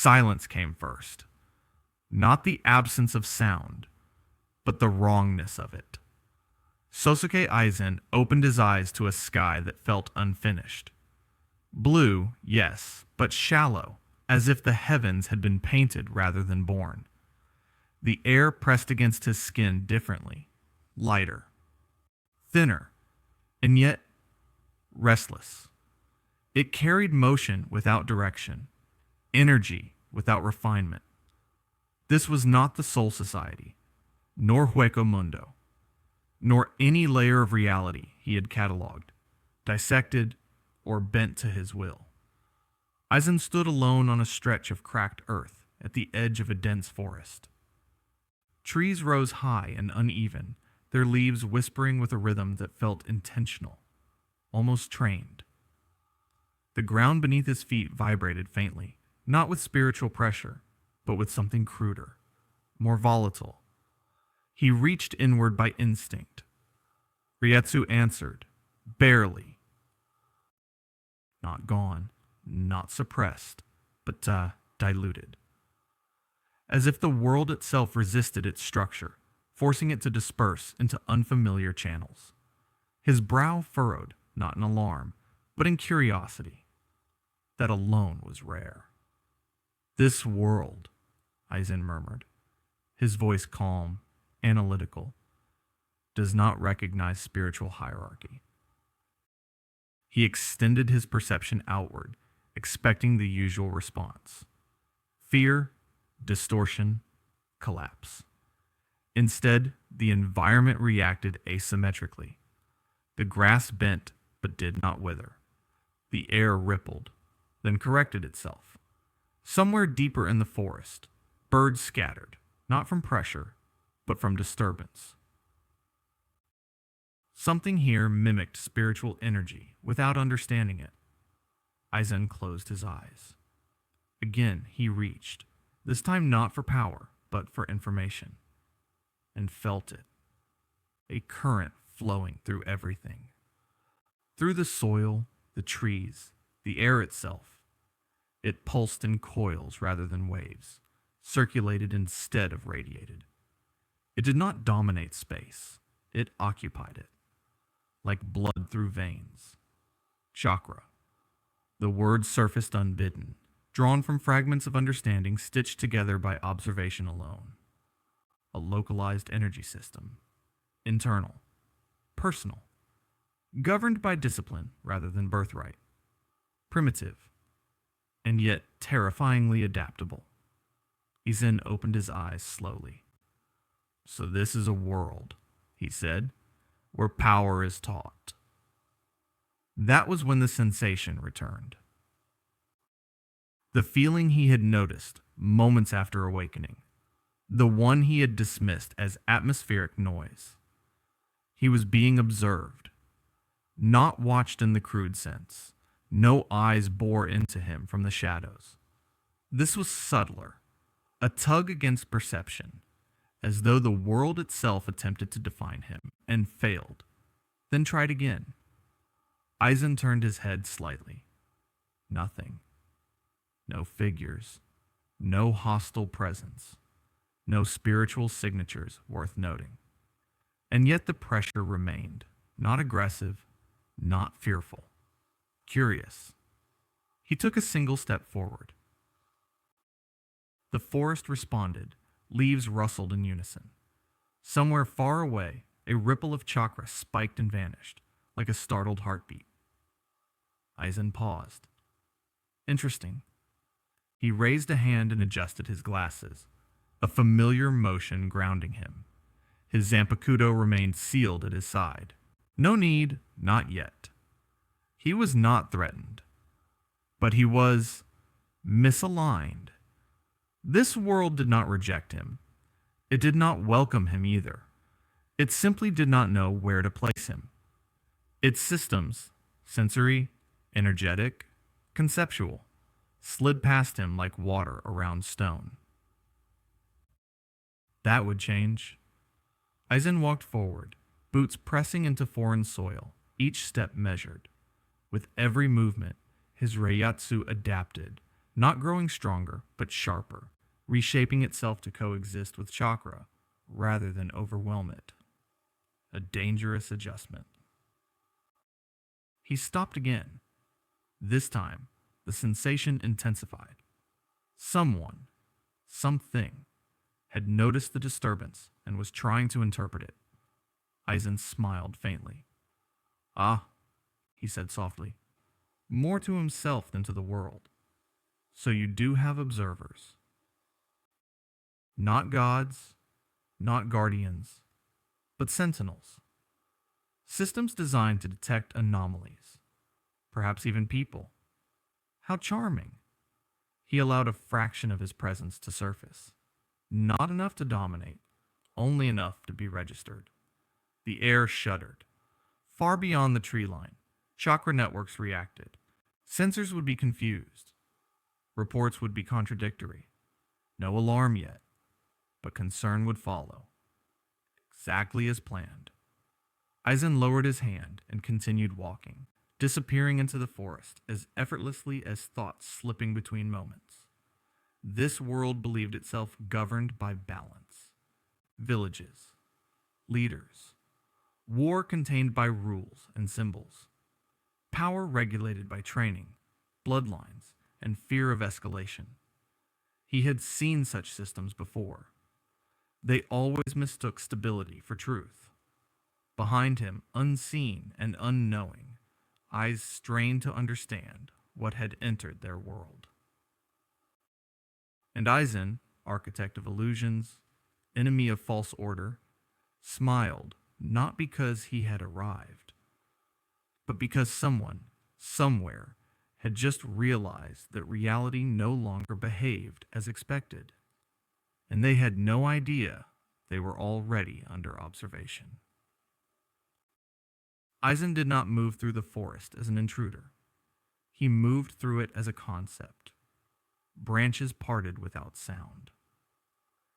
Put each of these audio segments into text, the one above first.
Silence came first. Not the absence of sound, but the wrongness of it. Sōsuke Aizen opened his eyes to a sky that felt unfinished. Blue, yes, but shallow, as if the heavens had been painted rather than born. The air pressed against his skin differently, lighter, thinner, and yet restless. It carried motion without direction, energy without refinement. This was not the Soul Society, nor Hueco Mundo, nor any layer of reality he had catalogued, dissected, or bent to his will. Aizen stood alone on a stretch of cracked earth at the edge of a dense forest. Trees rose high and uneven, their leaves whispering with a rhythm that felt intentional, almost trained. The ground beneath his feet vibrated faintly, not with spiritual pressure, but with something cruder, more volatile. He reached inward by instinct. Ryetsu answered, barely. Not gone, not suppressed, but diluted. As if the world itself resisted its structure, forcing it to disperse into unfamiliar channels. His brow furrowed, not in alarm, but in curiosity. That alone was rare. This world, Aizen murmured, his voice calm, analytical, does not recognize spiritual hierarchy. He extended his perception outward, expecting the usual response. Fear, distortion, collapse. Instead, the environment reacted asymmetrically. The grass bent but did not wither. The air rippled, then corrected itself. Somewhere deeper in the forest, birds scattered, not from pressure, but from disturbance. Something here mimicked spiritual energy without understanding it. Aizen closed his eyes. Again, he reached, this time not for power, but for information, and felt it. A current flowing through everything. Through the soil, the trees, the air itself. It pulsed in coils rather than waves, circulated instead of radiated. It did not dominate space, it occupied it. Like blood through veins. Chakra. The word surfaced unbidden, drawn from fragments of understanding stitched together by observation alone. A localized energy system. Internal. Personal. Governed by discipline rather than birthright. Primitive. And yet terrifyingly adaptable. Aizen opened his eyes slowly. So this is a world, he said, where power is taught. That was when the sensation returned. The feeling he had noticed moments after awakening. The one he had dismissed as atmospheric noise. He was being observed. Not watched in the crude sense. No eyes bore into him from the shadows. This was subtler. A tug against perception. As though the world itself attempted to define him, and failed, then tried again. Aizen turned his head slightly. Nothing. No figures. No hostile presence. No spiritual signatures worth noting. And yet the pressure remained, not aggressive, not fearful. Curious. He took a single step forward. The forest responded. Leaves rustled in unison. Somewhere far away, a ripple of chakra spiked and vanished, like a startled heartbeat. Aizen paused. Interesting. He raised a hand and adjusted his glasses, a familiar motion grounding him. His Zanpakuto remained sealed at his side. No need, not yet. He was not threatened, but he was misaligned. This world did not reject him. It did not welcome him either. It simply did not know where to place him. Its systems, sensory, energetic, conceptual, slid past him like water around stone. That would change. Aizen walked forward, boots pressing into foreign soil, each step measured. With every movement, his Ryetsu adapted, not growing stronger, but sharper, reshaping itself to coexist with chakra rather than overwhelm it. A dangerous adjustment. He stopped again. This time, the sensation intensified. Someone, something, had noticed the disturbance and was trying to interpret it. Aizen smiled faintly. Ah, he said softly, more to himself than to the world. So you do have observers. Not gods, not guardians, but sentinels. Systems designed to detect anomalies, perhaps even people. How charming. He allowed a fraction of his presence to surface. Not enough to dominate, only enough to be registered. The air shuddered. Far beyond the tree line, chakra networks reacted. Sensors would be confused. Reports would be contradictory. No alarm yet, but concern would follow. Exactly as planned. Aizen lowered his hand and continued walking, disappearing into the forest as effortlessly as thoughts slipping between moments. This world believed itself governed by balance. Villages, leaders, war contained by rules and symbols, power regulated by training, bloodlines, and fear of escalation. He had seen such systems before. They always mistook stability for truth. Behind him, unseen and unknowing, eyes strained to understand what had entered their world. And Aizen, architect of illusions, enemy of false order, smiled not because he had arrived, but because someone, somewhere, had just realized that reality no longer behaved as expected, and they had no idea they were already under observation. Aizen did not move through the forest as an intruder. He moved through it as a concept. Branches parted without sound.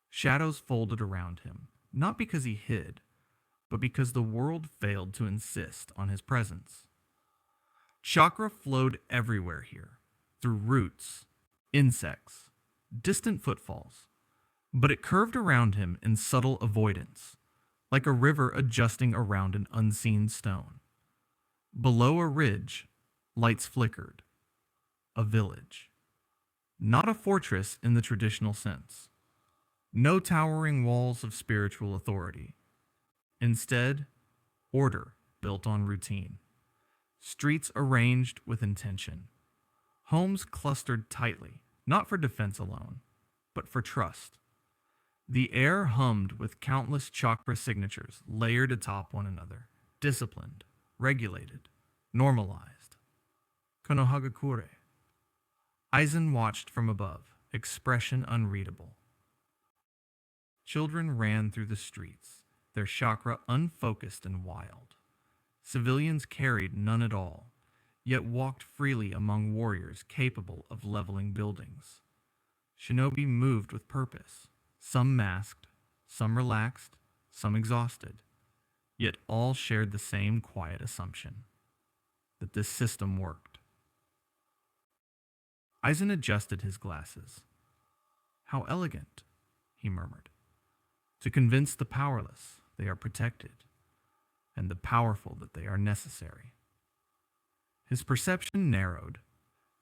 Shadows folded around him, not because he hid, but because the world failed to insist on his presence. Chakra flowed everywhere here, through roots, insects, distant footfalls, but it curved around him in subtle avoidance, like a river adjusting around an unseen stone. Below a ridge, lights flickered. A village. Not a fortress in the traditional sense. No towering walls of spiritual authority. Instead, order built on routine. Streets arranged with intention. Homes clustered tightly, not for defense alone, but for trust. The air hummed with countless chakra signatures layered atop one another, disciplined, regulated, normalized. Konoha. Aizen watched from above, expression unreadable. Children ran through the streets, their chakra unfocused and wild. Civilians carried none at all, yet walked freely among warriors capable of leveling buildings. Shinobi moved with purpose, some masked, some relaxed, some exhausted, yet all shared the same quiet assumption, that this system worked. Aizen adjusted his glasses. How elegant, he murmured. To convince the powerless they are protected, and the powerful that they are necessary. His perception narrowed,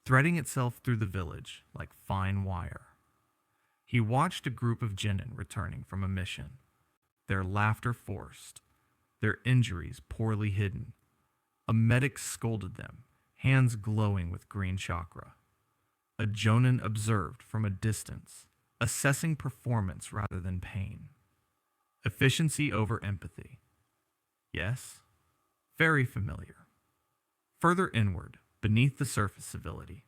threading itself through the village like fine wire. He watched a group of genin returning from a mission, their laughter forced, their injuries poorly hidden. A medic scolded them, hands glowing with green chakra. A jonin observed from a distance, assessing performance rather than pain. Efficiency over empathy. Yes, very familiar. Further inward, beneath the surface civility,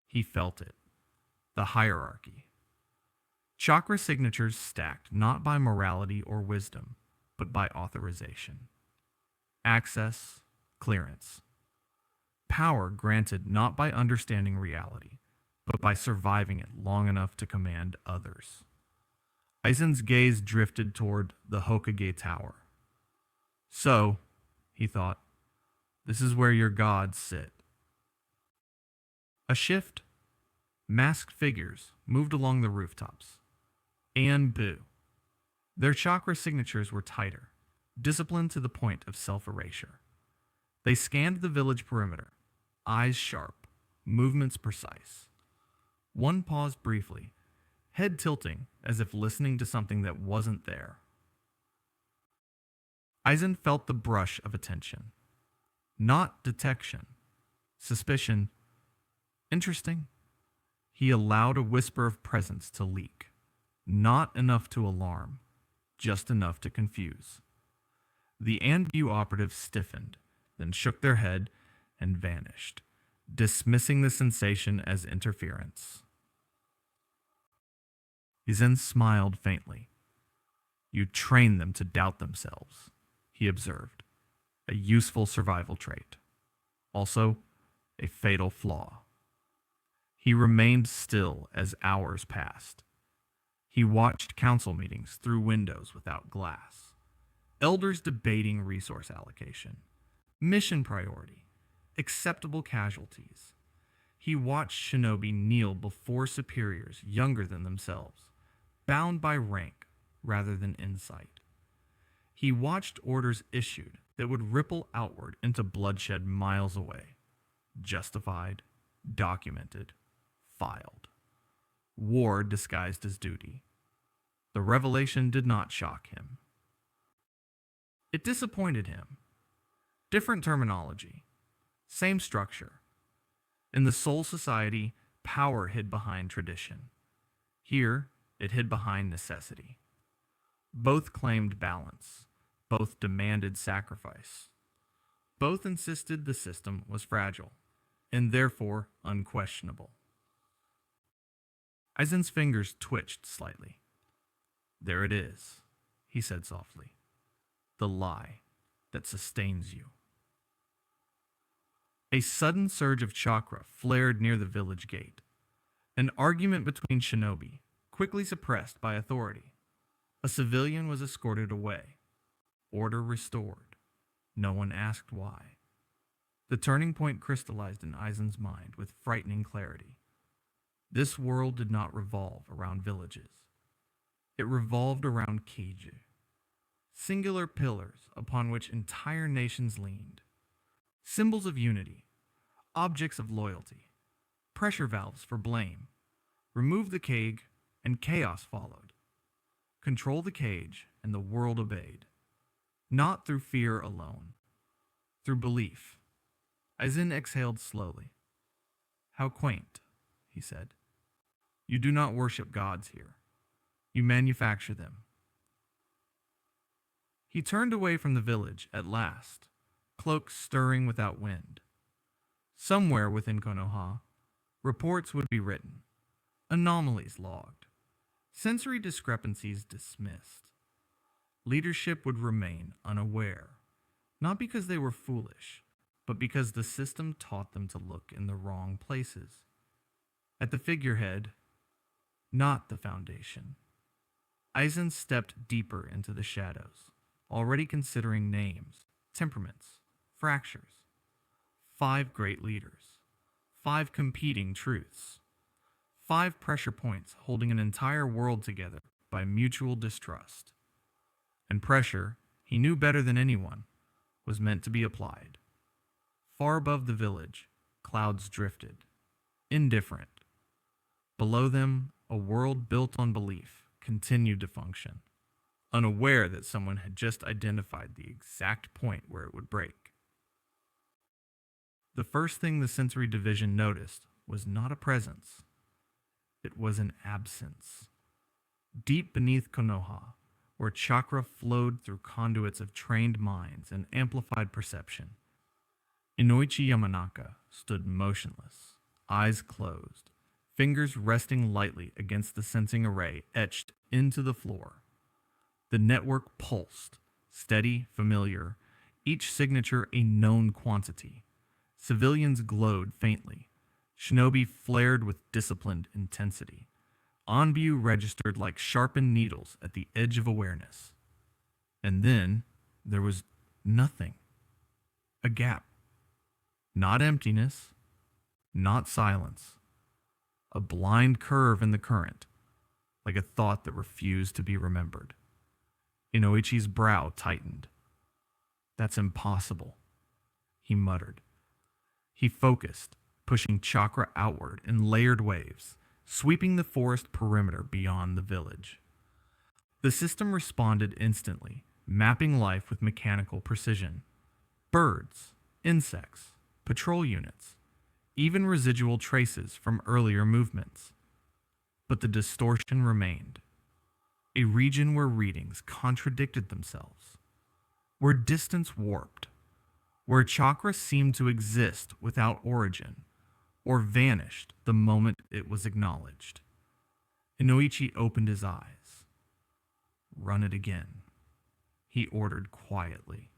he felt it. The hierarchy. Chakra signatures stacked not by morality or wisdom, but by authorization. Access, clearance. Power granted not by understanding reality, but by surviving it long enough to command others. Aizen's gaze drifted toward the Hokage Tower. So, he thought, this is where your gods sit. A shift, Masked figures moved along the rooftops. And boo. Their chakra signatures were tighter, disciplined to the point of self-erasure. They scanned the village perimeter, eyes sharp, movements precise. One paused briefly, head tilting as if listening to something that wasn't there. Aizen felt the brush of attention. Not detection. Suspicion. Interesting. He allowed a whisper of presence to leak. Not enough to alarm, just enough to confuse. The Anbu operatives stiffened, then shook their head and vanished, dismissing the sensation as interference. Aizen smiled faintly. You train them to doubt themselves, he observed. A useful survival trait. Also, a fatal flaw. He remained still as hours passed. He watched council meetings through windows without glass. Elders debating resource allocation, mission priority, acceptable casualties. He watched Shinobi kneel before superiors younger than themselves, bound by rank rather than insight. He watched orders issued that would ripple outward into bloodshed miles away. Justified, documented, filed. War disguised as duty. The revelation did not shock him. It disappointed him. Different terminology. Same structure. In the Soul Society, power hid behind tradition. Here, it hid behind necessity. Both claimed balance. Both demanded sacrifice. Both insisted the system was fragile, and therefore unquestionable. Aizen's fingers twitched slightly. There it is, he said softly. The lie that sustains you. A sudden surge of chakra flared near the village gate. An argument between shinobi, quickly suppressed by authority. A civilian was escorted away. Order restored. No one asked why. The turning point crystallized in Aizen's mind with frightening clarity. This world did not revolve around villages. It revolved around keiju, singular pillars upon which entire nations leaned, symbols of unity, objects of loyalty, pressure valves for blame. Remove the cage, and chaos followed. Control the cage, and the world obeyed. Not through fear alone, through belief. Aizen exhaled slowly. How quaint, he said. You do not worship gods here. You manufacture them. He turned away from the village at last, cloaks stirring without wind. Somewhere within Konoha, reports would be written, anomalies logged, sensory discrepancies dismissed. Leadership would remain unaware, not because they were foolish, but because the system taught them to look in the wrong places. At the figurehead, not the foundation. Aizen stepped deeper into the shadows, already considering names, temperaments, fractures. 5 great leaders, 5 competing truths, 5 pressure points holding an entire world together by mutual distrust. And pressure, he knew better than anyone, was meant to be applied. Far above the village, clouds drifted, indifferent. Below them, a world built on belief continued to function, unaware that someone had just identified the exact point where it would break. The first thing the sensory division noticed was not a presence. It was an absence. Deep beneath Konoha, where chakra flowed through conduits of trained minds and amplified perception, Inoichi Yamanaka stood motionless, eyes closed, fingers resting lightly against the sensing array etched into the floor. The network pulsed, steady, familiar, each signature a known quantity. Civilians glowed faintly. Shinobi flared with disciplined intensity. Anbu registered like sharpened needles at the edge of awareness. And then there was nothing. A gap. Not emptiness. Not silence. a blind curve in the current, like a thought that refused to be remembered. Inoichi's brow tightened. That's impossible, he muttered. He focused, pushing chakra outward in layered waves, sweeping the forest perimeter beyond the village. The system responded instantly, mapping life with mechanical precision. Birds, insects, patrol units, even residual traces from earlier movements. But the distortion remained. A region where readings contradicted themselves, where distance warped, where chakra seemed to exist without origin, or vanished the moment it was acknowledged. Inoichi opened his eyes. "Run it again," he ordered quietly.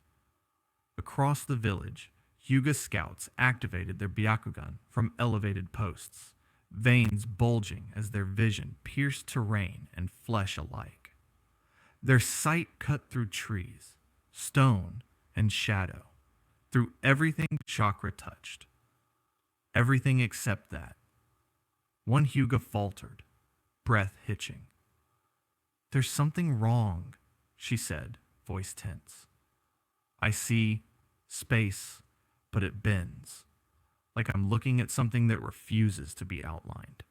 Across the village, Hyuga scouts activated their Byakugan from elevated posts, veins bulging as their vision pierced terrain and flesh alike. Their sight cut through trees, stone, and shadow, through everything chakra touched. Everything except that. One Hyuga faltered, breath hitching. "There's something wrong," she said, voice tense. "I see space, but it bends, like I'm looking at something that refuses to be outlined."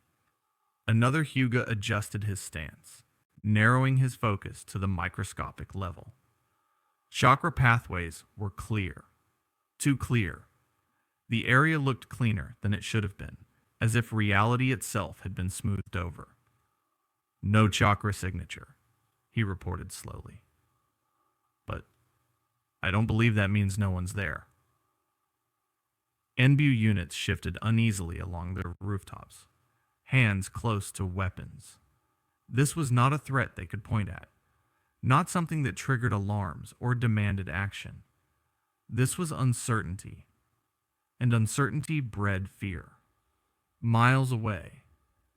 Another Hyuga adjusted his stance, narrowing his focus to the microscopic level. Chakra pathways were clear. Too clear. The area looked cleaner than it should have been, as if reality itself had been smoothed over. "No chakra signature," he reported slowly. "But I don't believe that means no one's there." NBU units shifted uneasily along their rooftops, hands close to weapons. This was not a threat they could point at, not something that triggered alarms or demanded action. This was uncertainty, and uncertainty bred fear. Miles away,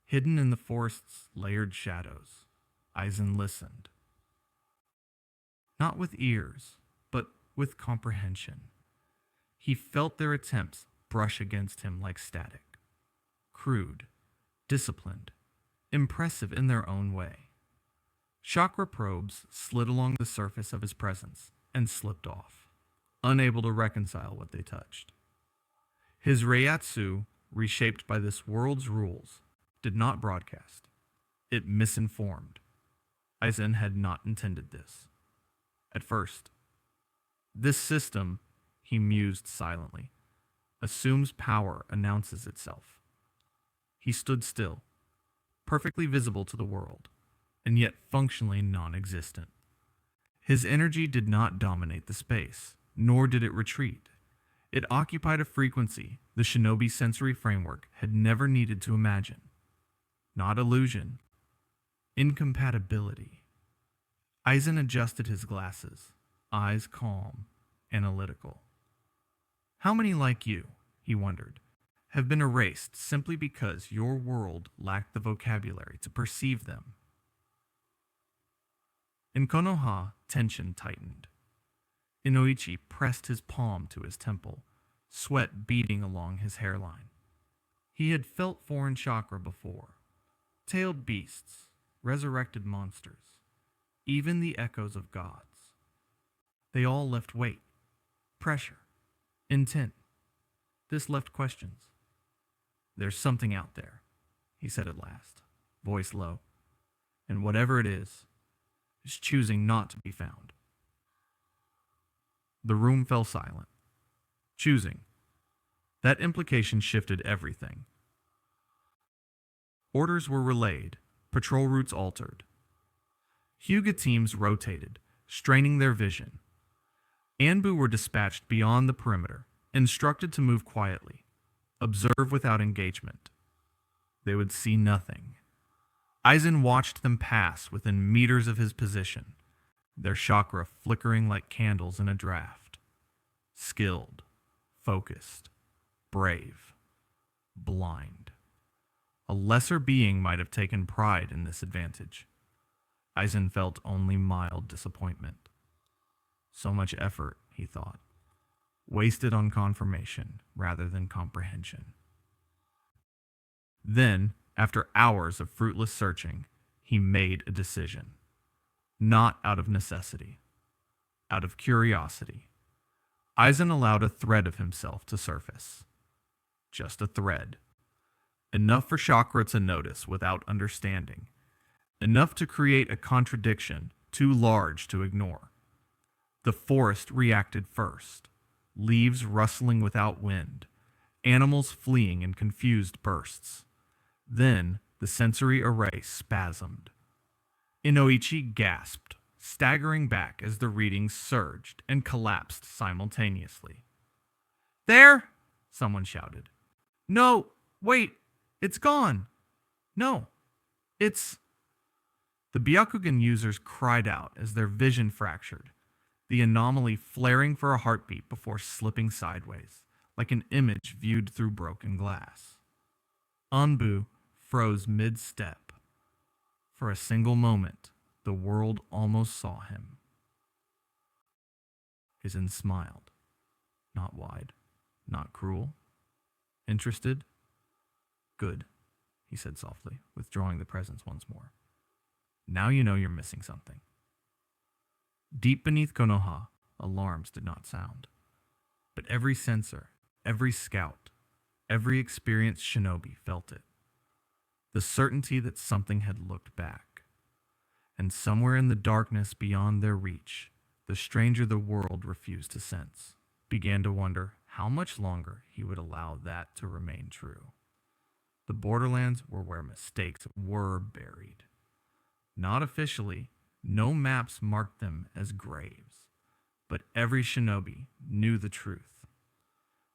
hidden in the forest's layered shadows, Aizen listened. Not with ears, but with comprehension. He felt their attempts brush against him like static. Crude, disciplined, impressive in their own way. Chakra probes slid along the surface of his presence and slipped off, unable to reconcile what they touched. His Reiatsu, reshaped by this world's rules, did not broadcast. It misinformed. Aizen had not intended this. At first, this system, he mused silently, assumes power announces itself. He stood still, perfectly visible to the world, and yet functionally non-existent. His energy did not dominate the space, nor did it retreat. It occupied a frequency the Shinobi sensory framework had never needed to imagine. Not illusion, incompatibility. Aizen adjusted his glasses, eyes calm, analytical. How many like you, he wondered, have been erased simply because your world lacked the vocabulary to perceive them? In Konoha, tension tightened. Inoichi pressed his palm to his temple, sweat beading along his hairline. He had felt foreign chakra before. Tailed beasts, resurrected monsters, even the echoes of gods. They all left weight, pressure, intent. This left questions. "There's something out there," he said at last, voice low, "and whatever it is choosing not to be found." The room fell silent. Choosing. That implication shifted everything. Orders were relayed, patrol routes altered. Hyuga teams rotated, straining their vision. Anbu were dispatched beyond the perimeter, instructed to move quietly, observe without engagement. They would see nothing. Aizen watched them pass within meters of his position, their chakra flickering like candles in a draft. Skilled, focused, brave, blind. A lesser being might have taken pride in this advantage. Aizen felt only mild disappointment. So much effort, he thought, wasted on confirmation rather than comprehension. Then, After hours of fruitless searching, he made a decision. Not out of necessity, out of curiosity. Aizen allowed a thread of himself to surface. Just a thread. Enough for chakra to notice without understanding. Enough to create a contradiction too large to ignore. The forest reacted first, leaves rustling without wind, animals fleeing in confused bursts. Then the sensory array spasmed. Inoichi gasped, staggering back as the readings surged and collapsed simultaneously. "There!" someone shouted. "No, wait, it's gone. No, it's..." The Byakugan users cried out as their vision fractured, the anomaly flaring for a heartbeat before slipping sideways, like an image viewed through broken glass. Anbu froze mid-step. For a single moment, the world almost saw him. Aizen smiled. Not wide, not cruel. Interested? Good, he said softly, withdrawing the presence once more. Now you know you're missing something. Deep beneath Konoha, alarms did not sound. But every sensor, every scout, every experienced shinobi felt it. The certainty that something had looked back. And somewhere in the darkness beyond their reach, the stranger the world refused to sense began to wonder how much longer he would allow that to remain true. The borderlands were where mistakes were buried. Not officially, no maps marked them as graves, but every shinobi knew the truth.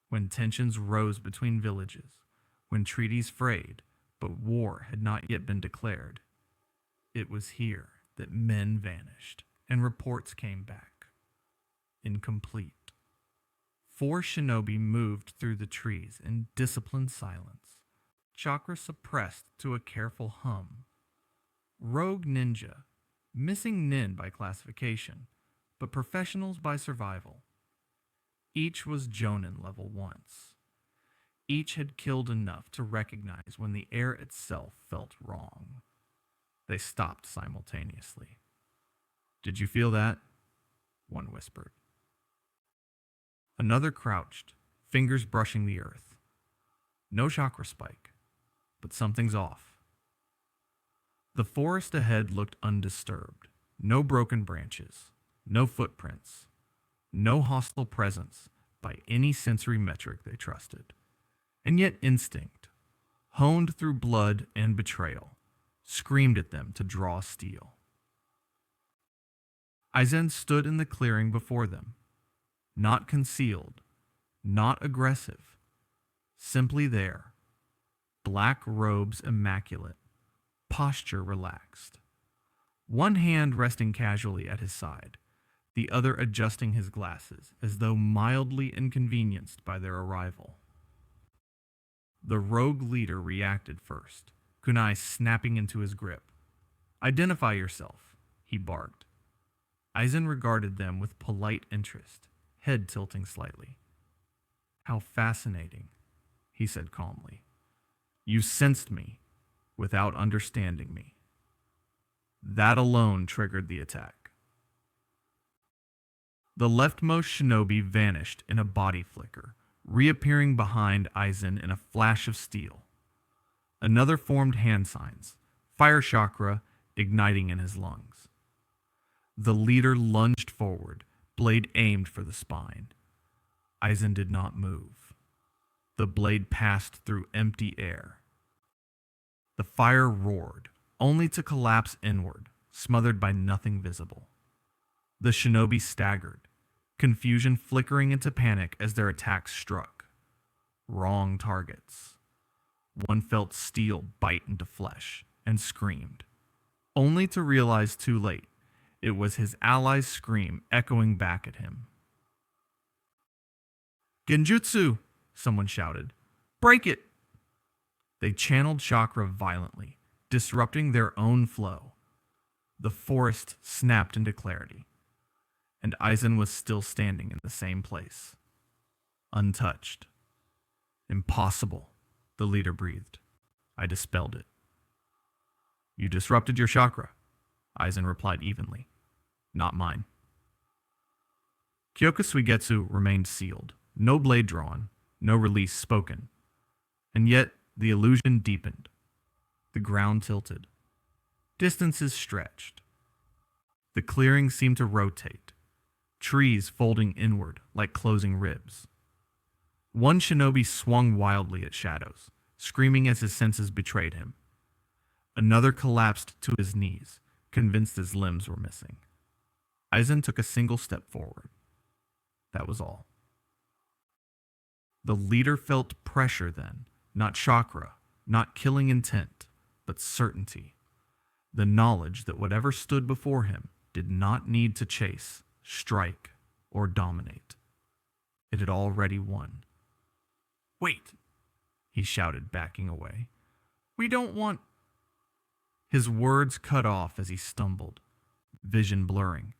When tensions rose between villages, when treaties frayed, but war had not yet been declared, it was here that men vanished and reports came back. Incomplete. 4 shinobi moved through the trees in disciplined silence, chakra suppressed to a careful hum. Rogue ninja, missing nin by classification, but professionals by survival. Each was Jonin level once. Each had killed enough to recognize when the air itself felt wrong. They stopped simultaneously. "Did you feel that?" one whispered. Another crouched, fingers brushing the earth. No chakra spike, but something's off. The forest ahead looked undisturbed. No broken branches, no footprints, no hostile presence by any sensory metric they trusted. And yet instinct, honed through blood and betrayal, screamed at them to draw steel. Aizen stood in the clearing before them, not concealed, not aggressive, simply there, black robes immaculate, posture relaxed. One hand resting casually at his side, the other adjusting his glasses as though mildly inconvenienced by their arrival. The rogue leader reacted first, kunai snapping into his grip. "Identify yourself," he barked. Aizen regarded them with polite interest, head tilting slightly. "How fascinating," he said calmly. "You sensed me without understanding me." That alone triggered the attack. The leftmost shinobi vanished in a body flicker, reappearing behind Aizen in a flash of steel. Another formed hand signs, fire chakra igniting in his lungs. The leader lunged forward, blade aimed for the spine. Aizen did not move. The blade passed through empty air. The fire roared, only to collapse inward, smothered by nothing visible. The shinobi staggered, confusion flickering into panic as their attacks struck. Wrong targets. One felt steel bite into flesh and screamed, only to realize too late it was his ally's scream echoing back at him. "Genjutsu!" someone shouted. "Break it!" They channeled chakra violently, disrupting their own flow. The forest snapped into clarity, and Aizen was still standing in the same place, untouched. "Impossible," the leader breathed. I dispelled it. You disrupted your chakra, Aizen replied evenly. Not mine. Kyōka Suigetsu remained sealed, no blade drawn, no release spoken. And yet, the illusion deepened. The ground tilted. Distances stretched. The clearing seemed to rotate, trees folding inward like closing ribs. One shinobi swung wildly at shadows, screaming as his senses betrayed him. Another collapsed to his knees, convinced his limbs were missing. Aizen took a single step forward. That was all. The leader felt pressure then, not chakra, not killing intent, but certainty. The knowledge that whatever stood before him did not need to chase, strike, or dominate. It had already won. Wait, he shouted, backing away. We don't want... His words cut off as he stumbled, vision blurring.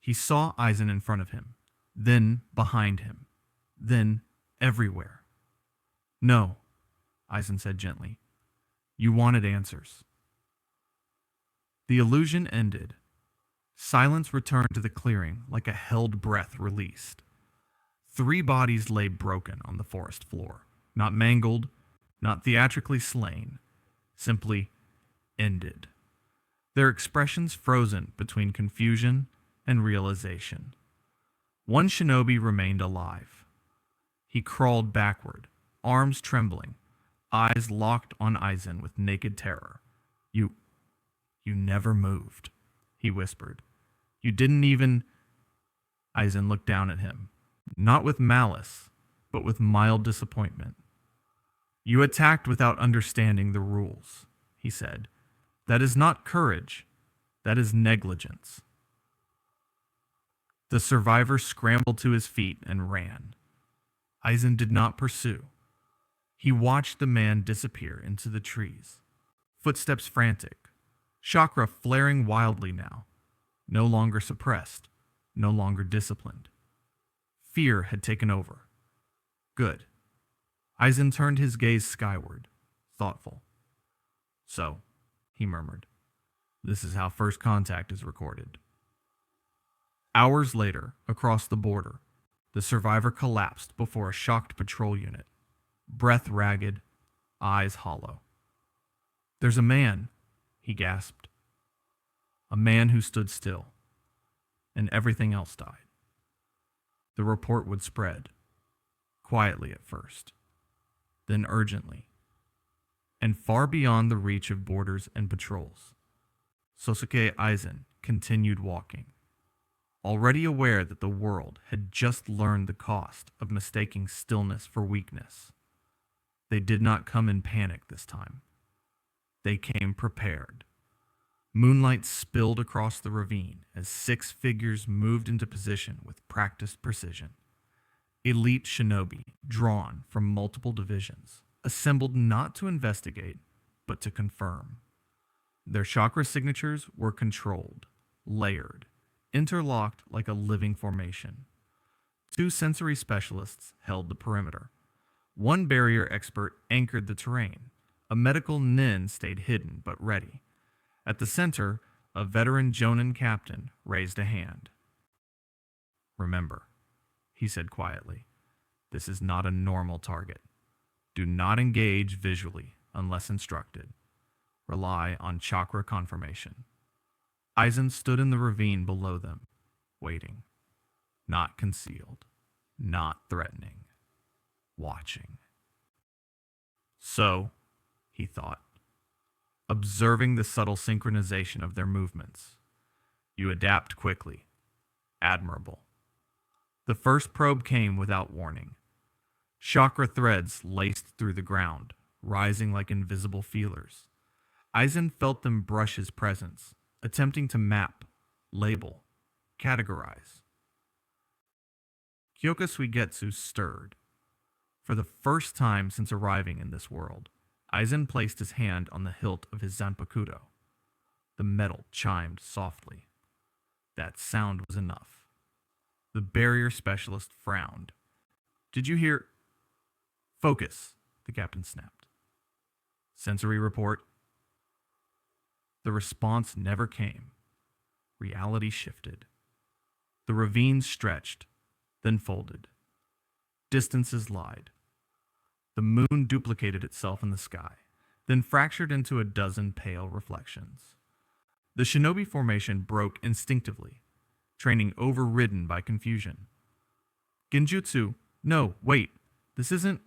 He saw Aizen in front of him, then behind him, then everywhere. No, Aizen said gently. You wanted answers. The illusion ended. Silence returned to the clearing like a held breath released. 3 bodies lay broken on the forest floor, not mangled, not theatrically slain, simply ended. Their expressions frozen between confusion and realization. One shinobi remained alive. He crawled backward, arms trembling, eyes locked on Aizen with naked terror. You never moved, he whispered. You didn't even... Aizen looked down at him, not with malice, but with mild disappointment. You attacked without understanding the rules, he said. That is not courage. That is negligence. The survivor scrambled to his feet and ran. Aizen did not pursue. He watched the man disappear into the trees, footsteps frantic, chakra flaring wildly now, no longer suppressed, no longer disciplined. Fear had taken over. Good. Aizen turned his gaze skyward, thoughtful. So, he murmured, this is how first contact is recorded. Hours later, across the border, the survivor collapsed before a shocked patrol unit, breath ragged, eyes hollow. There's a man, he gasped. A man who stood still, and everything else died. The report would spread, quietly at first, then urgently, and far beyond the reach of borders and patrols. Sōsuke Aizen continued walking, already aware that the world had just learned the cost of mistaking stillness for weakness. They did not come in panic this time. They came prepared. Moonlight spilled across the ravine as 6 figures moved into position with practiced precision. Elite shinobi, drawn from multiple divisions, assembled not to investigate, but to confirm. Their chakra signatures were controlled, layered, interlocked like a living formation. 2 sensory specialists held the perimeter. 1 barrier expert anchored the terrain. A medical nin stayed hidden but ready. At the center, a veteran Jonin captain raised a hand. Remember, he said quietly, this is not a normal target. Do not engage visually unless instructed. Rely on chakra confirmation. Aizen stood in the ravine below them, waiting. Not concealed, not threatening, watching. So, he thought, observing the subtle synchronization of their movements. You adapt quickly. Admirable. The first probe came without warning. Chakra threads laced through the ground, rising like invisible feelers. Aizen felt them brush his presence, attempting to map, label, categorize. Kyōka Suigetsu stirred. For the first time since arriving in this world, Aizen placed his hand on the hilt of his zanpakuto. The metal chimed softly. That sound was enough. The barrier specialist frowned. Did you hear? Focus, the captain snapped. Sensory report. The response never came. Reality shifted. The ravine stretched, then folded. Distances lied. The moon duplicated itself in the sky, then fractured into a dozen pale reflections. The Shinobi formation broke instinctively, training overridden by confusion. Genjutsu, no, wait, this isn't...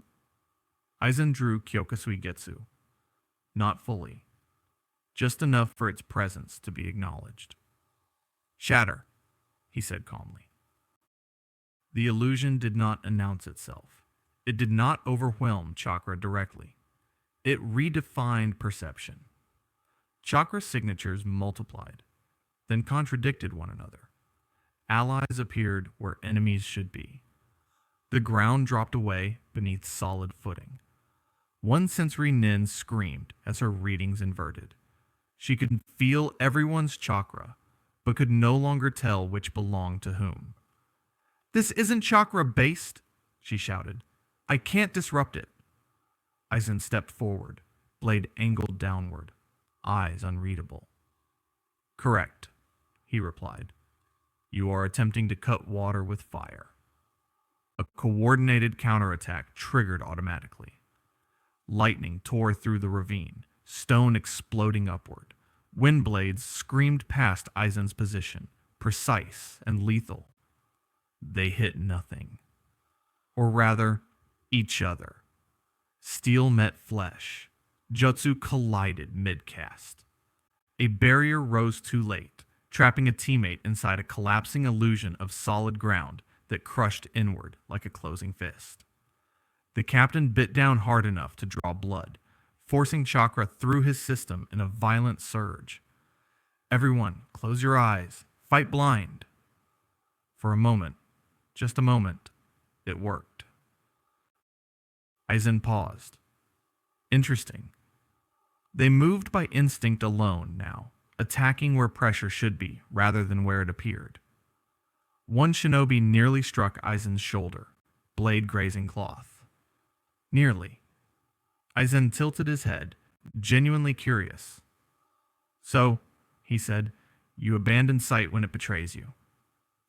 Aizen drew Kyōka Suigetsu. Not fully. Just enough for its presence to be acknowledged. Shatter, he said calmly. The illusion did not announce itself. It did not overwhelm chakra directly. It redefined perception. Chakra signatures multiplied, then contradicted one another. Allies appeared where enemies should be. The ground dropped away beneath solid footing. One sensory nin screamed as her readings inverted. She could feel everyone's chakra, but could no longer tell which belonged to whom. "This isn't chakra-based," she shouted. "I can't disrupt it." Aizen stepped forward, blade angled downward, eyes unreadable. "Correct," he replied. "You are attempting to cut water with fire." A coordinated counterattack triggered automatically. Lightning tore through the ravine, stone exploding upward. Wind blades screamed past Aizen's position, precise and lethal. They hit nothing. Or rather, each other. Steel met flesh. Jutsu collided mid-cast. A barrier rose too late, trapping a teammate inside a collapsing illusion of solid ground that crushed inward like a closing fist. The captain bit down hard enough to draw blood, forcing chakra through his system in a violent surge. "Everyone, close your eyes. Fight blind." For a moment, just a moment, it worked. Aizen paused. Interesting. They moved by instinct alone now, attacking where pressure should be rather than where it appeared. One shinobi nearly struck Aizen's shoulder, blade grazing cloth. Nearly. Aizen tilted his head, genuinely curious. "So," he said, "you abandon sight when it betrays you.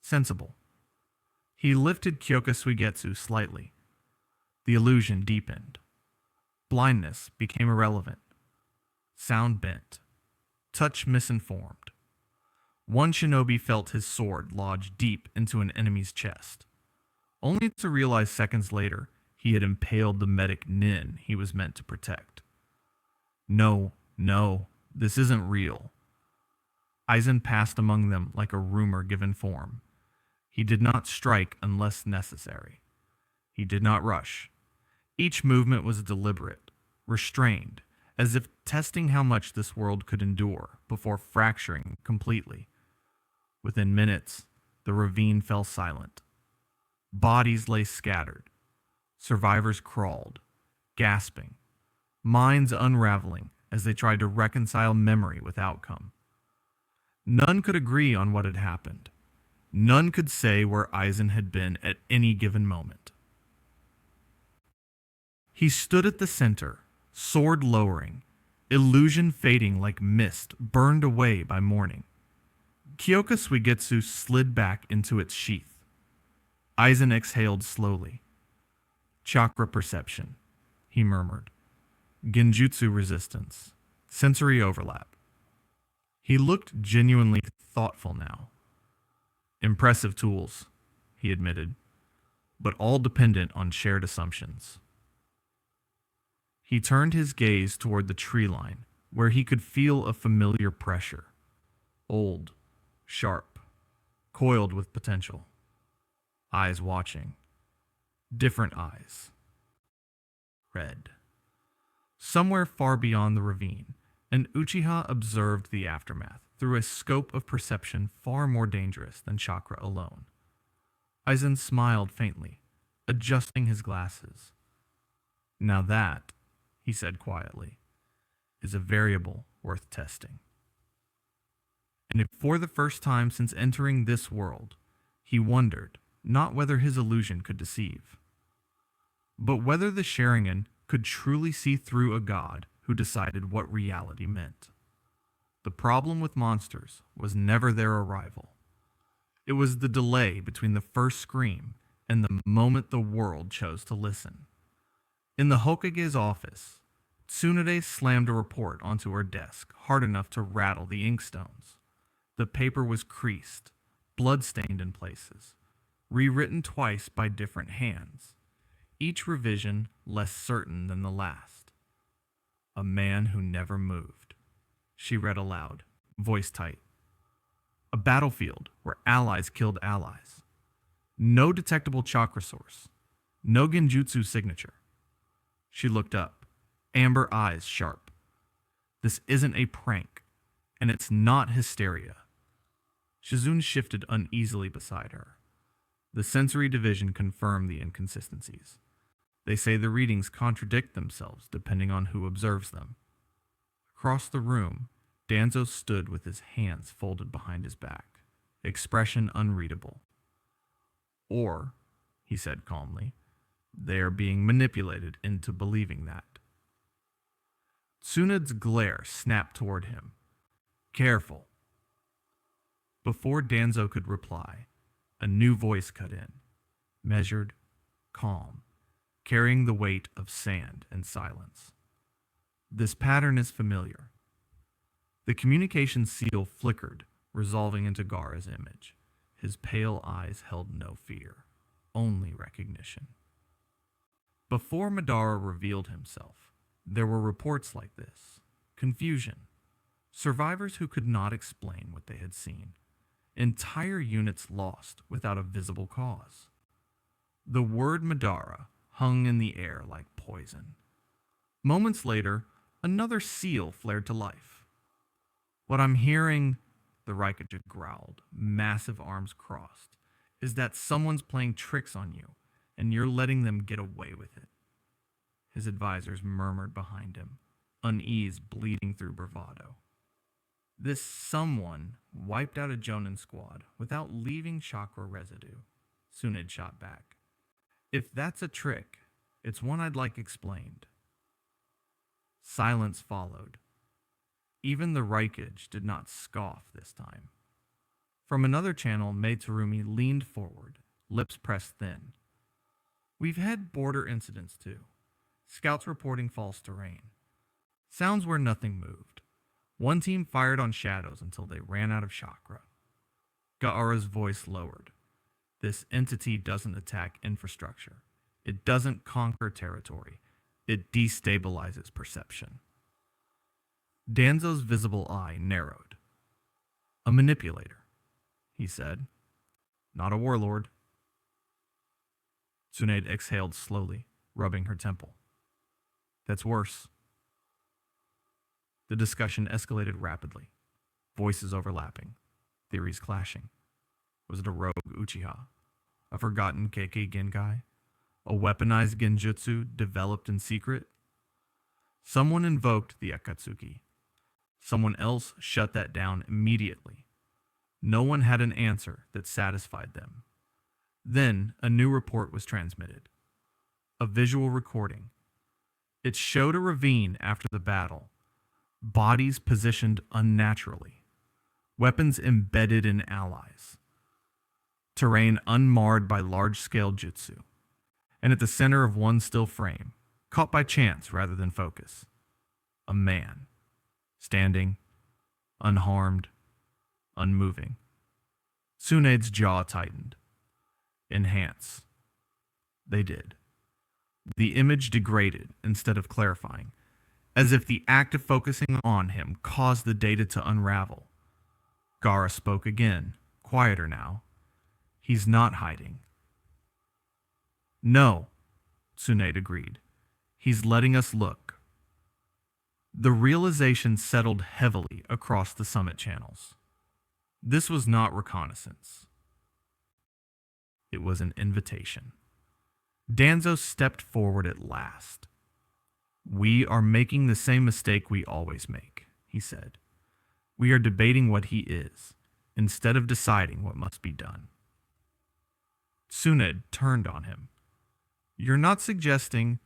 Sensible." He lifted Kyōka Suigetsu slightly. The illusion deepened. Blindness became irrelevant. Sound bent. Touch misinformed. One shinobi felt his sword lodge deep into an enemy's chest, only to realize seconds later he had impaled the medic nin he was meant to protect. No, this isn't real. Aizen passed among them like a rumor given form. He did not strike unless necessary. He did not rush. Each movement was deliberate, restrained, as if testing how much this world could endure before fracturing completely. Within minutes, the ravine fell silent. Bodies lay scattered. Survivors crawled, gasping, minds unraveling as they tried to reconcile memory with outcome. None could agree on what had happened. None could say where Aizen had been at any given moment. He stood at the center, sword lowering, illusion fading like mist burned away by morning. Kyōka Suigetsu slid back into its sheath. Aizen exhaled slowly. "Chakra perception," he murmured. "Genjutsu resistance. Sensory overlap." He looked genuinely thoughtful now. "Impressive tools," he admitted, "but all dependent on shared assumptions." He turned his gaze toward the tree line, where he could feel a familiar pressure. Old, sharp, coiled with potential. Eyes watching. Different eyes. Red. Somewhere far beyond the ravine, an Uchiha observed the aftermath through a scope of perception far more dangerous than chakra alone. Aizen smiled faintly, adjusting his glasses. "Now that," he said quietly, "is a variable worth testing." And if for the first time since entering this world, he wondered not whether his illusion could deceive, but whether the Sharingan could truly see through a god who decided what reality meant. The problem with monsters was never their arrival. It was the delay between the first scream and the moment the world chose to listen. In the Hokage's office, Tsunade slammed a report onto her desk hard enough to rattle the inkstones. The paper was creased, blood-stained in places, rewritten twice by different hands, each revision less certain than the last. A man who never moved, she read aloud, voice tight. A battlefield where allies killed allies. No detectable chakra source. No Genjutsu signature. She looked up, amber eyes sharp. This isn't a prank, and it's not hysteria. Shizune shifted uneasily beside her. The sensory division confirmed the inconsistencies. They say the readings contradict themselves depending on who observes them. Across the room, Danzo stood with his hands folded behind his back, expression unreadable. Or, he said calmly, they are being manipulated into believing that. Tsunade's glare snapped toward him. Careful. Before Danzo could reply, a new voice cut in, measured, calm, carrying the weight of sand and silence. This pattern is familiar. The communication seal flickered, resolving into Gaara's image. His pale eyes held no fear, only recognition. Before Madara revealed himself, there were reports like this. Confusion. Survivors who could not explain what they had seen. Entire units lost without a visible cause. The word Madara hung in the air like poison. Moments later, another seal flared to life. What I'm hearing, the Raikage growled, massive arms crossed, is that someone's playing tricks on you, and you're letting them get away with it. His advisors murmured behind him, unease bleeding through bravado. This someone wiped out a Jonin squad without leaving chakra residue, Tsunade shot back. If that's a trick, it's one I'd like explained. Silence followed. Even the Raikage did not scoff this time. From another channel, Mei-Terumi leaned forward, lips pressed thin. We've had border incidents too. Scouts reporting false terrain. Sounds where nothing moved. One team fired on shadows until they ran out of chakra. Gaara's voice lowered. This entity doesn't attack infrastructure. It doesn't conquer territory. It destabilizes perception. Danzo's visible eye narrowed. A manipulator, he said. Not a warlord. Tsunade exhaled slowly, rubbing her temple. That's worse. The discussion escalated rapidly, voices overlapping, theories clashing. Was it a rogue Uchiha? A forgotten Kekkei Genkai? A weaponized Genjutsu developed in secret? Someone invoked the Akatsuki. Someone else shut that down immediately. No one had an answer that satisfied them. Then a new report was transmitted. A visual recording. It showed a ravine after the battle. Bodies positioned unnaturally. Weapons embedded in allies. Terrain unmarred by large-scale jutsu. And at the center of one still frame, caught by chance rather than focus, a man, standing, unharmed, unmoving. Tsunade's jaw tightened. Enhance. They did. The image degraded instead of clarifying, as if the act of focusing on him caused the data to unravel. Gaara spoke again, quieter now. He's not hiding. No, Tsunade agreed. He's letting us look. The realization settled heavily across the summit channels. This was not reconnaissance. It was an invitation. Danzo stepped forward at last. We are making the same mistake we always make, he said. We are debating what he is, instead of deciding what must be done. Tsunade turned on him. You're not suggesting...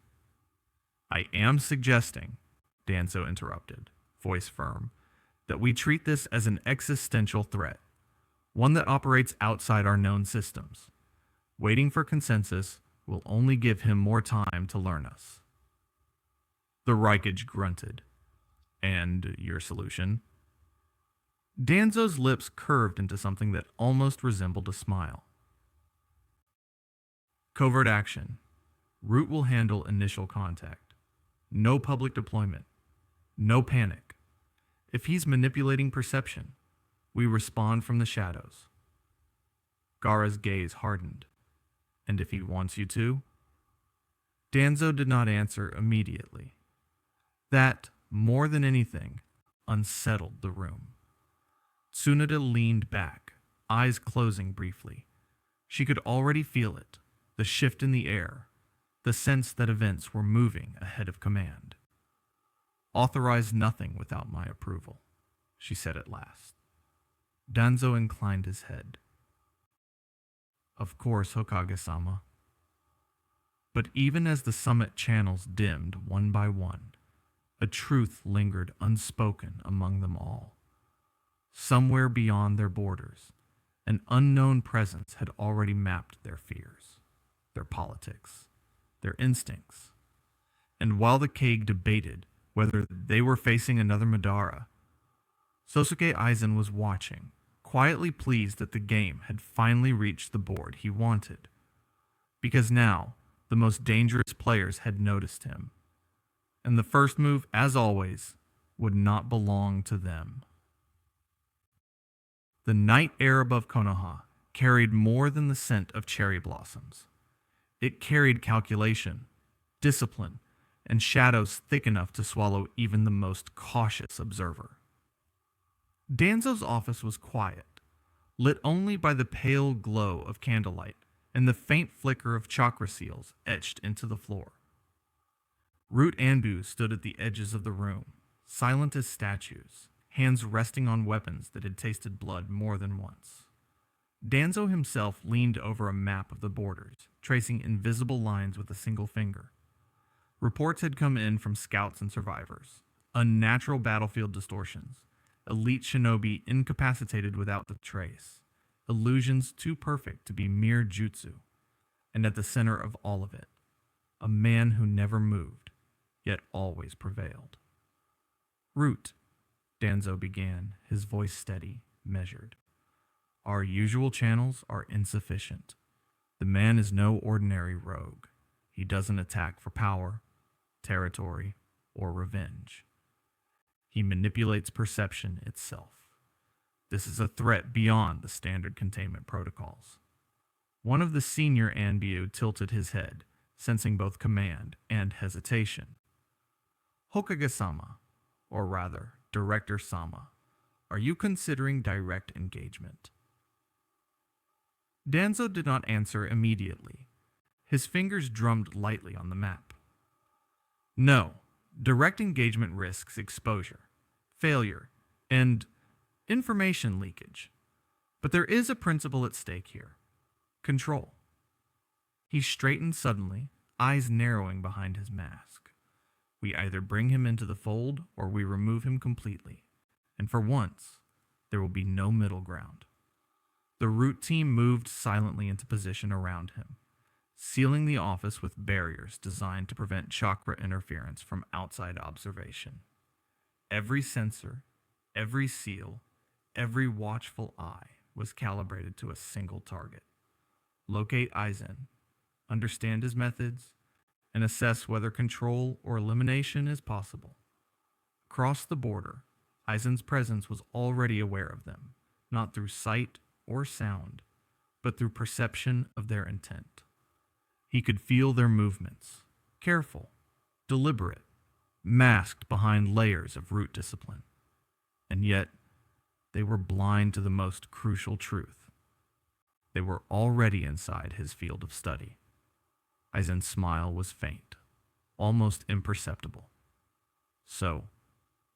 I am suggesting, Danzo interrupted, voice firm, that we treat this as an existential threat, one that operates outside our known systems. Waiting for consensus will only give him more time to learn us." The Raikage grunted. "And your solution?" Danzo's lips curved into something that almost resembled a smile. "Covert action. Root will handle initial contact. No public deployment. No panic. If he's manipulating perception, we respond from the shadows." Gaara's gaze hardened. "And if he wants you to?" Danzo did not answer immediately. That, more than anything, unsettled the room. Tsunade leaned back, eyes closing briefly. She could already feel it, the shift in the air, the sense that events were moving ahead of command. "Authorize nothing without my approval," she said at last. Danzo inclined his head. "Of course, Hokage-sama." But even as the summit channels dimmed one by one, a truth lingered unspoken among them all. Somewhere beyond their borders, an unknown presence had already mapped their fears, their politics, their instincts. And while the Kage debated whether they were facing another Madara, Sōsuke Aizen was watching, quietly pleased that the game had finally reached the board he wanted. Because now, the most dangerous players had noticed him. And the first move, as always, would not belong to them. The night air above Konoha carried more than the scent of cherry blossoms. It carried calculation, discipline, and shadows thick enough to swallow even the most cautious observer. Danzo's office was quiet, lit only by the pale glow of candlelight and the faint flicker of chakra seals etched into the floor. Root and Bu stood at the edges of the room, silent as statues, hands resting on weapons that had tasted blood more than once. Danzo himself leaned over a map of the borders, tracing invisible lines with a single finger. Reports had come in from scouts and survivors, unnatural battlefield distortions, elite shinobi incapacitated without the trace, illusions too perfect to be mere jutsu, and at the center of all of it, a man who never moved, yet always prevailed. "Root," Danzo began, his voice steady, measured. "Our usual channels are insufficient. The man is no ordinary rogue. He doesn't attack for power, territory, or revenge. He manipulates perception itself. This is a threat beyond the standard containment protocols." One of the senior Anbyu tilted his head, sensing both command and hesitation. "Hokage-sama, or rather, Director-sama, are you considering direct engagement?" Danzo did not answer immediately. His fingers drummed lightly on the map. "No, direct engagement risks exposure, failure, and information leakage. But there is a principle at stake here. Control." He straightened suddenly, eyes narrowing behind his mask. "We either bring him into the fold or we remove him completely. And for once, there will be no middle ground." The Root team moved silently into position around him, sealing the office with barriers designed to prevent chakra interference from outside observation. Every sensor, every seal, every watchful eye was calibrated to a single target. Locate Aizen, understand his methods, and assess whether control or elimination is possible. Across the border, Aizen's presence was already aware of them, not through sight or sound, but through perception of their intent. He could feel their movements, careful, deliberate, masked behind layers of root discipline. And yet, they were blind to the most crucial truth. They were already inside his field of study. Aizen's smile was faint, almost imperceptible. "So,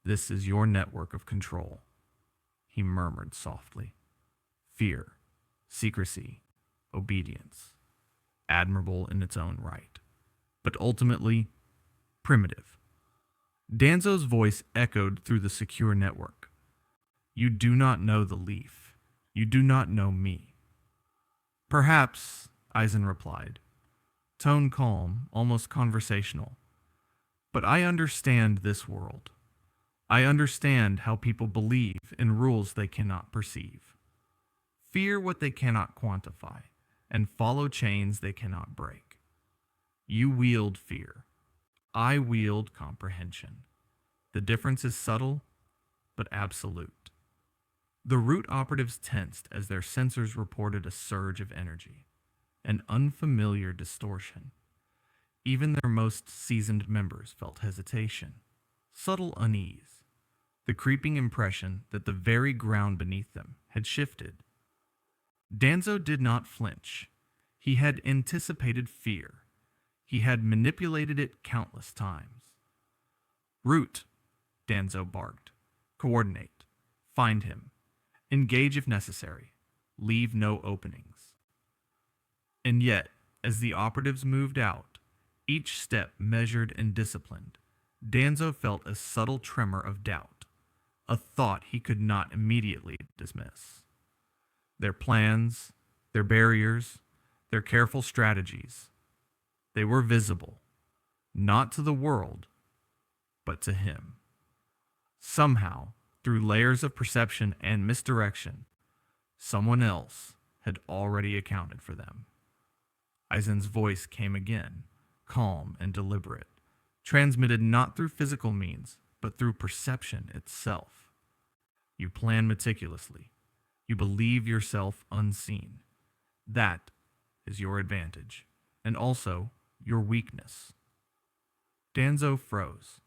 this is your network of control," he murmured softly. "Fear, secrecy, obedience. Admirable in its own right, but ultimately primitive." Danzo's voice echoed through the secure network. You do not know the leaf. You do not know me. Perhaps, Aizen replied, tone calm, almost conversational. But I understand this world. I understand how people believe in rules they cannot perceive, fear what they cannot quantify, and follow chains they cannot break. You wield fear. I wield comprehension. The difference is subtle, but absolute. The root operatives tensed as their sensors reported a surge of energy, an unfamiliar distortion. Even their most seasoned members felt hesitation, subtle unease, the creeping impression that the very ground beneath them had shifted. Danzo did not flinch. He had anticipated fear. He had manipulated it countless times. Root, Danzo barked. Coordinate. Find him. Engage if necessary. Leave no openings. And yet, as the operatives moved out, each step measured and disciplined, Danzo felt a subtle tremor of doubt, a thought he could not immediately dismiss. Their plans, their barriers, their careful strategies, they were visible, not to the world, but to him. Somehow, through layers of perception and misdirection, someone else had already accounted for them. Aizen's voice came again, calm and deliberate, transmitted not through physical means, but through perception itself. You plan meticulously. You believe yourself unseen. That is your advantage, and also your weakness. Danzo froze.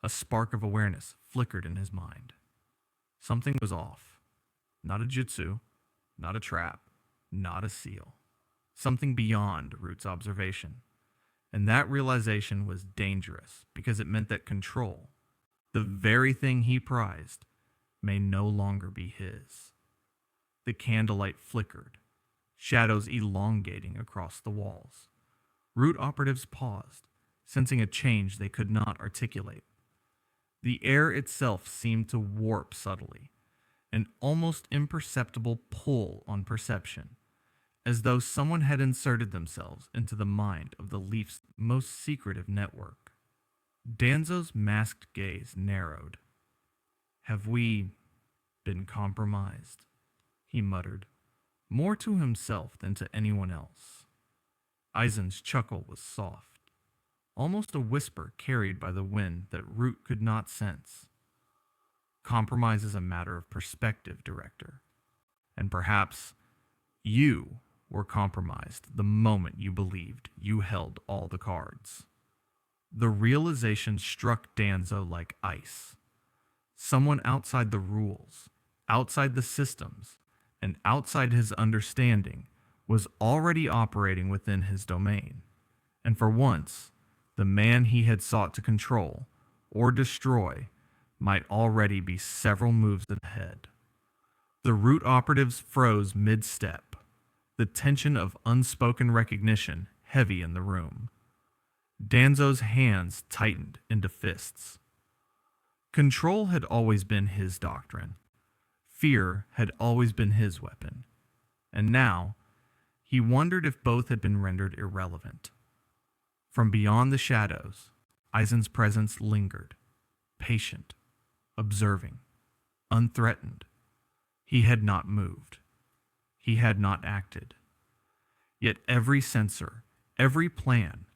A spark of awareness flickered in his mind. Something was off. Not a jutsu, not a trap, not a seal. Something beyond Root's observation. And that realization was dangerous because it meant that control, the very thing he prized, may no longer be his. The candlelight flickered, shadows elongating across the walls. Root operatives paused, sensing a change they could not articulate. The air itself seemed to warp subtly, an almost imperceptible pull on perception, as though someone had inserted themselves into the mind of the Leaf's most secretive network. Danzo's masked gaze narrowed. Have we been compromised? He muttered, more to himself than to anyone else. Aizen's chuckle was soft, almost a whisper carried by the wind that Root could not sense. Compromise is a matter of perspective, Director. And perhaps you were compromised the moment you believed you held all the cards. The realization struck Danzo like ice. Someone outside the rules, outside the systems, and outside his understanding was already operating within his domain. And for once, the man he had sought to control or destroy might already be several moves ahead. The Root operatives froze mid-step, the tension of unspoken recognition heavy in the room. Danzo's hands tightened into fists. Control had always been his doctrine. Fear had always been his weapon. And now, he wondered if both had been rendered irrelevant. From beyond the shadows, Aizen's presence lingered, patient, observing, unthreatened. He had not moved. He had not acted. Yet every sensor, every plan,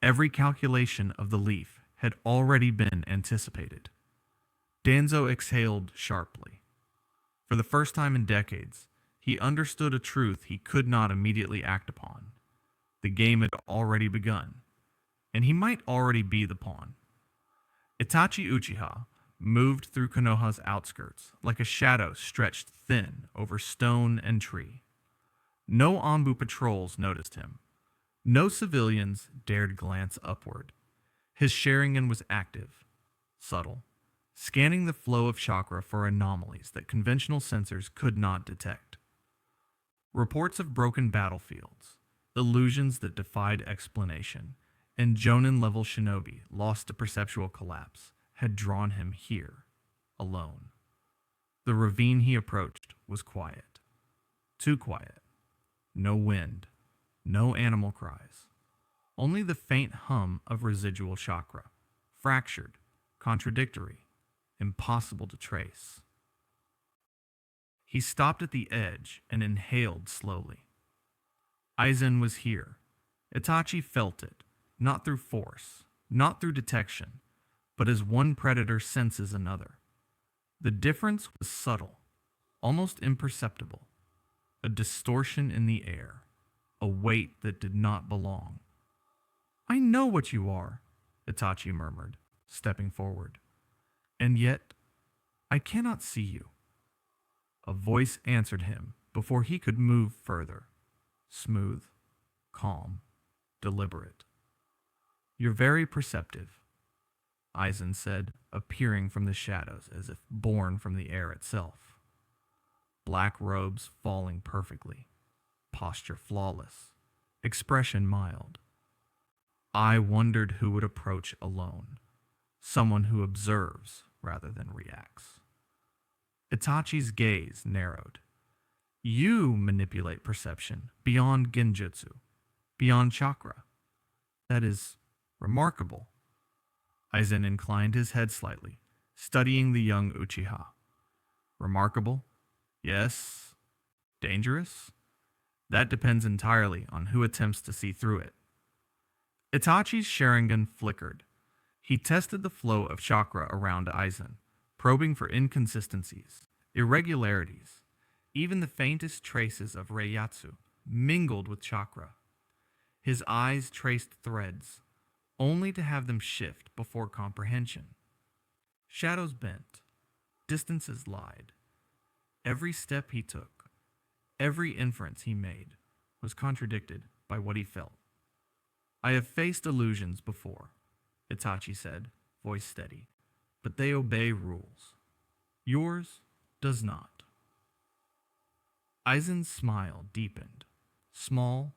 every calculation of the Leaf had already been anticipated. Danzo exhaled sharply. For the first time in decades, he understood a truth he could not immediately act upon. The game had already begun, and he might already be the pawn. Itachi Uchiha moved through Konoha's outskirts like a shadow stretched thin over stone and tree. No Anbu patrols noticed him. No civilians dared glance upward. His Sharingan was active, subtle, scanning the flow of chakra for anomalies that conventional sensors could not detect. Reports of broken battlefields, illusions that defied explanation, and Jonin-level Shinobi lost to perceptual collapse had drawn him here, alone. The ravine he approached was quiet. Too quiet. No wind. No animal cries. Only the faint hum of residual chakra. Fractured. Contradictory. Impossible to trace. He stopped at the edge and inhaled slowly. Aizen was here. Itachi felt it, not through force, not through detection, but as one predator senses another. The difference was subtle, almost imperceptible. A distortion in the air, a weight that did not belong. "I know what you are," Itachi murmured, stepping forward. "And yet, I cannot see you." A voice answered him before he could move further. Smooth, calm, deliberate. "You're very perceptive," Aizen said, appearing from the shadows as if born from the air itself. Black robes falling perfectly, posture flawless, expression mild. I wondered who would approach alone, someone who observes rather than reacts. Itachi's gaze narrowed. "You manipulate perception beyond Genjutsu, beyond chakra. That is remarkable." Aizen inclined his head slightly, studying the young Uchiha. "Remarkable? Yes. Dangerous? That depends entirely on who attempts to see through it." Itachi's Sharingan flickered. He tested the flow of chakra around Aizen, probing for inconsistencies, irregularities. Even the faintest traces of Reiyatsu mingled with chakra. His eyes traced threads, only to have them shift before comprehension. Shadows bent, distances lied. Every step he took, every inference he made, was contradicted by what he felt. "I have faced illusions before," Itachi said, voice steady, "but they obey rules. Yours does not." Aizen's smile deepened, small,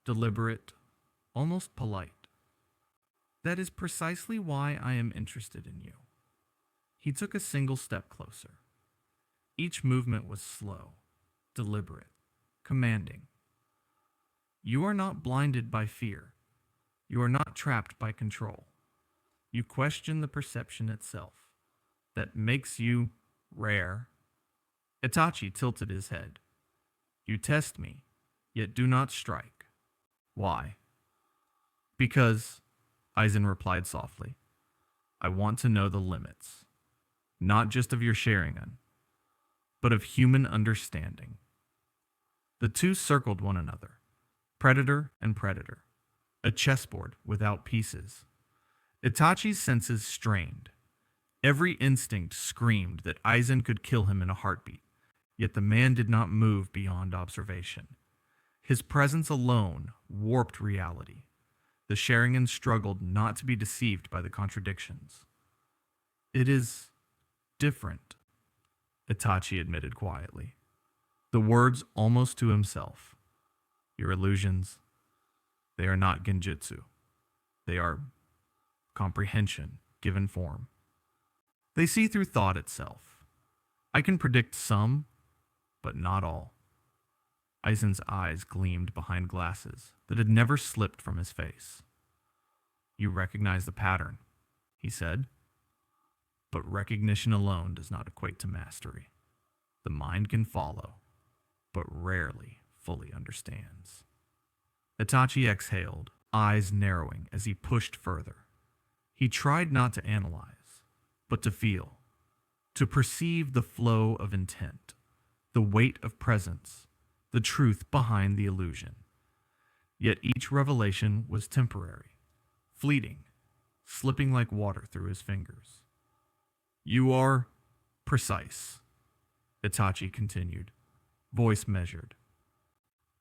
deliberate, almost polite. "That is precisely why I am interested in you." He took a single step closer. Each movement was slow, deliberate, commanding. "You are not blinded by fear. You are not trapped by control. You question the perception itself. That makes you rare." Itachi tilted his head. "You test me, yet do not strike. Why?" "Because," Aizen replied softly, "I want to know the limits. Not just of your Sharingan, but of human understanding." The two circled one another, predator and predator, a chessboard without pieces. Itachi's senses strained. Every instinct screamed that Aizen could kill him in a heartbeat, yet the man did not move beyond observation. His presence alone warped reality. The Sharingan struggled not to be deceived by the contradictions. "It is different," Itachi admitted quietly, the words almost to himself. "Your illusions, they are not Genjutsu. They are comprehension given form. They see through thought itself. I can predict some, but not all." Aizen's eyes gleamed behind glasses that had never slipped from his face. "You recognize the pattern," he said. "But recognition alone does not equate to mastery. The mind can follow, but rarely fully understands." Itachi exhaled, eyes narrowing as he pushed further. He tried not to analyze, but to feel, to perceive the flow of intent, the weight of presence, the truth behind the illusion. Yet each revelation was temporary, fleeting, slipping like water through his fingers. "You are precise," Itachi continued, voice measured.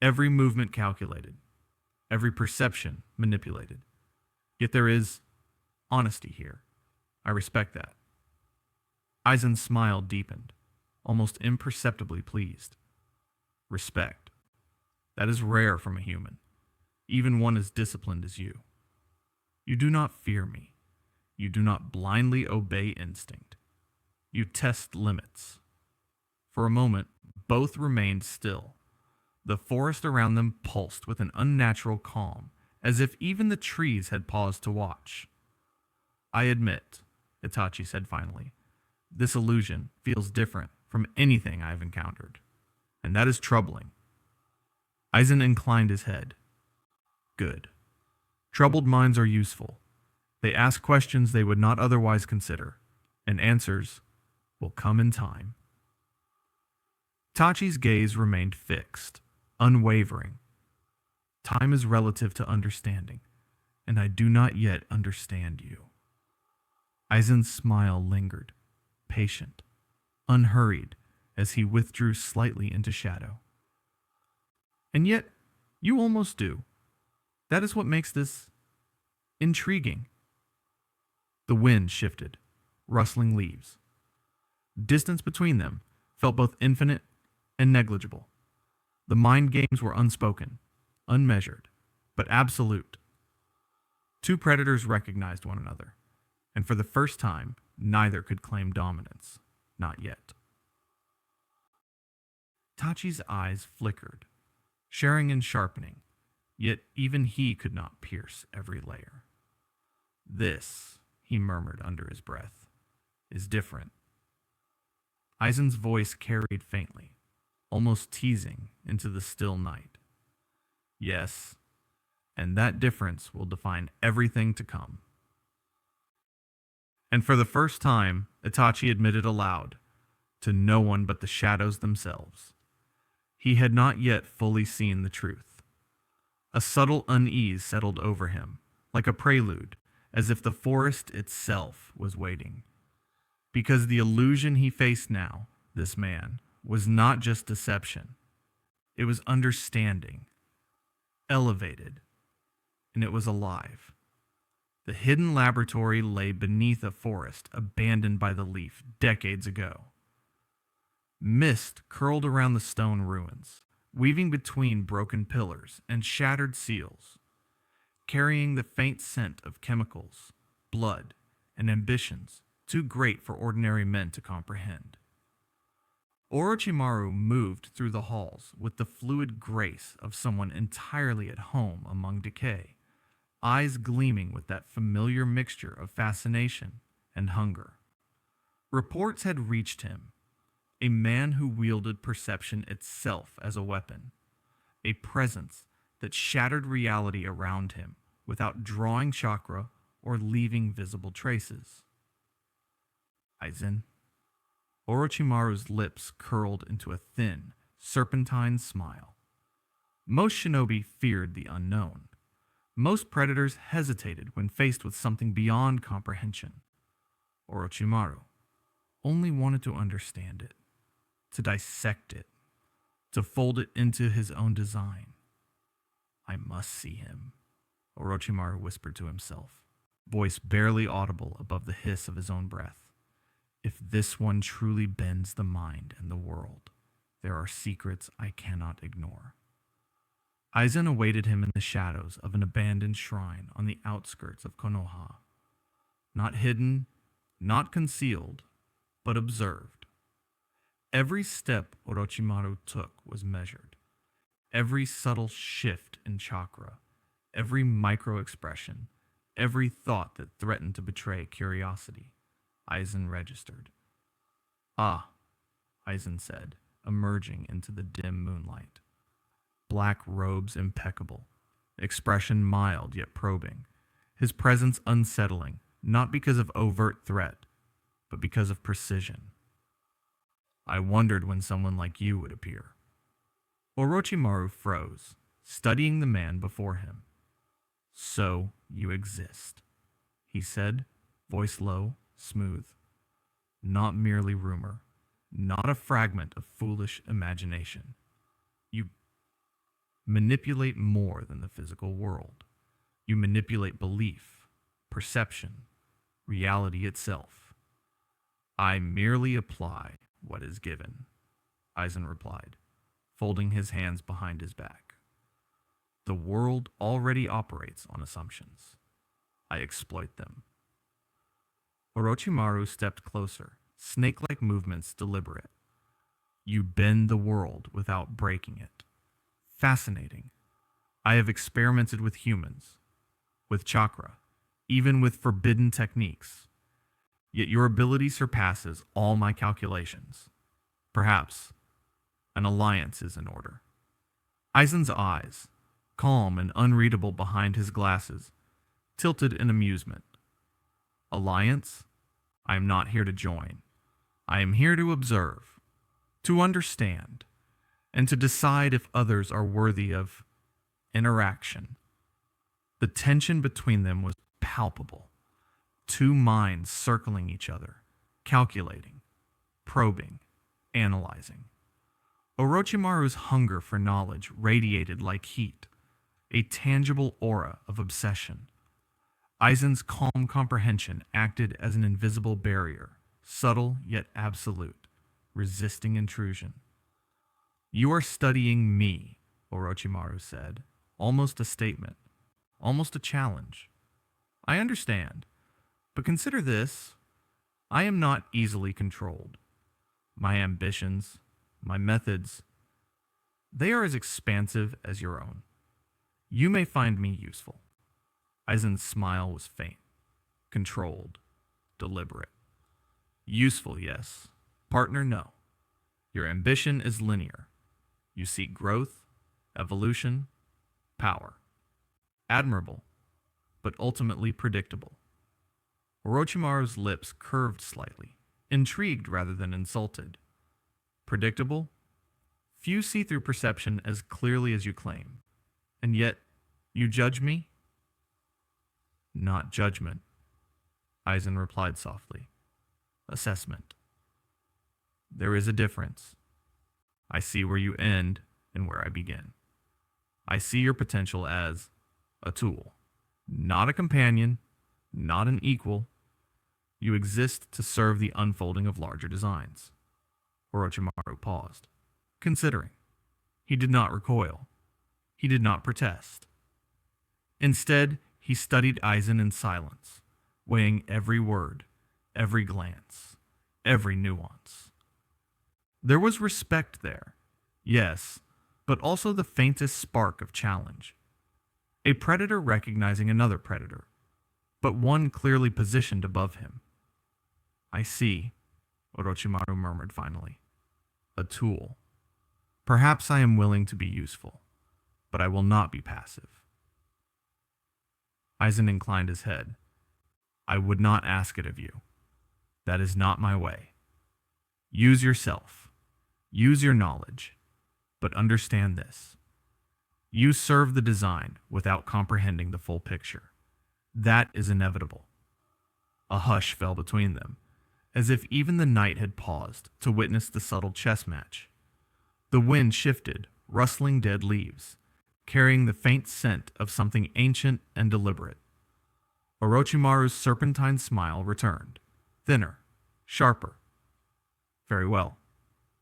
"Every movement calculated, every perception manipulated. Yet there is honesty here. I respect that." Aizen's smile deepened, almost imperceptibly pleased. "Respect. That is rare from a human, even one as disciplined as you. You do not fear me. You do not blindly obey instinct. You test limits. For a moment, both remained still. The forest around them pulsed with an unnatural calm, as if even the trees had paused to watch. I admit, Itachi said finally, this illusion feels different from anything I've encountered, and that is troubling. Aizen inclined his head. Good. Troubled minds are useful. They ask questions they would not otherwise consider, and answers will come in time. Itachi's gaze remained fixed, unwavering. Time is relative to understanding, and I do not yet understand you. Aizen's smile lingered, patient, unhurried, as he withdrew slightly into shadow. And yet, you almost do. That is what makes this intriguing. The wind shifted, rustling leaves. Distance between them felt both infinite and negligible. The mind games were unspoken, unmeasured, but absolute. Two predators recognized one another, and for the first time, neither could claim dominance. Not yet. Tachi's eyes flickered, Sharingan sharpening, yet even he could not pierce every layer. This, he murmured under his breath, is different. Aizen's voice carried faintly, almost teasing into the still night. Yes, and that difference will define everything to come. And for the first time, Itachi admitted aloud, to no one but the shadows themselves. He had not yet fully seen the truth. A subtle unease settled over him, like a prelude, as if the forest itself was waiting. Because the illusion he faced now, this man, was not just deception. It was understanding, elevated, and it was alive. The hidden laboratory lay beneath a forest abandoned by the leaf decades ago. Mist curled around the stone ruins, weaving between broken pillars and shattered seals, carrying the faint scent of chemicals, blood, and ambitions too great for ordinary men to comprehend. Orochimaru moved through the halls with the fluid grace of someone entirely at home among decay, eyes gleaming with that familiar mixture of fascination and hunger. Reports had reached him, a man who wielded perception itself as a weapon, a presence that shattered reality around him without drawing chakra or leaving visible traces. Aizen. Orochimaru's lips curled into a thin, serpentine smile. Most shinobi feared the unknown. Most predators hesitated when faced with something beyond comprehension. Orochimaru only wanted to understand it, to dissect it, to fold it into his own design. I must see him, Orochimaru whispered to himself, voice barely audible above the hiss of his own breath. If this one truly bends the mind and the world, there are secrets I cannot ignore. Aizen awaited him in the shadows of an abandoned shrine on the outskirts of Konoha. Not hidden, not concealed, but observed. Every step Orochimaru took was measured. Every subtle shift in chakra, every micro-expression, every thought that threatened to betray curiosity, Aizen registered. Ah, Aizen said, emerging into the dim moonlight. Black robes impeccable, expression mild yet probing, his presence unsettling, not because of overt threat, but because of precision. I wondered when someone like you would appear. Orochimaru froze, studying the man before him. So you exist, he said, voice low, smooth. Not merely rumor, not a fragment of foolish imagination. You manipulate more than the physical world. You manipulate belief, perception, reality itself. I merely apply what is given, Aizen replied, folding his hands behind his back. The world already operates on assumptions. I exploit them. Orochimaru stepped closer, snake-like movements deliberate. You bend the world without breaking it. Fascinating. I have experimented with humans, with chakra, even with forbidden techniques. Yet your ability surpasses all my calculations. Perhaps an alliance is in order. Aizen's eyes, calm and unreadable behind his glasses, tilted in amusement. Alliance? I am not here to join. I am here to observe, to understand, and to decide if others are worthy of interaction. The tension between them was palpable. Two minds circling each other, calculating, probing, analyzing. Orochimaru's hunger for knowledge radiated like heat, a tangible aura of obsession. Aizen's calm comprehension acted as an invisible barrier, subtle yet absolute, resisting intrusion. You are studying me, Orochimaru said, almost a statement, almost a challenge. I understand, but consider this. I am not easily controlled. My ambitions, my methods, they are as expansive as your own. You may find me useful. Aizen's smile was faint, controlled, deliberate. Useful, yes. Partner, no. Your ambition is linear. You seek growth, evolution, power. Admirable, but ultimately predictable. Orochimaru's lips curved slightly, intrigued rather than insulted. Predictable? Few see through perception as clearly as you claim. And yet, you judge me? Not judgment, Aizen replied softly. Assessment. There is a difference. I see where you end and where I begin. I see your potential as a tool, not a companion, not an equal. You exist to serve the unfolding of larger designs. Orochimaru paused, considering. He did not recoil. He did not protest. Instead, he studied Aizen in silence, weighing every word, every glance, every nuance. There was respect there, yes, but also the faintest spark of challenge. A predator recognizing another predator, but one clearly positioned above him. I see, Orochimaru murmured finally. A tool. Perhaps I am willing to be useful, but I will not be passive. Aizen inclined his head. I would not ask it of you. That is not my way. Use yourself. Use your knowledge. But understand this. You serve the design without comprehending the full picture. That is inevitable. A hush fell between them, as if even the night had paused to witness the subtle chess match. The wind shifted, rustling dead leaves, carrying the faint scent of something ancient and deliberate. Orochimaru's serpentine smile returned, thinner, sharper. Very well.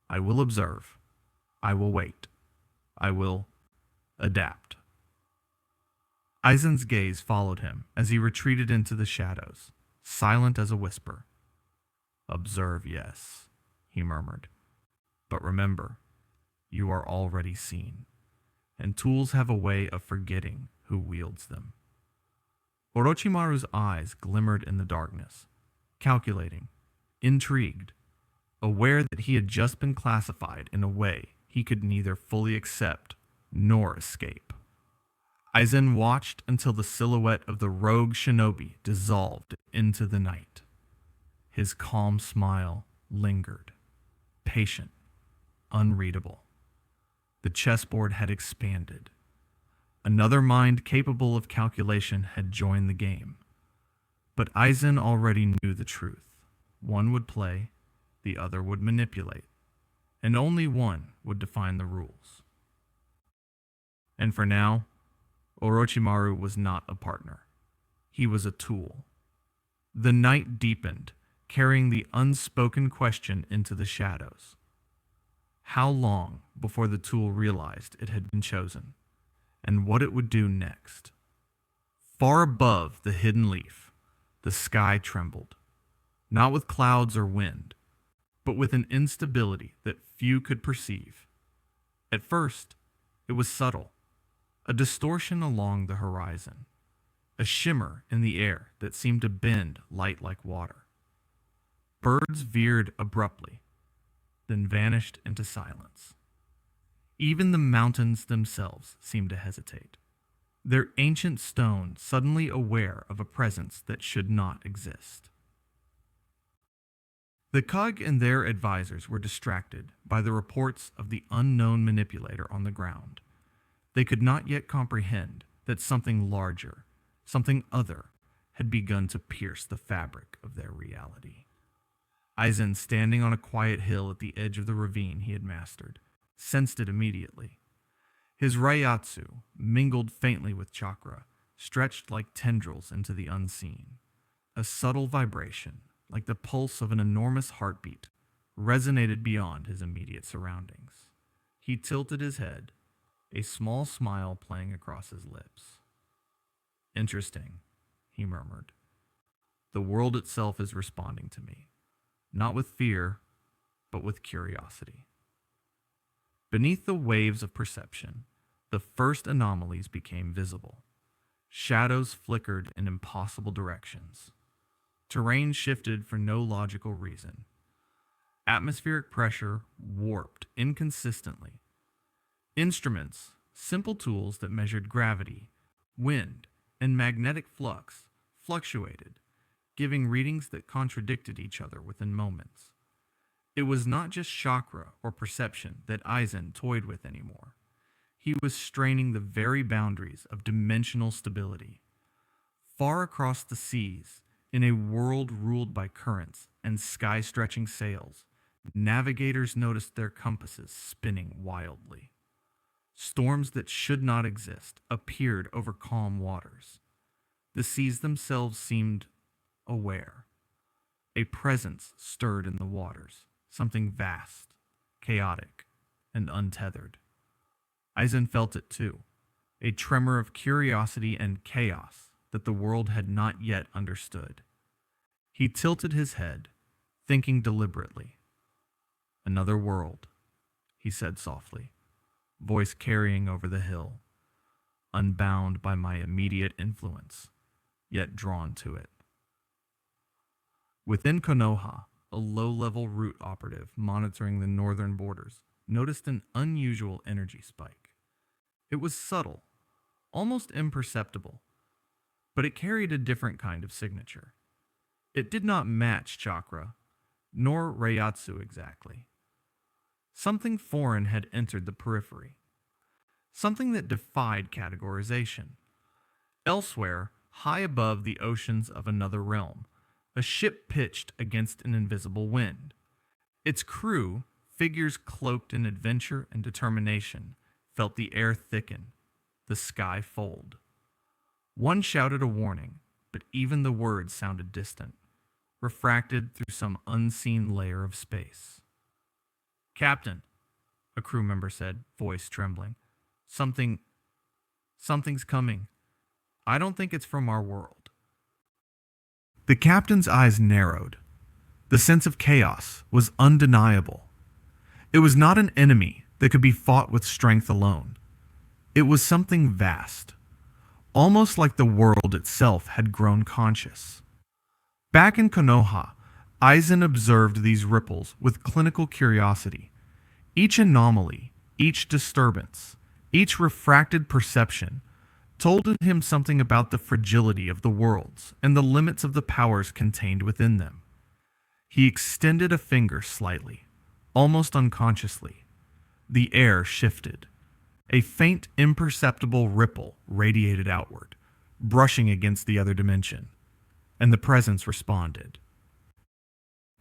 I will observe. I will wait. I will adapt. Aizen's gaze followed him as he retreated into the shadows, silent as a whisper. Observe, yes, he murmured. But remember, you are already seen, and tools have a way of forgetting who wields them. Orochimaru's eyes glimmered in the darkness, calculating, intrigued, aware that he had just been classified in a way he could neither fully accept nor escape. Aizen watched until the silhouette of the rogue shinobi dissolved into the night. His calm smile lingered, patient, unreadable. The chessboard had expanded. Another mind capable of calculation had joined the game. But Aizen already knew the truth. One would play, the other would manipulate, and only one would define the rules. And for now, Orochimaru was not a partner. He was a tool. The night deepened, carrying the unspoken question into the shadows. How long before the tool realized it had been chosen, and what it would do next? Far above the hidden leaf, the sky trembled, not with clouds or wind, but with an instability that few could perceive. At first, it was subtle, a distortion along the horizon, a shimmer in the air that seemed to bend light like water. Birds veered abruptly, then vanished into silence. Even the mountains themselves seemed to hesitate, their ancient stone suddenly aware of a presence that should not exist. The Kug and their advisors were distracted by the reports of the unknown manipulator on the ground. They could not yet comprehend that something larger, something other, had begun to pierce the fabric of their reality. Aizen, standing on a quiet hill at the edge of the ravine he had mastered, sensed it immediately. His Reiatsu, mingled faintly with chakra, stretched like tendrils into the unseen. A subtle vibration, like the pulse of an enormous heartbeat, resonated beyond his immediate surroundings. He tilted his head, a small smile playing across his lips. "Interesting," he murmured. "The world itself is responding to me, not with fear, but with curiosity." Beneath the waves of perception, the first anomalies became visible. Shadows flickered in impossible directions. Terrain shifted for no logical reason. Atmospheric pressure warped inconsistently. Instruments, simple tools that measured gravity, wind, and magnetic flux, fluctuated, giving readings that contradicted each other within moments. It was not just chakra or perception that Aizen toyed with anymore. He was straining the very boundaries of dimensional stability. Far across the seas, in a world ruled by currents and sky-stretching sails, navigators noticed their compasses spinning wildly. Storms that should not exist appeared over calm waters. The seas themselves seemed aware. A presence stirred in the waters, something vast, chaotic, and untethered. Aizen felt it too, a tremor of curiosity and chaos that the world had not yet understood. He tilted his head, thinking deliberately. "Another world," he said softly, voice carrying over the hill, "unbound by my immediate influence, yet drawn to it." Within Konoha, a low-level root operative monitoring the northern borders noticed an unusual energy spike. It was subtle, almost imperceptible, but it carried a different kind of signature. It did not match chakra, nor Reiatsu exactly. Something foreign had entered the periphery, something that defied categorization. Elsewhere, high above the oceans of another realm, a ship pitched against an invisible wind. Its crew, figures cloaked in adventure and determination, felt the air thicken, the sky fold. One shouted a warning, but even the words sounded distant, refracted through some unseen layer of space. "Captain," a crew member said, voice trembling. Something's coming. I don't think it's from our world." The captain's eyes narrowed. The sense of chaos was undeniable. It was not an enemy that could be fought with strength alone. It was something vast, almost like the world itself had grown conscious. Back in Konoha, Aizen observed these ripples with clinical curiosity. Each anomaly, each disturbance, each refracted perception told him something about the fragility of the worlds and the limits of the powers contained within them. He extended a finger slightly, almost unconsciously. The air shifted. A faint, imperceptible ripple radiated outward, brushing against the other dimension, and the presence responded.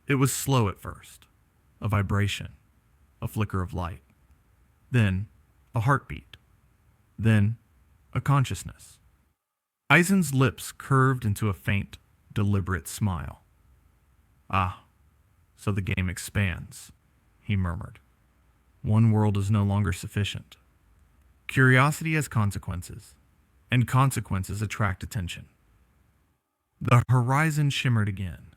It was slow at first, a vibration, a flicker of light, then a heartbeat, then a consciousness. Aizen's lips curved into a faint, deliberate smile. "Ah, so the game expands," he murmured. "One world is no longer sufficient. Curiosity has consequences, and consequences attract attention." The horizon shimmered again.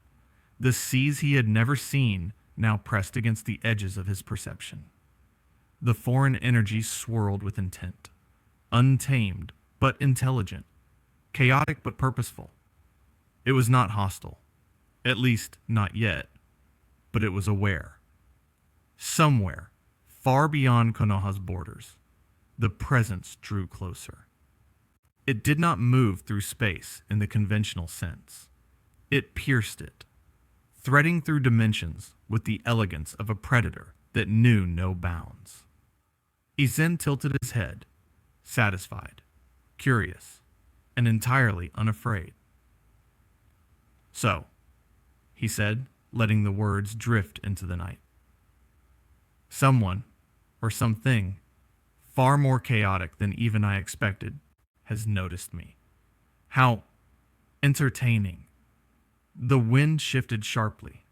The seas he had never seen now pressed against the edges of his perception. The foreign energy swirled with intent, untamed but intelligent, chaotic but purposeful. It was not hostile, at least not yet, but it was aware. Somewhere, far beyond Konoha's borders, the presence drew closer. It did not move through space in the conventional sense. It pierced it, threading through dimensions with the elegance of a predator that knew no bounds. Aizen tilted his head, satisfied, curious, and entirely unafraid. "So," he said, letting the words drift into the night. "Someone, or something, far more chaotic than even I expected, has noticed me. How entertaining." The wind shifted sharply.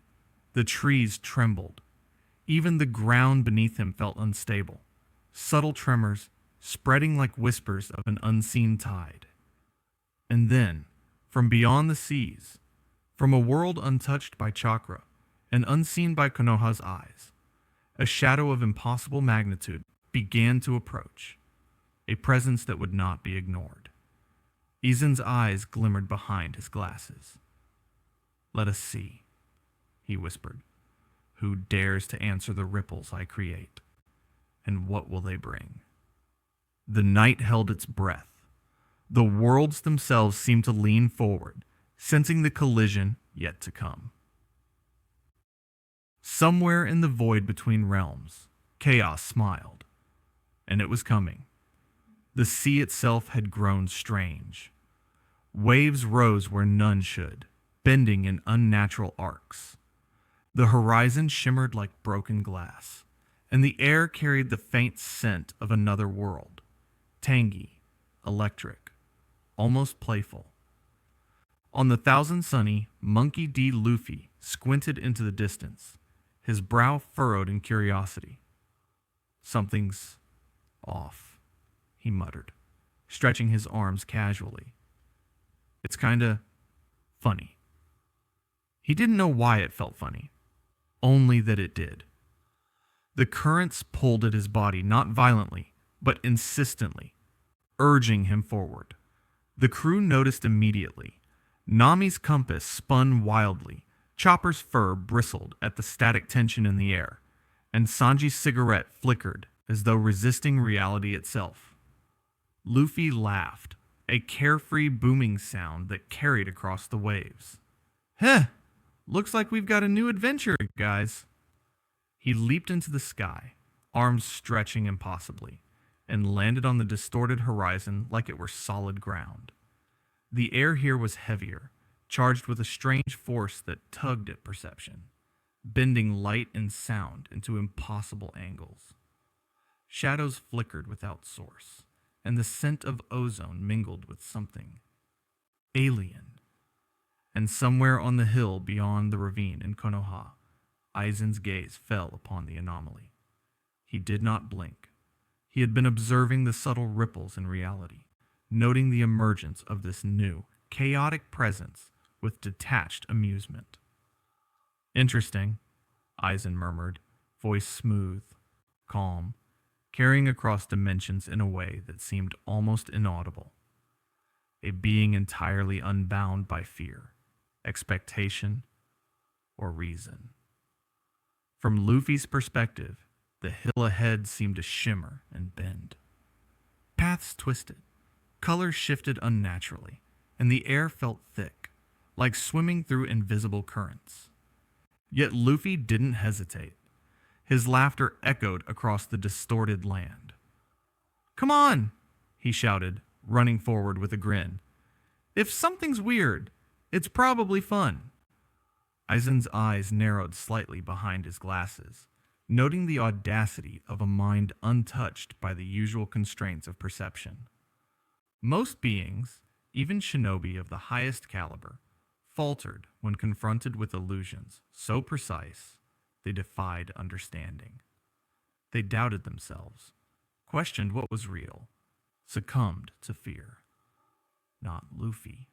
The trees trembled. Even the ground beneath him felt unstable, subtle tremors spreading like whispers of an unseen tide. And then, from beyond the seas, from a world untouched by chakra and unseen by Konoha's eyes, a shadow of impossible magnitude began to approach, a presence that would not be ignored. Aizen's eyes glimmered behind his glasses. "Let us see," he whispered. "Who dares to answer the ripples I create? And what will they bring?" The night held its breath. The worlds themselves seemed to lean forward, sensing the collision yet to come. Somewhere in the void between realms, chaos smiled. And it was coming. The sea itself had grown strange. Waves rose where none should, bending in unnatural arcs. The horizon shimmered like broken glass, and the air carried the faint scent of another world, tangy, electric, almost playful. On the Thousand Sunny, Monkey D. Luffy squinted into the distance, his brow furrowed in curiosity. "Something's off," he muttered, stretching his arms casually. "It's kinda funny." He didn't know why it felt funny, only that it did. The currents pulled at his body not violently, but insistently, urging him forward. The crew noticed immediately. Nami's compass spun wildly, Chopper's fur bristled at the static tension in the air, and Sanji's cigarette flickered as though resisting reality itself. Luffy laughed, a carefree booming sound that carried across the waves. "Heh! Looks like we've got a new adventure, guys." He leaped into the sky, arms stretching impossibly, and landed on the distorted horizon like it were solid ground. The air here was heavier, charged with a strange force that tugged at perception, bending light and sound into impossible angles. Shadows flickered without source, and the scent of ozone mingled with something alien. And somewhere on the hill beyond the ravine in Konoha, Aizen's gaze fell upon the anomaly. He did not blink. He had been observing the subtle ripples in reality, noting the emergence of this new, chaotic presence with detached amusement. "Interesting," Aizen murmured, voice smooth, calm, carrying across dimensions in a way that seemed almost inaudible. A being entirely unbound by fear, expectation, or reason. From Luffy's perspective, the hill ahead seemed to shimmer and bend. Paths twisted, colors shifted unnaturally, and the air felt thick, like swimming through invisible currents. Yet Luffy didn't hesitate. His laughter echoed across the distorted land. "Come on," he shouted, running forward with a grin. "If something's weird, it's probably fun." Aizen's eyes narrowed slightly behind his glasses, noting the audacity of a mind untouched by the usual constraints of perception. Most beings, even shinobi of the highest caliber, faltered when confronted with illusions so precise they defied understanding. They doubted themselves, questioned what was real, succumbed to fear. Not Luffy.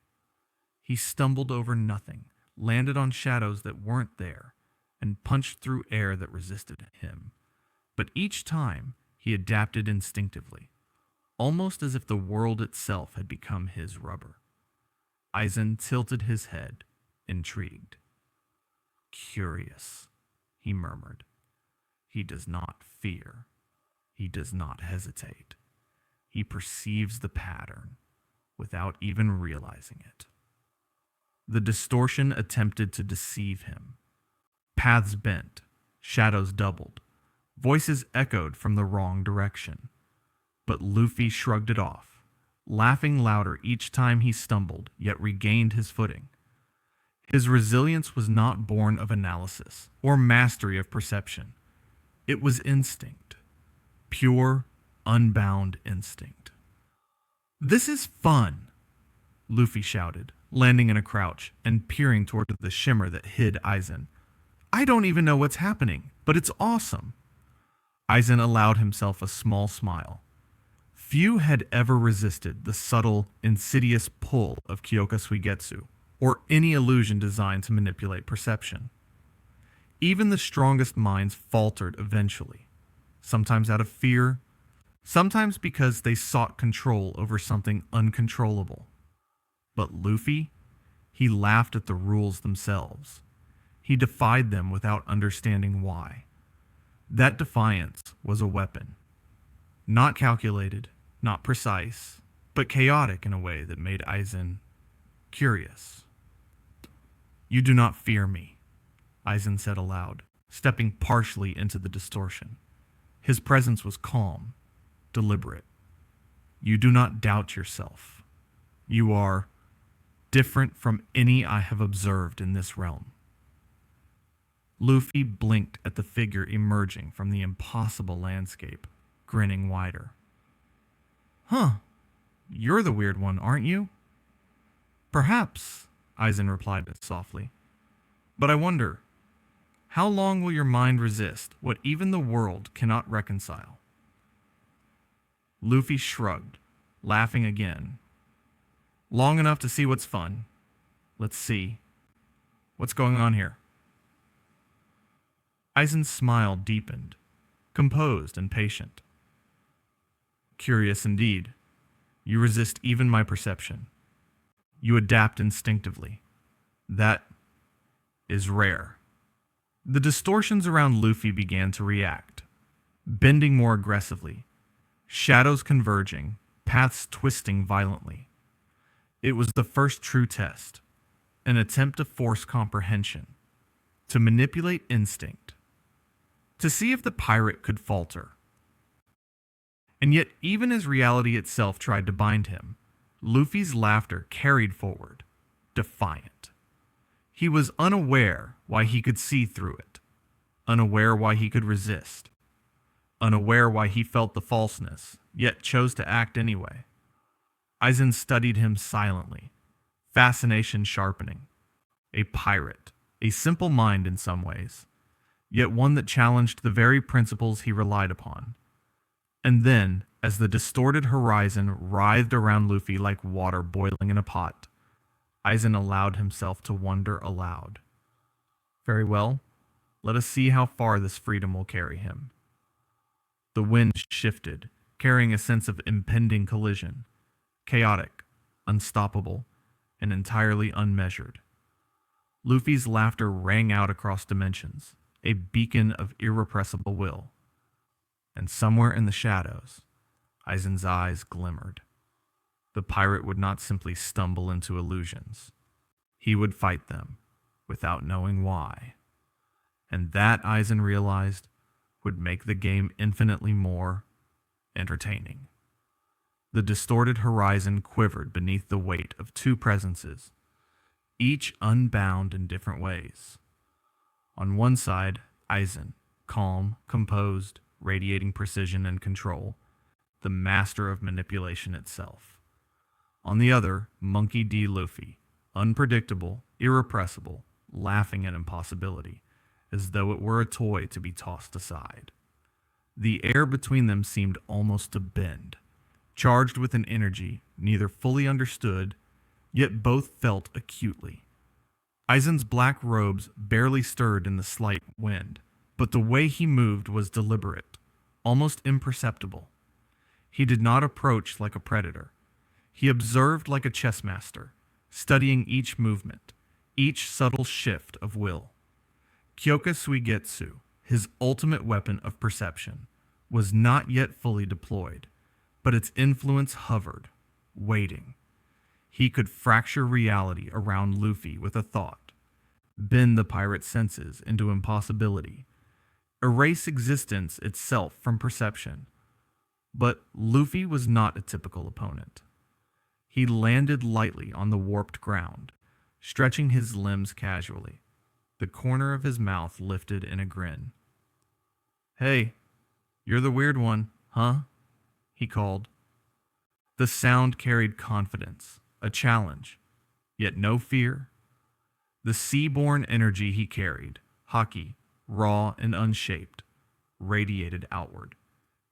He stumbled over nothing, landed on shadows that weren't there, and punched through air that resisted him. But each time, he adapted instinctively, almost as if the world itself had become his rubber. Aizen tilted his head, intrigued. Curious, he murmured. He does not fear. He does not hesitate. He perceives the pattern without even realizing it. The distortion attempted to deceive him. Paths bent, shadows doubled, voices echoed from the wrong direction. But Luffy shrugged it off, laughing louder each time he stumbled, yet regained his footing. His resilience was not born of analysis or mastery of perception. It was instinct. Pure, unbound instinct. "This is fun," Luffy shouted, landing in a crouch and peering toward the shimmer that hid Aizen. "I don't even know what's happening, but it's awesome." Aizen allowed himself a small smile. Few had ever resisted the subtle, insidious pull of Kyōka Suigetsu, or any illusion designed to manipulate perception. Even the strongest minds faltered eventually, sometimes out of fear, sometimes because they sought control over something uncontrollable. But Luffy, he laughed at the rules themselves. He defied them without understanding why. That defiance was a weapon. Not calculated, not precise, but chaotic in a way that made Aizen curious. "You do not fear me," Aizen said aloud, stepping partially into the distortion. His presence was calm, deliberate. "You do not doubt yourself. You are different from any I have observed in this realm." Luffy blinked at the figure emerging from the impossible landscape, grinning wider. "Huh, you're the weird one, aren't you?" "Perhaps," Aizen replied softly. "But I wonder, how long will your mind resist what even the world cannot reconcile?" Luffy shrugged, laughing again. "Long enough to see what's fun. Let's see. What's going on here?" Aizen's smile deepened, composed and patient. "Curious indeed. You resist even my perception. You adapt instinctively. That is rare." The distortions around Luffy began to react, bending more aggressively, shadows converging, paths twisting violently. It was the first true test, an attempt to force comprehension, to manipulate instinct, to see if the pirate could falter. And yet, even as reality itself tried to bind him, Luffy's laughter carried forward, defiant. He was unaware why he could see through it, unaware why he could resist, unaware why he felt the falseness, yet chose to act anyway. Aizen studied him silently, fascination sharpening. A pirate, a simple mind in some ways, yet one that challenged the very principles he relied upon. And then, as the distorted horizon writhed around Luffy like water boiling in a pot, Aizen allowed himself to wonder aloud. "Very well, let us see how far this freedom will carry him." The wind shifted, carrying a sense of impending collision, chaotic, unstoppable, and entirely unmeasured. Luffy's laughter rang out across dimensions, a beacon of irrepressible will. And somewhere in the shadows, Aizen's eyes glimmered. The pirate would not simply stumble into illusions. He would fight them, without knowing why. And that, Aizen realized, would make the game infinitely more entertaining. The distorted horizon quivered beneath the weight of two presences, each unbound in different ways. On one side, Aizen, calm, composed, radiating precision and control, the master of manipulation itself. On the other, Monkey D. Luffy, unpredictable, irrepressible, laughing at impossibility, as though it were a toy to be tossed aside. The air between them seemed almost to bend, charged with an energy neither fully understood, yet both felt acutely. Aizen's black robes barely stirred in the slight wind, but the way he moved was deliberate, almost imperceptible. He did not approach like a predator. He observed like a chess master, studying each movement, each subtle shift of will. Kyōka Suigetsu, his ultimate weapon of perception, was not yet fully deployed, but its influence hovered, waiting. He could fracture reality around Luffy with a thought, bend the pirate's senses into impossibility, erase existence itself from perception. But Luffy was not a typical opponent. He landed lightly on the warped ground, stretching his limbs casually. The corner of his mouth lifted in a grin. "Hey, you're the weird one, huh?" he called. The sound carried confidence, a challenge, yet no fear. The sea-born energy he carried, haki, raw and unshaped, radiated outward,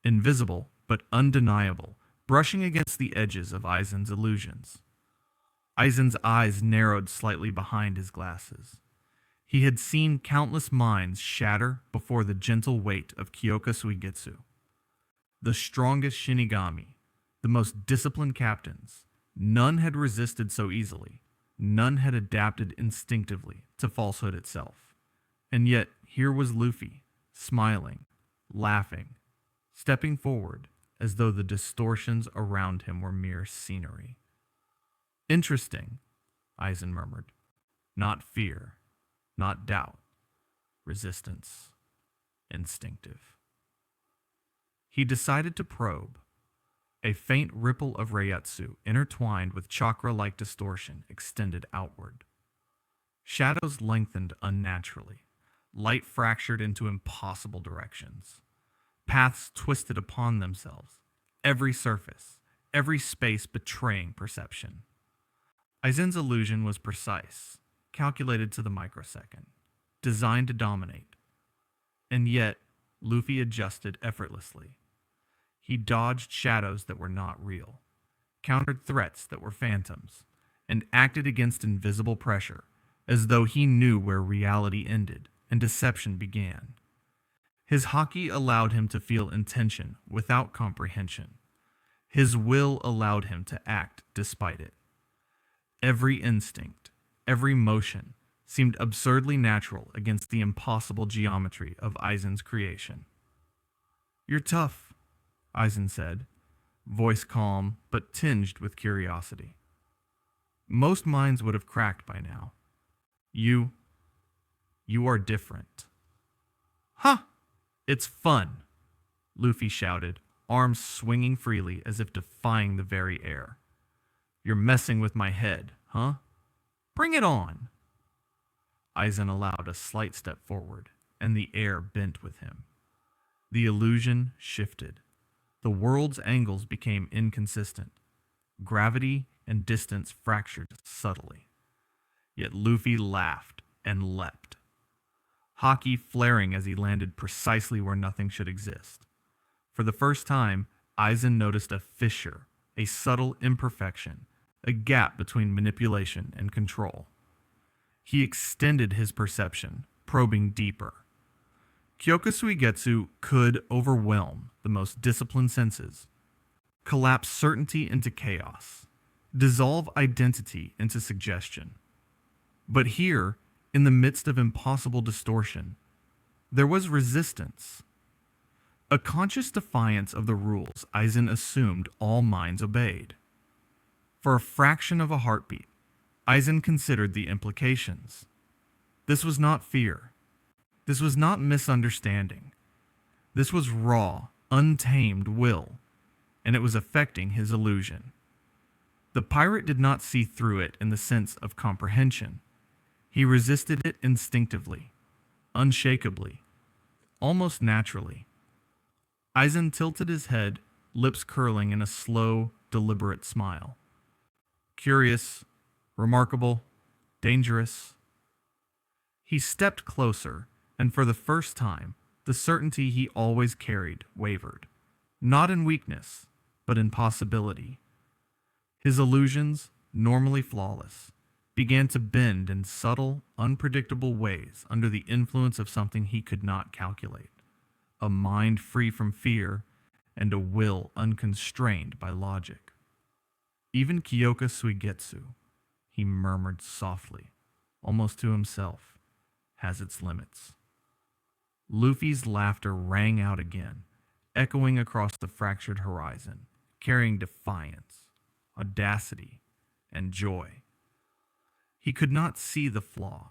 invisible but undeniable, brushing against the edges of Aizen's illusions. Aizen's eyes narrowed slightly behind his glasses. He had seen countless minds shatter before the gentle weight of Kyōka Suigetsu. The strongest Shinigami, the most disciplined captains, none had resisted so easily. None had adapted instinctively to falsehood itself. And yet, here was Luffy, smiling, laughing, stepping forward as though the distortions around him were mere scenery. "Interesting," Aizen murmured. "Not fear, not doubt, resistance, instinctive." He decided to probe. A faint ripple of Reiatsu, intertwined with chakra-like distortion, extended outward. Shadows lengthened unnaturally. Light fractured into impossible directions. Paths twisted upon themselves, every surface, every space betraying perception. Aizen's illusion was precise, calculated to the microsecond, designed to dominate. And yet, Luffy adjusted effortlessly. He dodged shadows that were not real, countered threats that were phantoms, and acted against invisible pressure, as though he knew where reality ended and deception began. His haki allowed him to feel intention without comprehension. His will allowed him to act despite it. Every instinct, every motion, seemed absurdly natural against the impossible geometry of Aizen's creation. "You're tough," Aizen said, voice calm but tinged with curiosity. "Most minds would have cracked by now. You are different." "Huh! It's fun," Luffy shouted, arms swinging freely as if defying the very air. "You're messing with my head, huh? Bring it on." Aizen allowed a slight step forward, and the air bent with him. The illusion shifted. The world's angles became inconsistent. Gravity and distance fractured subtly. Yet Luffy laughed and leapt, haki flaring as he landed precisely where nothing should exist. For the first time, Aizen noticed a fissure, a subtle imperfection, a gap between manipulation and control. He extended his perception, probing deeper. Kyōka Suigetsu could overwhelm the most disciplined senses, collapse certainty into chaos, dissolve identity into suggestion. But here, in the midst of impossible distortion, there was resistance. A conscious defiance of the rules Aizen assumed all minds obeyed. For a fraction of a heartbeat, Aizen considered the implications. This was not fear. This was not misunderstanding. This was raw, untamed will, and it was affecting his illusion. The pirate did not see through it in the sense of comprehension. He resisted it instinctively, unshakably, almost naturally. Aizen tilted his head, lips curling in a slow, deliberate smile. Curious, remarkable, dangerous. He stepped closer, and for the first time, the certainty he always carried wavered, not in weakness, but in possibility. His illusions, normally flawless, began to bend in subtle, unpredictable ways under the influence of something he could not calculate, a mind free from fear and a will unconstrained by logic. Even Kyōka Suigetsu, he murmured softly, almost to himself, has its limits. Luffy's laughter rang out again, echoing across the fractured horizon, carrying defiance, audacity, and joy. He could not see the flaw.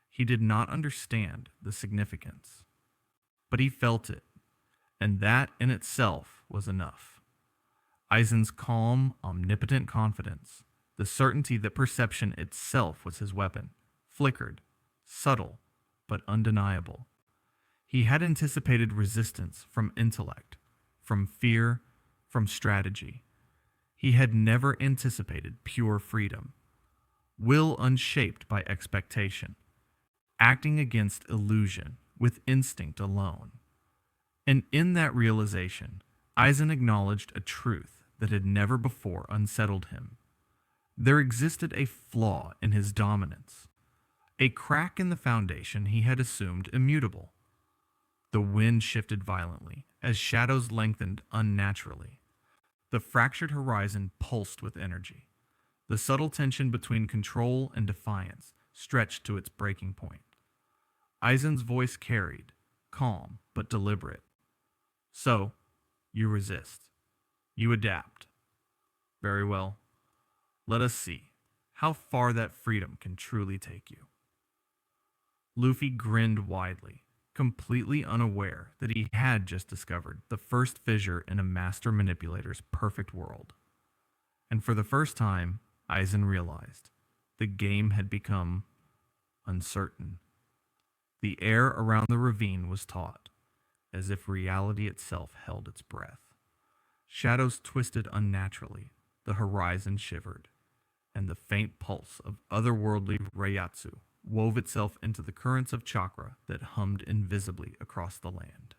He did not understand the significance. But he felt it, and that in itself was enough. Aizen's calm, omnipotent confidence, the certainty that perception itself was his weapon, flickered, subtle, but undeniable. He had anticipated resistance from intellect, from fear, from strategy. He had never anticipated pure freedom, will unshaped by expectation, acting against illusion with instinct alone. And in that realization, Aizen acknowledged a truth that had never before unsettled him. There existed a flaw in his dominance, a crack in the foundation he had assumed immutable. The wind shifted violently as shadows lengthened unnaturally. The fractured horizon pulsed with energy. The subtle tension between control and defiance stretched to its breaking point. Aizen's voice carried, calm but deliberate. So, you resist. You adapt. Very well. Let us see how far that freedom can truly take you. Luffy grinned widely, completely unaware that he had just discovered the first fissure in a master manipulator's perfect world. And for the first time, Aizen realized the game had become uncertain. The air around the ravine was taut, as if reality itself held its breath. Shadows twisted unnaturally, the horizon shivered, and the faint pulse of otherworldly Reiatsu wove itself into the currents of chakra that hummed invisibly across the land.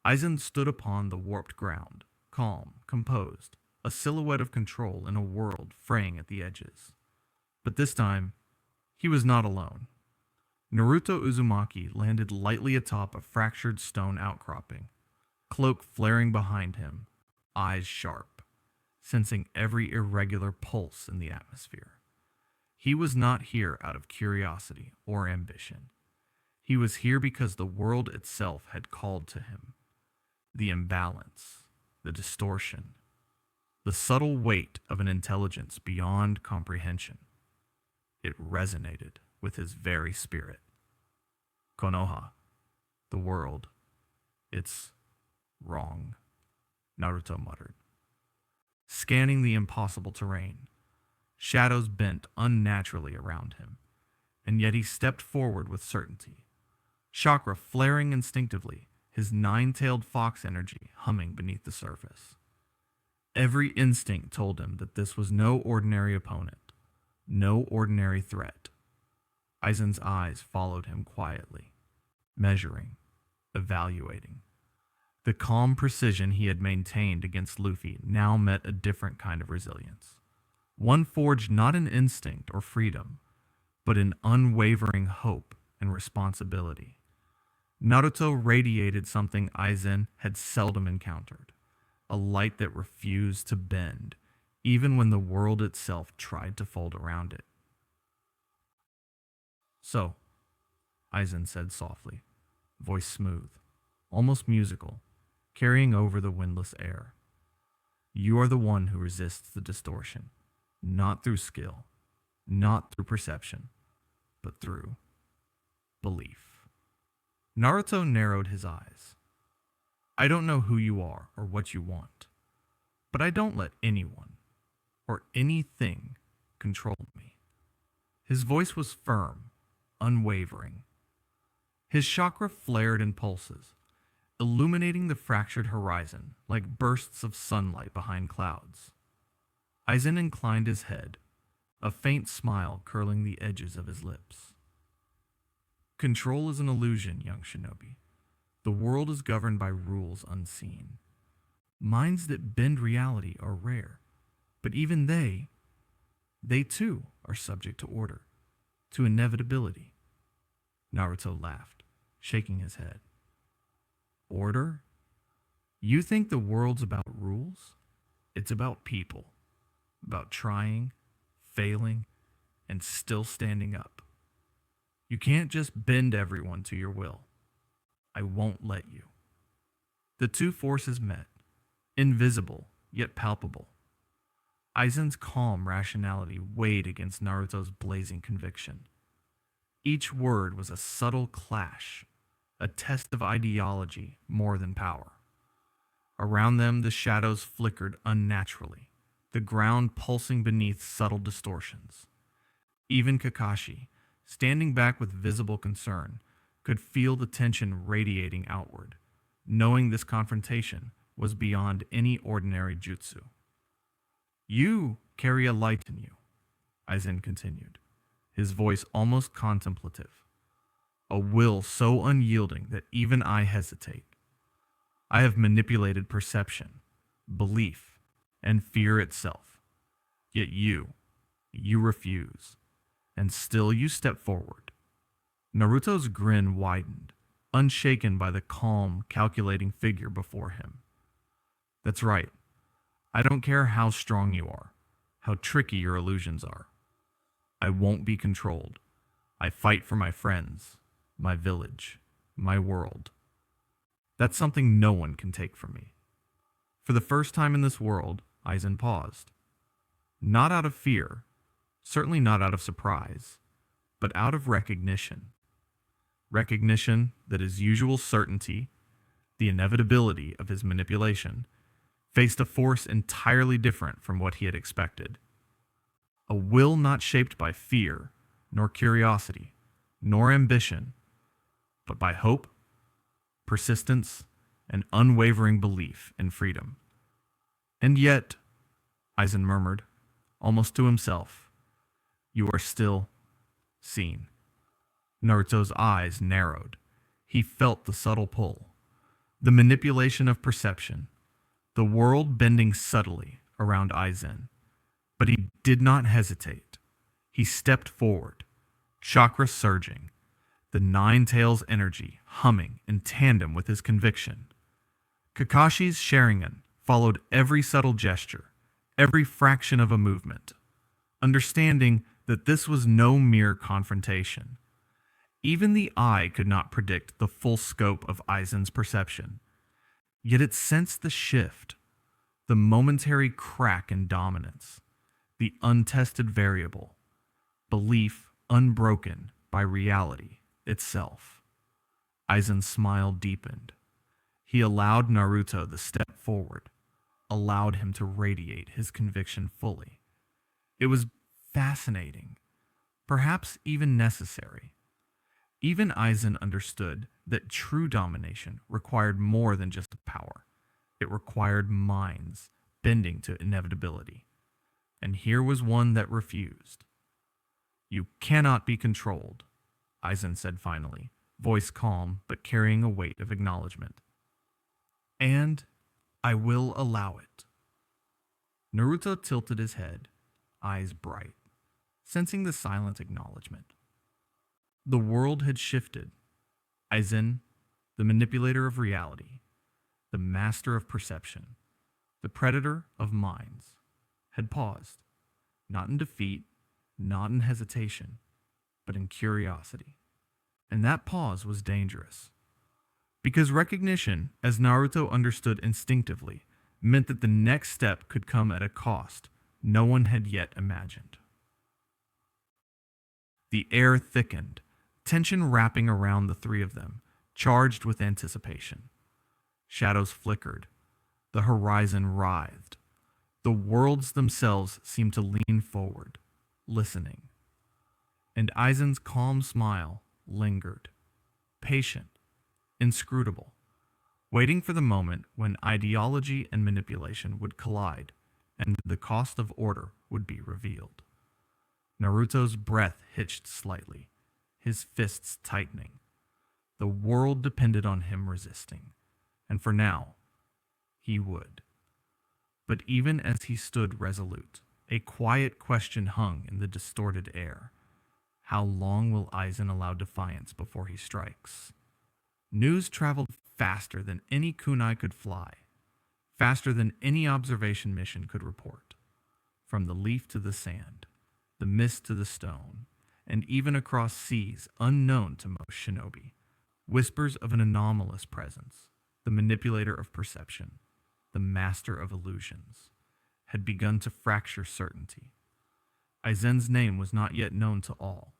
Aizen stood upon the warped ground, calm, composed, a silhouette of control in a world fraying at the edges. But this time, he was not alone. Naruto Uzumaki landed lightly atop a fractured stone outcropping, cloak flaring behind him, eyes sharp, sensing every irregular pulse in the atmosphere. He was not here out of curiosity or ambition. He was here because the world itself had called to him. The imbalance, the distortion, the subtle weight of an intelligence beyond comprehension. It resonated with his very spirit. Konoha, the world, it's wrong, Naruto muttered. Scanning the impossible terrain, shadows bent unnaturally around him, and yet he stepped forward with certainty. Chakra flaring instinctively, his nine-tailed fox energy humming beneath the surface. Every instinct told him that this was no ordinary opponent, no ordinary threat. Aizen's eyes followed him quietly, measuring, evaluating. The calm precision he had maintained against Luffy now met a different kind of resilience. One forged not in instinct or freedom, but in unwavering hope and responsibility. Naruto radiated something Aizen had seldom encountered, a light that refused to bend, even when the world itself tried to fold around it. So, Aizen said softly, voice smooth, almost musical, carrying over the windless air. You are the one who resists the distortion, not through skill, not through perception, but through belief. Naruto narrowed his eyes. I don't know who you are or what you want, but I don't let anyone or anything control me. His voice was firm, unwavering. His chakra flared in pulses, illuminating the fractured horizon like bursts of sunlight behind clouds. Aizen inclined his head, a faint smile curling the edges of his lips. Control is an illusion, young shinobi. The world is governed by rules unseen. Minds that bend reality are rare, but even they too are subject to order, to inevitability. Naruto laughed, shaking his head. Order? You think the world's about rules? It's about people, about trying, failing, and still standing up. You can't just bend everyone to your will. I won't let you. The two forces met, invisible yet palpable. Aizen's calm rationality weighed against Naruto's blazing conviction. Each word was a subtle clash, a test of ideology more than power. Around them, the shadows flickered unnaturally, the ground pulsing beneath subtle distortions. Even Kakashi, standing back with visible concern, could feel the tension radiating outward, knowing this confrontation was beyond any ordinary jutsu. You carry a light in you, Aizen continued, his voice almost contemplative. A will so unyielding that even I hesitate. I have manipulated perception, belief, and fear itself. Yet you refuse, and still you step forward. Naruto's grin widened, unshaken by the calm, calculating figure before him. That's right. I don't care how strong you are, how tricky your illusions are. I won't be controlled. I fight for my friends, my village, my world. That's something no one can take from me. For the first time in this world, Aizen paused. Not out of fear, certainly not out of surprise, but out of recognition. Recognition that his usual certainty, the inevitability of his manipulation, faced a force entirely different from what he had expected. A will not shaped by fear, nor curiosity, nor ambition, but by hope, persistence, and unwavering belief in freedom. And yet, Aizen murmured, almost to himself, you are still seen. Naruto's eyes narrowed. He felt the subtle pull, the manipulation of perception, the world bending subtly around Aizen. But he did not hesitate. He stepped forward, chakra surging, the nine tails energy humming in tandem with his conviction. Kakashi's Sharingan followed every subtle gesture, every fraction of a movement, understanding that this was no mere confrontation. Even the eye could not predict the full scope of Aizen's perception, yet it sensed the shift, the momentary crack in dominance, the untested variable, belief unbroken by reality itself. Aizen's smile deepened. He allowed Naruto the step forward, allowed him to radiate his conviction fully. It was fascinating, perhaps even necessary. Even Aizen understood that true domination required more than just power. It required minds bending to inevitability. And here was one that refused. You cannot be controlled, Aizen said finally, voice calm but carrying a weight of acknowledgement. And I will allow it. Naruto tilted his head, eyes bright, sensing the silent acknowledgement. The world had shifted. Aizen, the manipulator of reality, the master of perception, the predator of minds, had paused, not in defeat, not in hesitation, but in curiosity. And that pause was dangerous. Because recognition, as Naruto understood instinctively, meant that the next step could come at a cost no one had yet imagined. The air thickened, tension wrapping around the three of them, charged with anticipation. Shadows flickered. The horizon writhed. The worlds themselves seemed to lean forward, listening. And Aizen's calm smile lingered, patient, inscrutable, waiting for the moment when ideology and manipulation would collide and the cost of order would be revealed. Naruto's breath hitched slightly, his fists tightening. The world depended on him resisting, and for now, he would. But even as he stood resolute, A quiet question hung in the distorted air. How long will Aizen allow defiance before he strikes? News traveled faster than any kunai could fly, faster than any observation mission could report. From the leaf to the sand, the mist to the stone, and even across seas unknown to most shinobi, whispers of an anomalous presence, the manipulator of perception, the master of illusions, had begun to fracture certainty. Aizen's name was not yet known to all,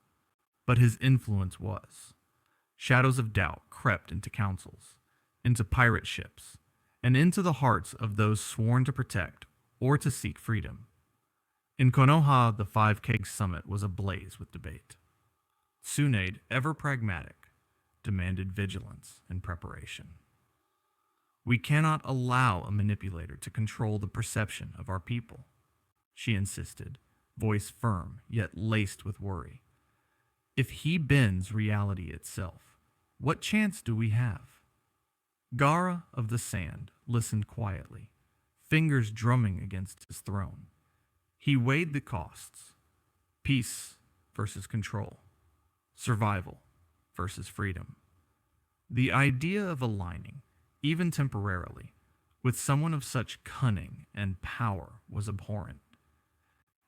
but his influence was. Shadows of doubt crept into councils, into pirate ships, and into the hearts of those sworn to protect or to seek freedom. In Konoha, the Five Kegs Summit was ablaze with debate. Tsunade, ever pragmatic, demanded vigilance and preparation. We cannot allow a manipulator to control the perception of our people, she insisted, voice firm yet laced with worry. If he bends reality itself, what chance do we have? Gaara of the Sand listened quietly, fingers drumming against his throne. He weighed the costs. Peace versus control. Survival versus freedom. The idea of aligning, even temporarily, with someone of such cunning and power was abhorrent.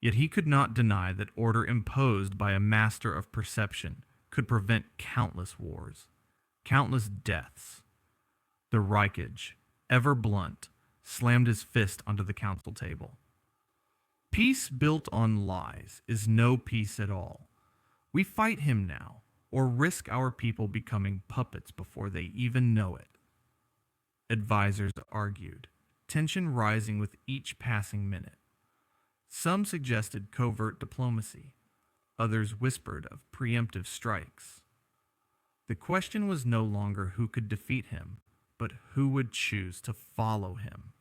Yet he could not deny that order imposed by a master of perception could prevent countless wars, countless deaths. The Raikage, ever blunt, slammed his fist onto the council table. Peace built on lies is no peace at all. We fight him now, or risk our people becoming puppets before they even know it. Advisors argued, tension rising with each passing minute. Some suggested covert diplomacy, others whispered of preemptive strikes. The question was no longer who could defeat him, but who would choose to follow him,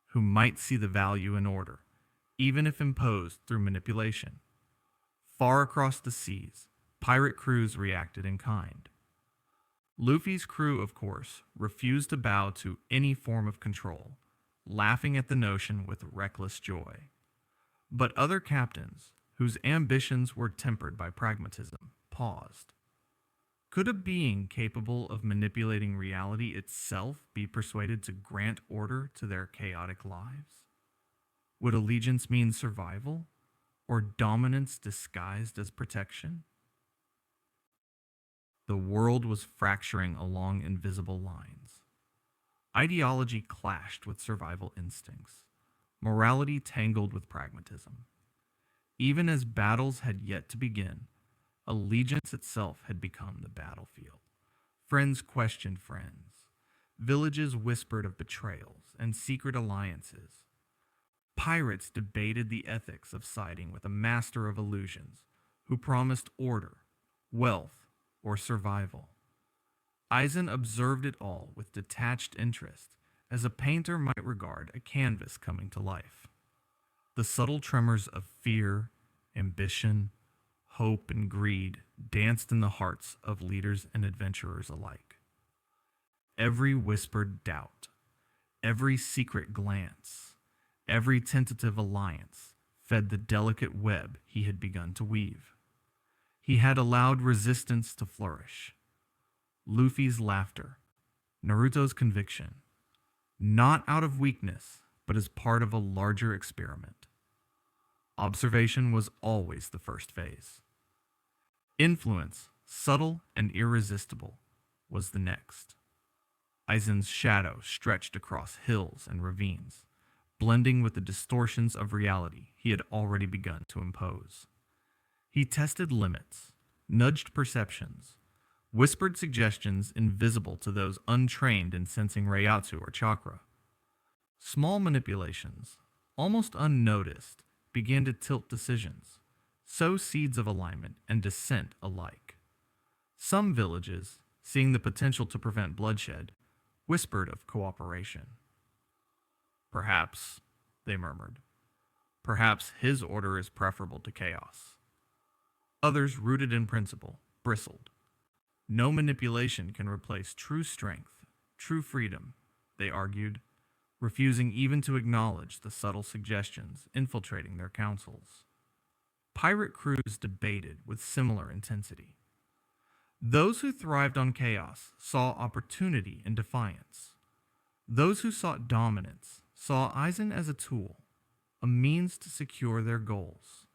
who might see the value in order, even if imposed through manipulation. Far across the seas, pirate crews reacted in kind. Luffy's crew, of course, refused to bow to any form of control, laughing at the notion with reckless joy. But other captains, whose ambitions were tempered by pragmatism, paused. Could a being capable of manipulating reality itself be persuaded to grant order to their chaotic lives? Would allegiance mean survival, or dominance disguised as protection? The world was fracturing along invisible lines. Ideology clashed with survival instincts. Morality tangled with pragmatism. Even as battles had yet to begin, allegiance itself had become the battlefield. Friends questioned friends. Villages whispered of betrayals and secret alliances. Pirates debated the ethics of siding with a master of illusions who promised order, wealth, or survival. Aizen observed it all with detached interest, as a painter might regard a canvas coming to life. The subtle tremors of fear, ambition, hope, and greed danced in the hearts of leaders and adventurers alike. Every whispered doubt, every secret glance, every tentative alliance fed the delicate web he had begun to weave. He had allowed resistance to flourish. Luffy's laughter, Naruto's conviction, not out of weakness, but as part of a larger experiment. Observation was always the first phase. Influence, subtle and irresistible, was the next. Aizen's shadow stretched across hills and ravines, blending with the distortions of reality he had already begun to impose. He tested limits, nudged perceptions, whispered suggestions invisible to those untrained in sensing Reiatsu or chakra. Small manipulations, almost unnoticed, began to tilt decisions, sow seeds of alignment and dissent alike. Some villages, seeing the potential to prevent bloodshed, whispered of cooperation. Perhaps, they murmured, perhaps his order is preferable to chaos. Others, rooted in principle, bristled. No manipulation can replace true strength, true freedom, they argued. refusing even to acknowledge the subtle suggestions infiltrating their councils. Pirate crews debated with similar intensity. Those who thrived on chaos saw opportunity in defiance. Those who sought dominance saw Aizen as a tool, a means to secure their goals.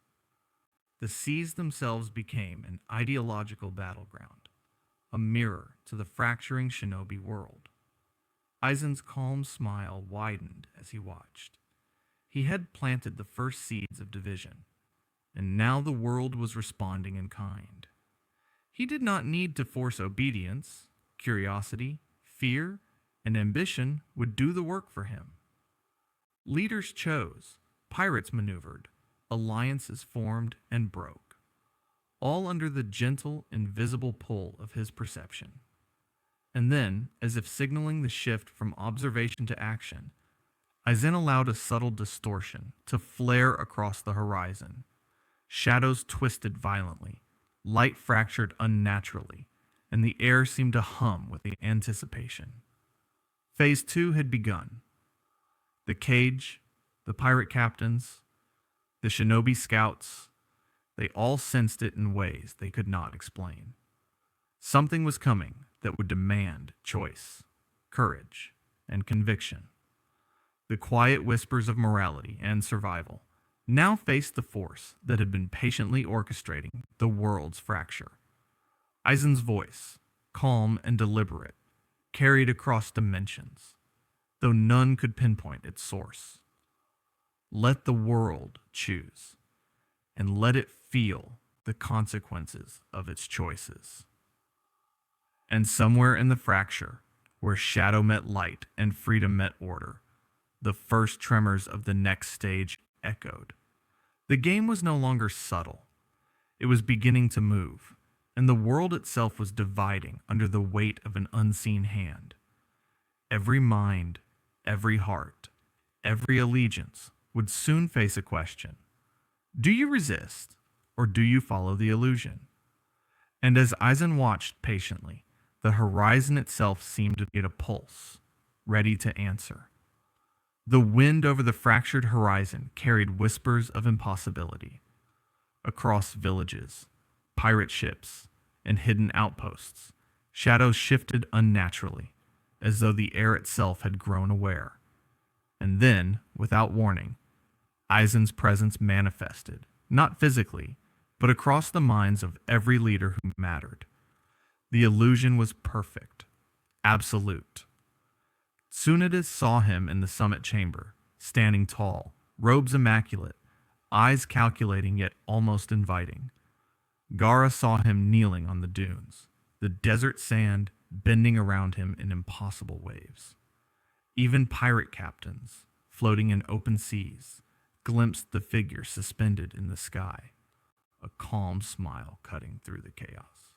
The seas themselves became an ideological battleground, a mirror to the fracturing shinobi world. Aizen's calm smile widened as he watched. He had planted the first seeds of division, and now the world was responding in kind. He did not need to force obedience. Curiosity, fear, and ambition would do the work for him. Leaders chose, pirates maneuvered, alliances formed and broke, all under the gentle, invisible pull of his perception. And then, as if signaling the shift from observation to action, Aizen allowed a subtle distortion to flare across the horizon. Shadows twisted violently, light fractured unnaturally, and the air seemed to hum with the anticipation. Phase 2 had begun. The cage, the pirate captains, the shinobi scouts, they all sensed it in ways they could not explain. Something was coming that would demand choice, courage, and conviction. The quiet whispers of morality and survival now faced the force that had been patiently orchestrating the world's fracture. Aizen's voice, calm and deliberate, carried across dimensions, though none could pinpoint its source. Let the world choose, and let it feel the consequences of its choices. And somewhere in the fracture, where shadow met light and freedom met order, the first tremors of the next stage echoed. The game was no longer subtle. It was beginning to move, and the world itself was dividing under the weight of an unseen hand. Every mind, every heart, every allegiance would soon face a question. Do you resist, or do you follow the illusion? And as Aizen watched patiently, the horizon itself seemed to be at a pulse, ready to answer. The wind over the fractured horizon carried whispers of impossibility. Across villages, pirate ships, and hidden outposts, shadows shifted unnaturally, as though the air itself had grown aware. And then, without warning, Aizen's presence manifested, not physically, but across the minds of every leader who mattered. The illusion was perfect, absolute. Tsunade saw him in the summit chamber, standing tall, robes immaculate, eyes calculating yet almost inviting. Gaara saw him kneeling on the dunes, the desert sand bending around him in impossible waves. Even pirate captains, floating in open seas, glimpsed the figure suspended in the sky, a calm smile cutting through the chaos.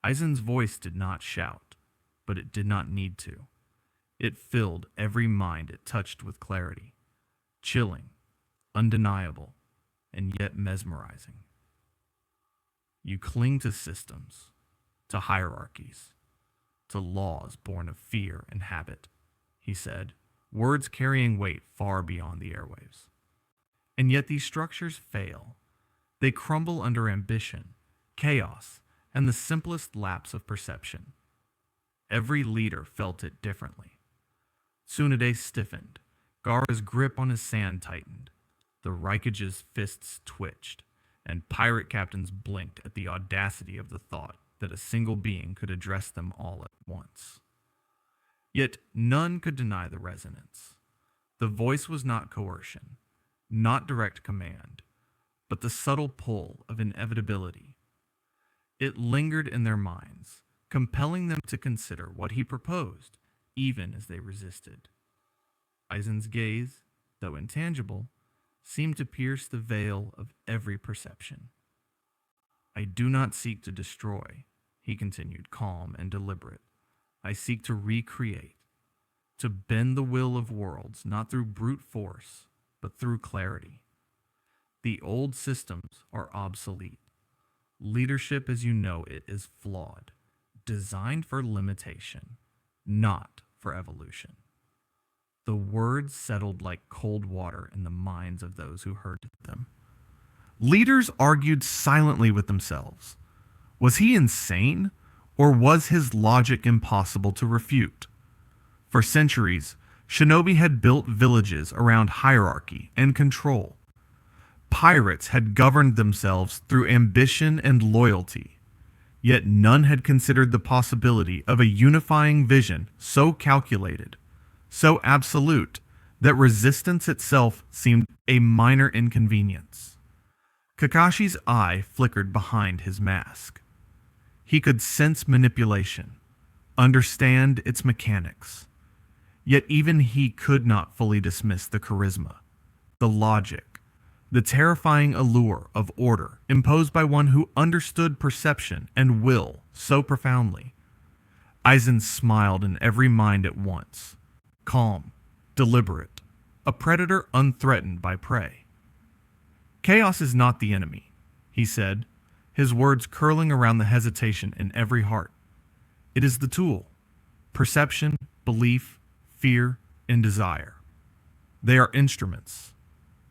Aizen's voice did not shout, but it did not need to. It filled every mind it touched with clarity, chilling, undeniable, and yet mesmerizing. You cling to systems, to hierarchies, to laws born of fear and habit, he said, words carrying weight far beyond the airwaves. And yet these structures fail. They crumble under ambition, chaos, and the simplest lapse of perception. Every leader felt it differently. Tsunade stiffened. Gaara's grip on his sand tightened. The Raikage's fists twitched, and pirate captains blinked at the audacity of the thought that a single being could address them all at once. Yet none could deny the resonance. The voice was not coercion, not direct command, but the subtle pull of inevitability. It lingered in their minds, compelling them to consider what he proposed, even as they resisted. Aizen's gaze, though intangible, seemed to pierce the veil of every perception. I do not seek to destroy, he continued, calm and deliberate. I seek to recreate, to bend the will of worlds, not through brute force, but through clarity. The old systems are obsolete. Leadership as you know it is flawed, designed for limitation, not for evolution. The words settled like cold water in the minds of those who heard them. Leaders argued silently with themselves. Was he insane, or was his logic impossible to refute? For centuries, Shinobi had built villages around hierarchy and control. Pirates had governed themselves through ambition and loyalty, yet none had considered the possibility of a unifying vision so calculated, so absolute, that resistance itself seemed a minor inconvenience. Kakashi's eye flickered behind his mask. He could sense manipulation, understand its mechanics. Yet even he could not fully dismiss the charisma, the logic, the terrifying allure of order imposed by one who understood perception and will so profoundly. Aizen smiled in every mind at once, calm, deliberate, a predator unthreatened by prey. Chaos is not the enemy, he said, his words curling around the hesitation in every heart. It is the tool. Perception, belief, fear, and desire. They are instruments,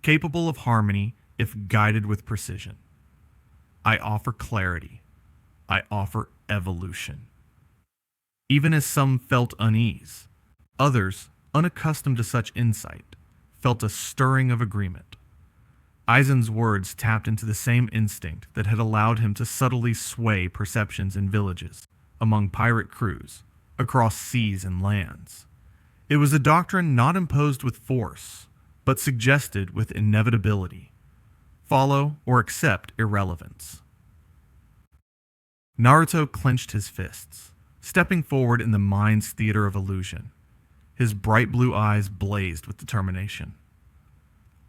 capable of harmony if guided with precision. I offer clarity. I offer evolution. Even as some felt unease, others, unaccustomed to such insight, felt a stirring of agreement. Aizen's words tapped into the same instinct that had allowed him to subtly sway perceptions in villages, among pirate crews, across seas and lands. It was a doctrine not imposed with force, but suggested with inevitability. Follow or accept irrelevance. Naruto clenched his fists, stepping forward in the mind's theater of illusion. His bright blue eyes blazed with determination.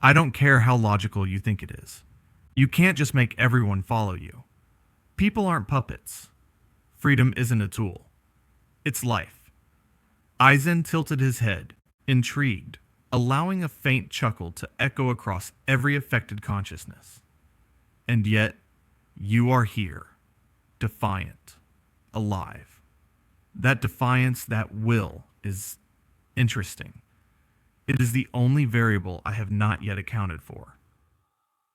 I don't care how logical you think it is. You can't just make everyone follow you. People aren't puppets. Freedom isn't a tool. It's life. Aizen tilted his head, intrigued, allowing a faint chuckle to echo across every affected consciousness. And yet, you are here, defiant, alive. That defiance, that will, is interesting. It is the only variable I have not yet accounted for.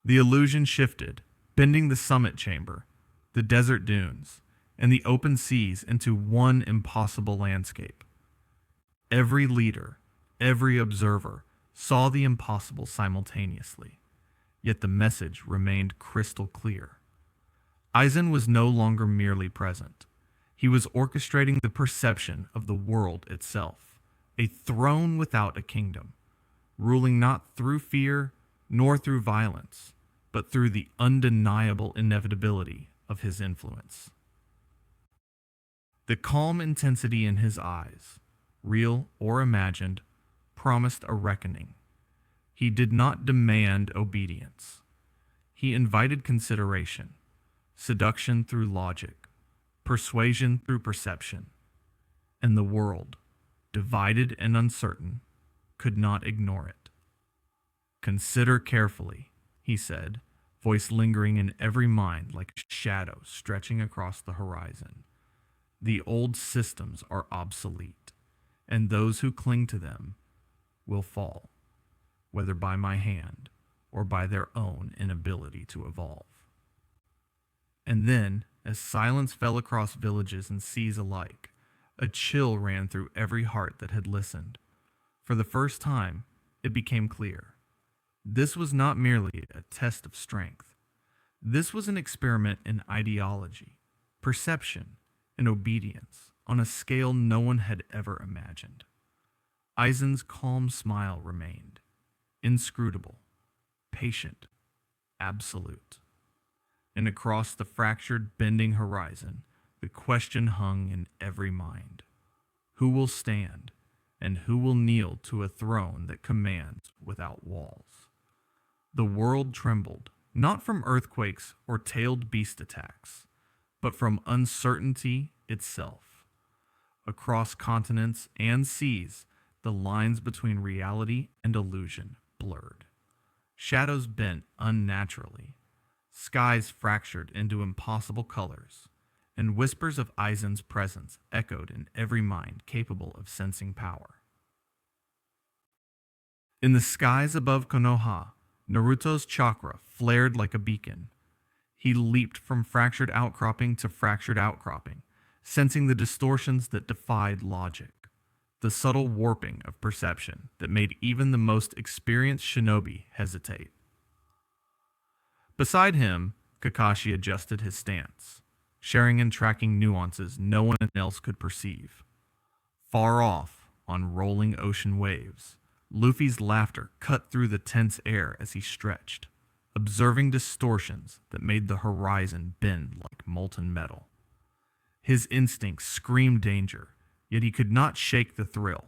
The illusion shifted, bending the summit chamber, the desert dunes, and the open seas into one impossible landscape. Every leader, every observer, saw the impossible simultaneously, yet the message remained crystal clear. Aizen was no longer merely present. He was orchestrating the perception of the world itself, a throne without a kingdom, ruling not through fear nor through violence, but through the undeniable inevitability of his influence. The calm intensity in his eyes, real or imagined, promised a reckoning. He did not demand obedience. He invited consideration, seduction through logic, persuasion through perception, and the world, divided and uncertain, could not ignore it. Consider carefully, he said, voice lingering in every mind like a shadow stretching across the horizon. The old systems are obsolete, and those who cling to them will fall, whether by my hand or by their own inability to evolve. And then, as silence fell across villages and seas alike, a chill ran through every heart that had listened. For the first time, it became clear. This was not merely a test of strength. This was an experiment in ideology, perception, and obedience on a scale no one had ever imagined. Aizen's calm smile remained, inscrutable, patient, absolute. And across the fractured, bending horizon, the question hung in every mind. Who will stand, and who will kneel to a throne that commands without walls? The world trembled, not from earthquakes or tailed beast attacks, but from uncertainty itself. Across continents and seas, the lines between reality and illusion blurred. Shadows bent unnaturally, skies fractured into impossible colors, and whispers of Aizen's presence echoed in every mind capable of sensing power. In the skies above Konoha, Naruto's chakra flared like a beacon. He leaped from fractured outcropping to fractured outcropping, sensing the distortions that defied logic, the subtle warping of perception that made even the most experienced shinobi hesitate. Beside him, Kakashi adjusted his stance, sharing and tracking nuances no one else could perceive. Far off, on rolling ocean waves, Luffy's laughter cut through the tense air as he stretched, observing distortions that made the horizon bend like molten metal. His instincts screamed danger, yet he could not shake the thrill.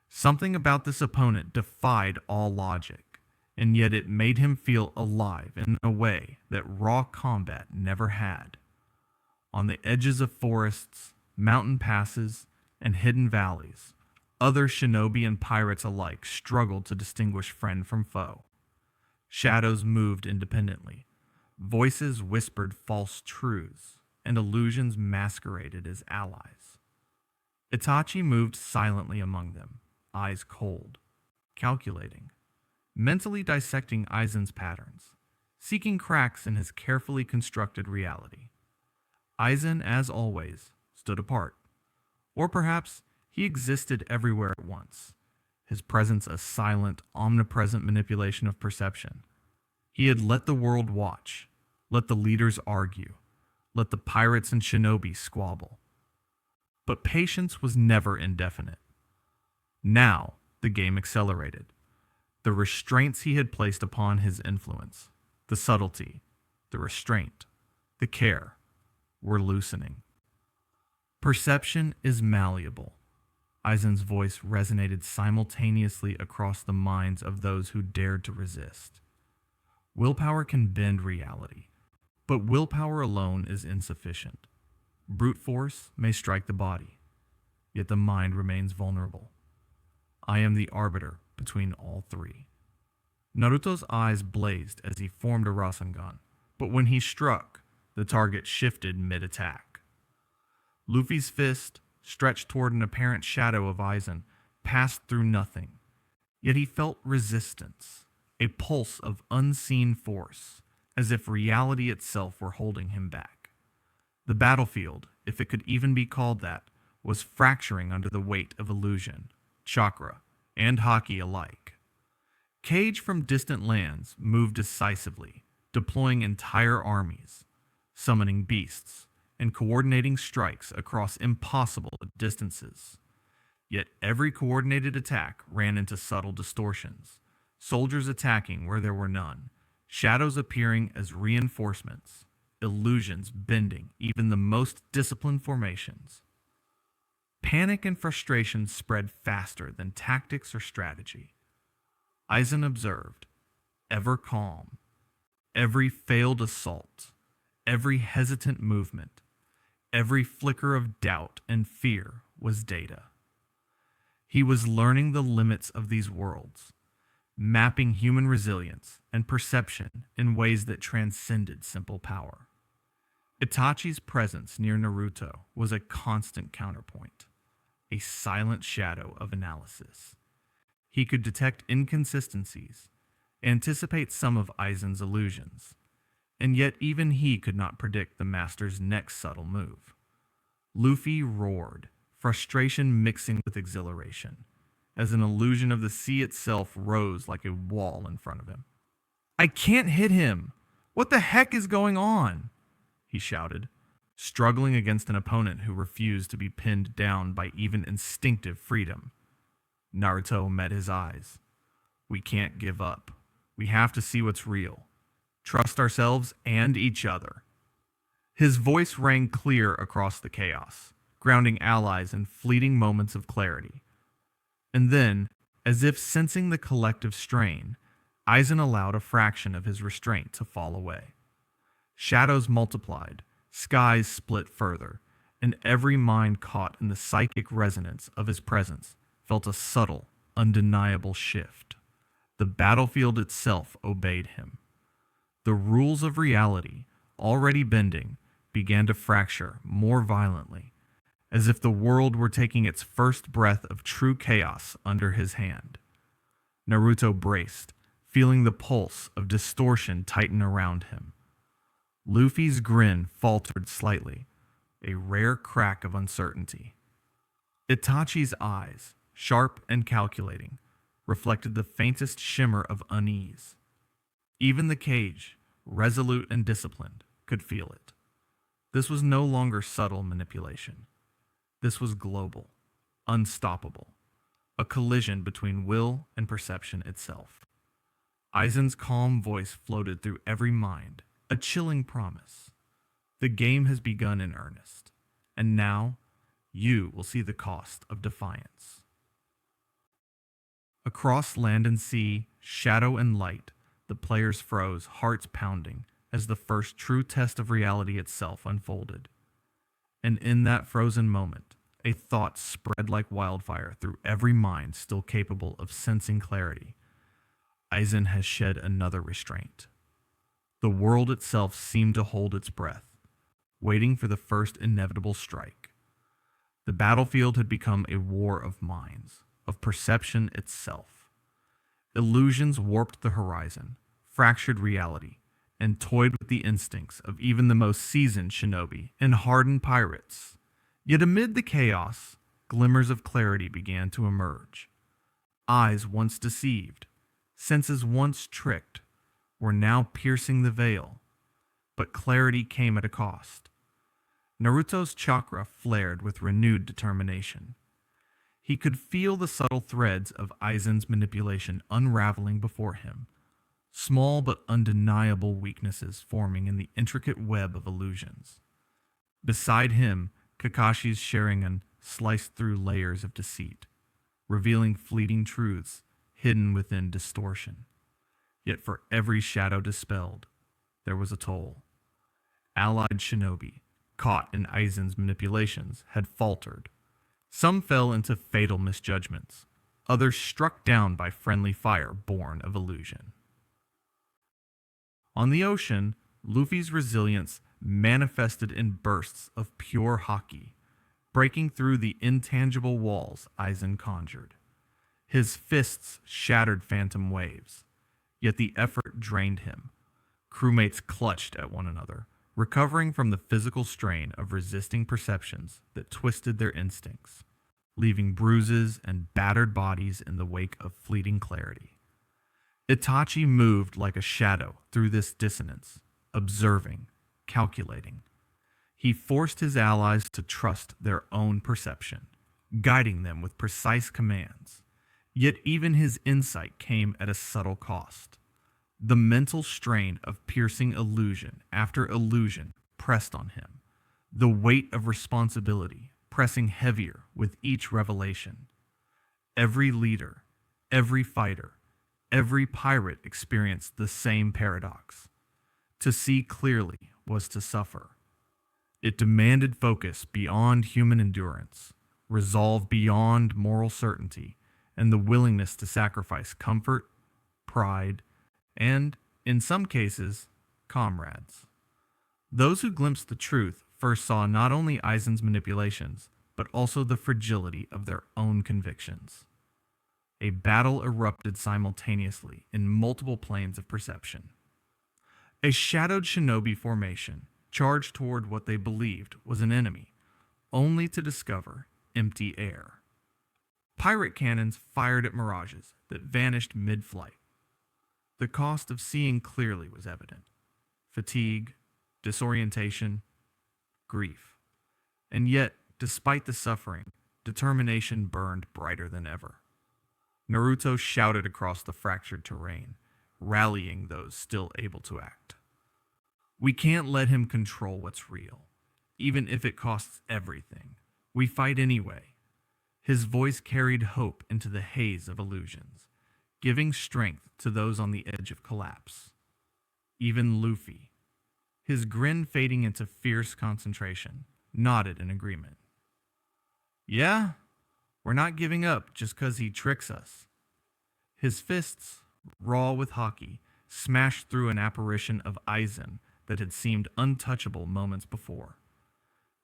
Something about this opponent defied all logic, and yet it made him feel alive in a way that raw combat never had. On the edges of forests, mountain passes, and hidden valleys, other shinobi and pirates alike struggled to distinguish friend from foe. Shadows moved independently. Voices whispered false truths, and illusions masqueraded as allies. Itachi moved silently among them, eyes cold, calculating, mentally dissecting Aizen's patterns, seeking cracks in his carefully constructed reality. Aizen, as always, stood apart. Or perhaps he existed everywhere at once, his presence a silent, omnipresent manipulation of perception. He had let the world watch, let the leaders argue, let the pirates and shinobi squabble. But patience was never indefinite. Now, the game accelerated. The restraints he had placed upon his influence, the subtlety, the restraint, the care, were loosening. Perception is malleable. Aizen's voice resonated simultaneously across the minds of those who dared to resist. Willpower can bend reality, but willpower alone is insufficient. Brute force may strike the body, yet the mind remains vulnerable. I am the arbiter between all three. Naruto's eyes blazed as he formed a Rasengan, but when he struck, the target shifted mid-attack. Luffy's fist, stretched toward an apparent shadow of Aizen, passed through nothing, yet he felt resistance, a pulse of unseen force, as if reality itself were holding him back. The battlefield, if it could even be called that, was fracturing under the weight of illusion, chakra, and haki alike. Kage from distant lands moved decisively, deploying entire armies, summoning beasts, and coordinating strikes across impossible distances. Yet every coordinated attack ran into subtle distortions, soldiers attacking where there were none, shadows appearing as reinforcements, illusions bending even the most disciplined formations. Panic and frustration spread faster than tactics or strategy. Aizen observed, ever calm, every failed assault, every hesitant movement, every flicker of doubt and fear was data. He was learning the limits of these worlds, mapping human resilience and perception in ways that transcended simple power. Itachi's presence near Naruto was a constant counterpoint, a silent shadow of analysis. He could detect inconsistencies, anticipate some of Aizen's illusions, and yet even he could not predict the master's next subtle move. Luffy roared, frustration mixing with exhilaration, as an illusion of the sea itself rose like a wall in front of him. "I can't hit him! What the heck is going on?" he shouted, struggling against an opponent who refused to be pinned down by even instinctive freedom. Naruto met his eyes. "We can't give up. We have to see what's real. Trust ourselves and each other." His voice rang clear across the chaos, grounding allies in fleeting moments of clarity. And then, as if sensing the collective strain, Aizen allowed a fraction of his restraint to fall away. Shadows multiplied, skies split further, and every mind caught in the psychic resonance of his presence felt a subtle, undeniable shift. The battlefield itself obeyed him. The rules of reality, already bending, began to fracture more violently, as if the world were taking its first breath of true chaos under his hand. Naruto braced, feeling the pulse of distortion tighten around him. Luffy's grin faltered slightly, a rare crack of uncertainty. Itachi's eyes, sharp and calculating, reflected the faintest shimmer of unease. Even the cage, resolute and disciplined, could feel it. This was no longer subtle manipulation. This was global, unstoppable, a collision between will and perception itself. Aizen's calm voice floated through every mind, a chilling promise. The game has begun in earnest, and now you will see the cost of defiance. Across land and sea, shadow and light, the players froze, hearts pounding, as the first true test of reality itself unfolded. And in that frozen moment, a thought spread like wildfire through every mind still capable of sensing clarity. Aizen has shed another restraint. The world itself seemed to hold its breath, waiting for the first inevitable strike. The battlefield had become a war of minds, of perception itself. Illusions warped the horizon, fractured reality, and toyed with the instincts of even the most seasoned shinobi and hardened pirates. Yet amid the chaos, glimmers of clarity began to emerge. Eyes once deceived, senses once tricked, were now piercing the veil. But clarity came at a cost. Naruto's chakra flared with renewed determination. He could feel the subtle threads of Aizen's manipulation unraveling before him, small but undeniable weaknesses forming in the intricate web of illusions. Beside him, Kakashi's Sharingan sliced through layers of deceit, revealing fleeting truths hidden within distortion. Yet for every shadow dispelled, there was a toll. Allied shinobi, caught in Aizen's manipulations, had faltered. Some fell into fatal misjudgments, others struck down by friendly fire born of illusion. On the ocean, Luffy's resilience manifested in bursts of pure haki, breaking through the intangible walls Aizen conjured. His fists shattered phantom waves, yet the effort drained him. Crewmates clutched at one another, recovering from the physical strain of resisting perceptions that twisted their instincts, leaving bruises and battered bodies in the wake of fleeting clarity. Itachi moved like a shadow through this dissonance, observing, calculating. He forced his allies to trust their own perception, guiding them with precise commands. Yet even his insight came at a subtle cost. The mental strain of piercing illusion after illusion pressed on him, the weight of responsibility pressing heavier with each revelation. Every leader, every fighter, every pirate experienced the same paradox. To see clearly was to suffer. It demanded focus beyond human endurance, resolve beyond moral certainty, and the willingness to sacrifice comfort, pride, and, in some cases, comrades. Those who glimpsed the truth first saw not only Aizen's manipulations, but also the fragility of their own convictions. A battle erupted simultaneously in multiple planes of perception. A shadowed shinobi formation charged toward what they believed was an enemy, only to discover empty air. Pirate cannons fired at mirages that vanished mid-flight. The cost of seeing clearly was evident. Fatigue, disorientation, grief. And yet, despite the suffering, determination burned brighter than ever. Naruto shouted across the fractured terrain, rallying those still able to act. We can't let him control what's real, even if it costs everything. We fight anyway. His voice carried hope into the haze of illusions, giving strength to those on the edge of collapse. Even Luffy, his grin fading into fierce concentration, nodded in agreement. Yeah, we're not giving up just 'cause he tricks us. His fists, raw with haki, smashed through an apparition of Aizen that had seemed untouchable moments before.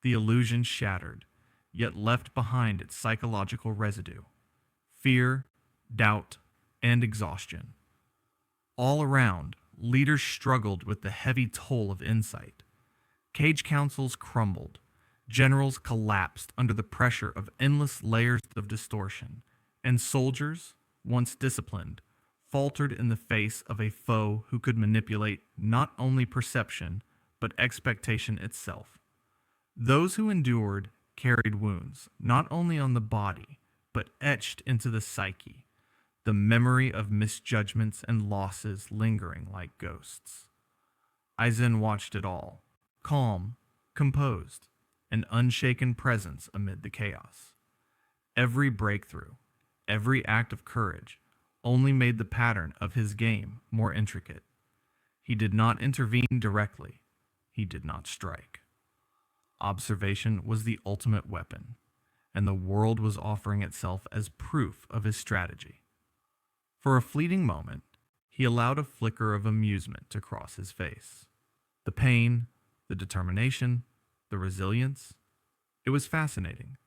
The illusion shattered, yet left behind its psychological residue. Fear, doubt, and exhaustion. All around, leaders struggled with the heavy toll of insight. Cage councils crumbled. Generals collapsed under the pressure of endless layers of distortion, and soldiers, once disciplined, faltered in the face of a foe who could manipulate not only perception, but expectation itself. Those who endured carried wounds, not only on the body, but etched into the psyche, the memory of misjudgments and losses lingering like ghosts. Aizen watched it all, calm, composed, an unshaken presence amid the chaos. Every breakthrough, every act of courage, only made the pattern of his game more intricate. He did not intervene directly. He did not strike. Observation was the ultimate weapon, and the world was offering itself as proof of his strategy. For a fleeting moment, he allowed a flicker of amusement to cross his face. The pain, the determination, the resilience, it was fascinating.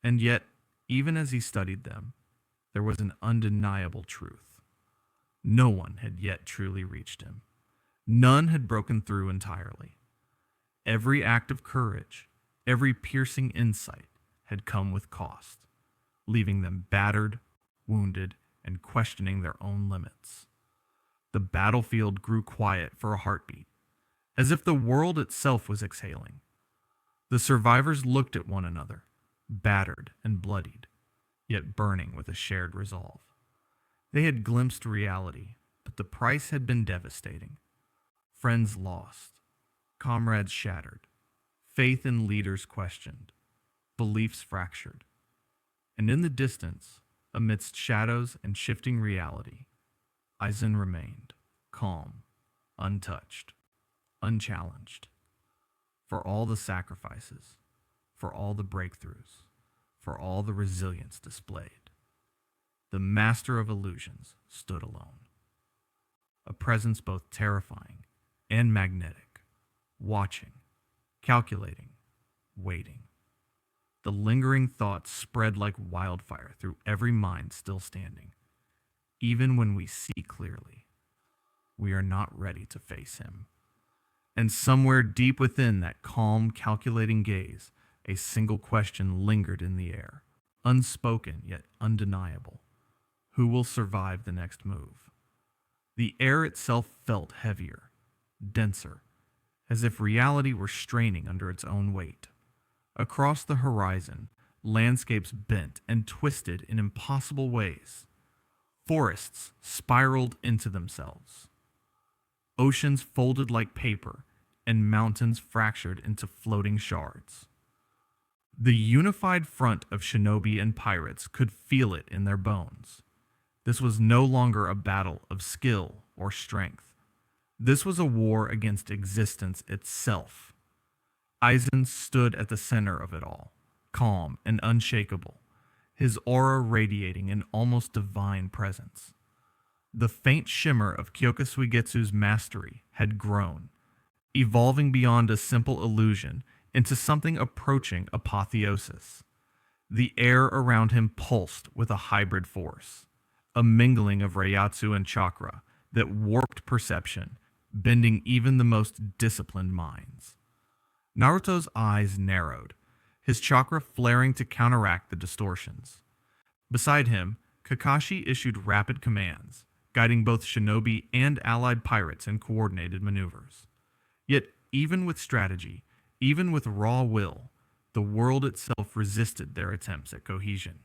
And yet, even as he studied them, there was an undeniable truth. No one had yet truly reached him. None had broken through entirely. Every act of courage, every piercing insight had come with cost, leaving them battered, wounded, and questioning their own limits. The battlefield grew quiet for a heartbeat, as if the world itself was exhaling. The survivors looked at one another, battered and bloodied, yet burning with a shared resolve. They had glimpsed reality, but the price had been devastating. Friends lost, comrades shattered, faith in leaders questioned, beliefs fractured. And in the distance, amidst shadows and shifting reality, Aizen remained, calm, untouched, unchallenged. For all the sacrifices, for all the breakthroughs, for all the resilience displayed, the master of illusions stood alone. A presence both terrifying and magnetic, watching, calculating, waiting. The lingering thoughts spread like wildfire through every mind still standing. Even when we see clearly, we are not ready to face him. And somewhere deep within that calm, calculating gaze, a single question lingered in the air, unspoken yet undeniable. Who will survive the next move? The air itself felt heavier, denser, as if reality were straining under its own weight. Across the horizon, landscapes bent and twisted in impossible ways. Forests spiraled into themselves. Oceans folded like paper, and mountains fractured into floating shards. The unified front of shinobi and pirates could feel it in their bones. This was no longer a battle of skill or strength. This was a war against existence itself. Aizen stood at the center of it all, calm and unshakable, his aura radiating an almost divine presence. The faint shimmer of Kyōka Suigetsu's mastery had grown, evolving beyond a simple illusion into something approaching apotheosis. The air around him pulsed with a hybrid force, a mingling of Reiatsu and chakra that warped perception, bending even the most disciplined minds. Naruto's eyes narrowed, his chakra flaring to counteract the distortions. Beside him, Kakashi issued rapid commands, guiding both shinobi and allied pirates in coordinated maneuvers. Yet, even with strategy, even with raw will, the world itself resisted their attempts at cohesion.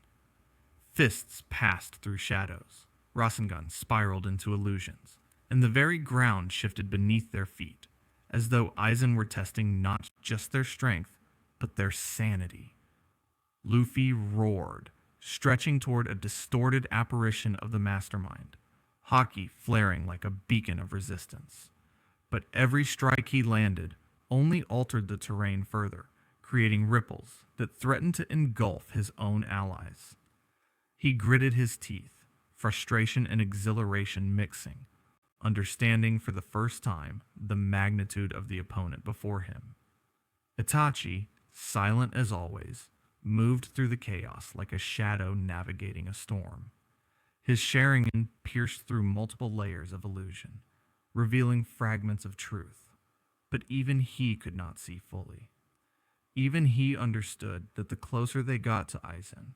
Fists passed through shadows, Rasengan spiraled into illusions, and the very ground shifted beneath their feet, as though Aizen were testing not just their strength, but their sanity. Luffy roared, stretching toward a distorted apparition of the mastermind, Haki flaring like a beacon of resistance. But every strike he landed only altered the terrain further, creating ripples that threatened to engulf his own allies. He gritted his teeth, frustration and exhilaration mixing, understanding for the first time the magnitude of the opponent before him. Itachi, silent as always, moved through the chaos like a shadow navigating a storm. His Sharingan pierced through multiple layers of illusion, revealing fragments of truth. But even he could not see fully. Even he understood that the closer they got to Aizen,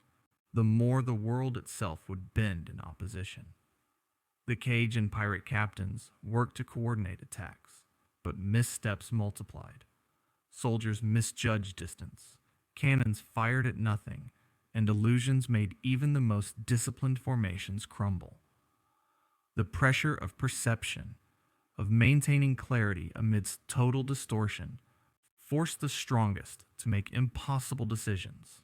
the more the world itself would bend in opposition. The cage and pirate captains worked to coordinate attacks, but missteps multiplied. Soldiers misjudged distance, cannons fired at nothing, and illusions made even the most disciplined formations crumble. The pressure of perception, of maintaining clarity amidst total distortion, forced the strongest to make impossible decisions,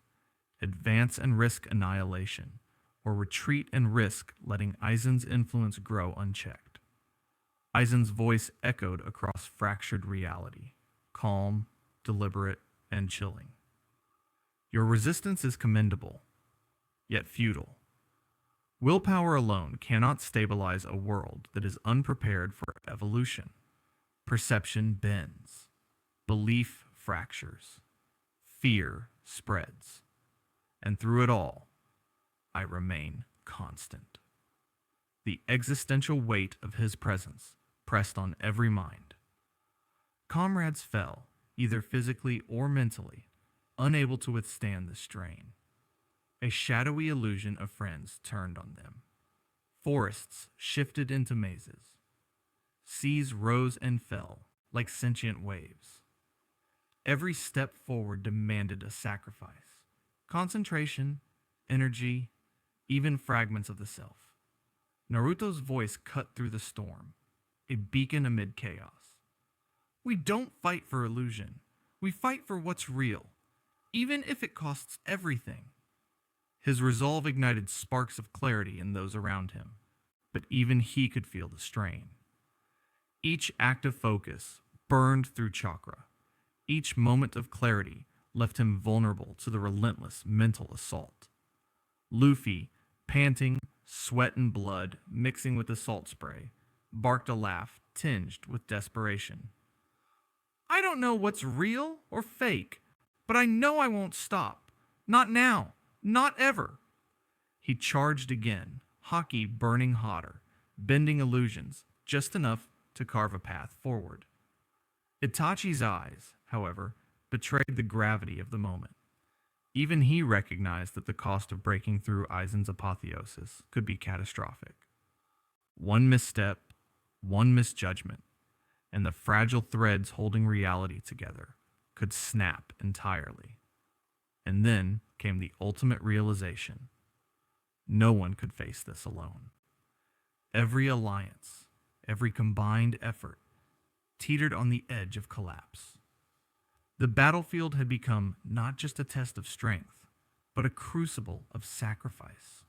advance and risk annihilation, or retreat and risk letting Aizen's influence grow unchecked. Aizen's voice echoed across fractured reality, calm, deliberate, and chilling. Your resistance is commendable, yet futile. Willpower alone cannot stabilize a world that is unprepared for evolution. Perception bends. Belief fractures. Fear spreads. And through it all, I remain constant. The existential weight of his presence pressed on every mind. Comrades fell, either physically or mentally, unable to withstand the strain. A shadowy illusion of friends turned on them. Forests shifted into mazes. Seas rose and fell like sentient waves. Every step forward demanded a sacrifice. Concentration, energy, even fragments of the self. Naruto's voice cut through the storm, a beacon amid chaos. We don't fight for illusion. We fight for what's real, even if it costs everything. His resolve ignited sparks of clarity in those around him, but even he could feel the strain. Each act of focus burned through chakra. Each moment of clarity left him vulnerable to the relentless mental assault. Luffy, panting, sweat and blood mixing with the salt spray, barked a laugh tinged with desperation. I don't know what's real or fake, but I know I won't stop. Not now. Not ever. He charged again, haki burning hotter, bending illusions just enough to carve a path forward. Itachi's eyes, however, betrayed the gravity of the moment. Even he recognized that the cost of breaking through Aizen's apotheosis could be catastrophic. One misstep, one misjudgment, and the fragile threads holding reality together could snap entirely. And then came the ultimate realization. No one could face this alone. Every alliance, every combined effort, teetered on the edge of collapse. The battlefield had become not just a test of strength, but a crucible of sacrifice.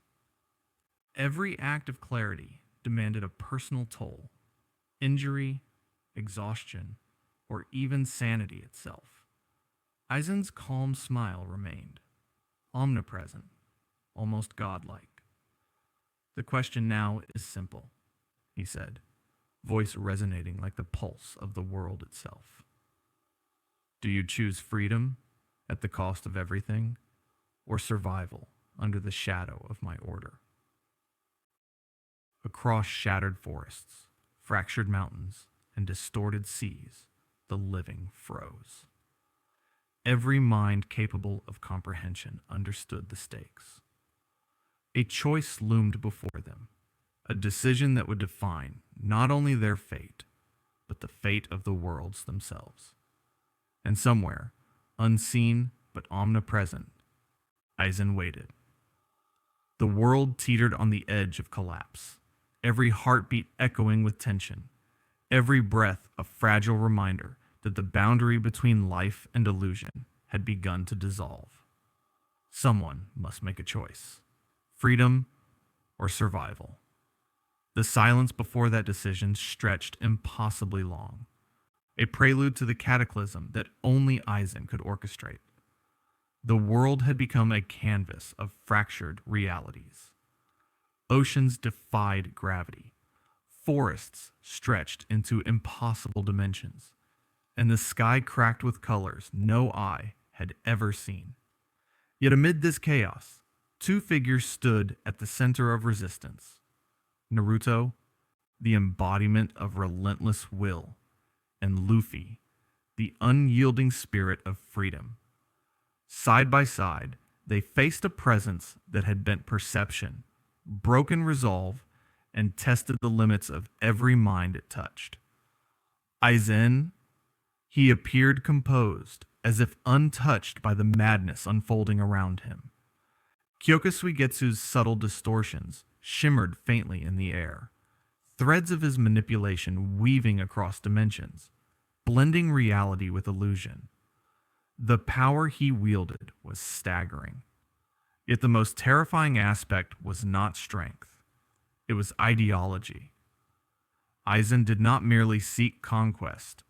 Every act of clarity demanded a personal toll, injury, exhaustion, or even sanity itself. Aizen's calm smile remained, omnipresent, almost godlike. The question now is simple, he said, voice resonating like the pulse of the world itself. Do you choose freedom at the cost of everything, or survival under the shadow of my order? Across shattered forests, fractured mountains, and distorted seas, the living froze. Every mind capable of comprehension understood the stakes. A choice loomed before them, a decision that would define not only their fate, but the fate of the worlds themselves. And somewhere, unseen but omnipresent, Aizen waited. The world teetered on the edge of collapse, every heartbeat echoing with tension, every breath a fragile reminder that the boundary between life and illusion had begun to dissolve. Someone must make a choice, freedom or survival. The silence before that decision stretched impossibly long, a prelude to the cataclysm that only Aizen could orchestrate. The world had become a canvas of fractured realities. Oceans defied gravity. Forests stretched into impossible dimensions, and the sky cracked with colors no eye had ever seen. Yet amid this chaos, Two figures stood at the center of resistance. Naruto, the embodiment of relentless will, and Luffy, the unyielding spirit of freedom. Side by side, they faced a presence that had bent perception, broken resolve, and tested the limits of every mind it touched. Aizen, he appeared composed, as if untouched by the madness unfolding around him. Kyōka Suigetsu's subtle distortions shimmered faintly in the air, threads of his manipulation weaving across dimensions, blending reality with illusion. The power he wielded was staggering. Yet the most terrifying aspect was not strength. It was ideology. Aizen did not merely seek conquest.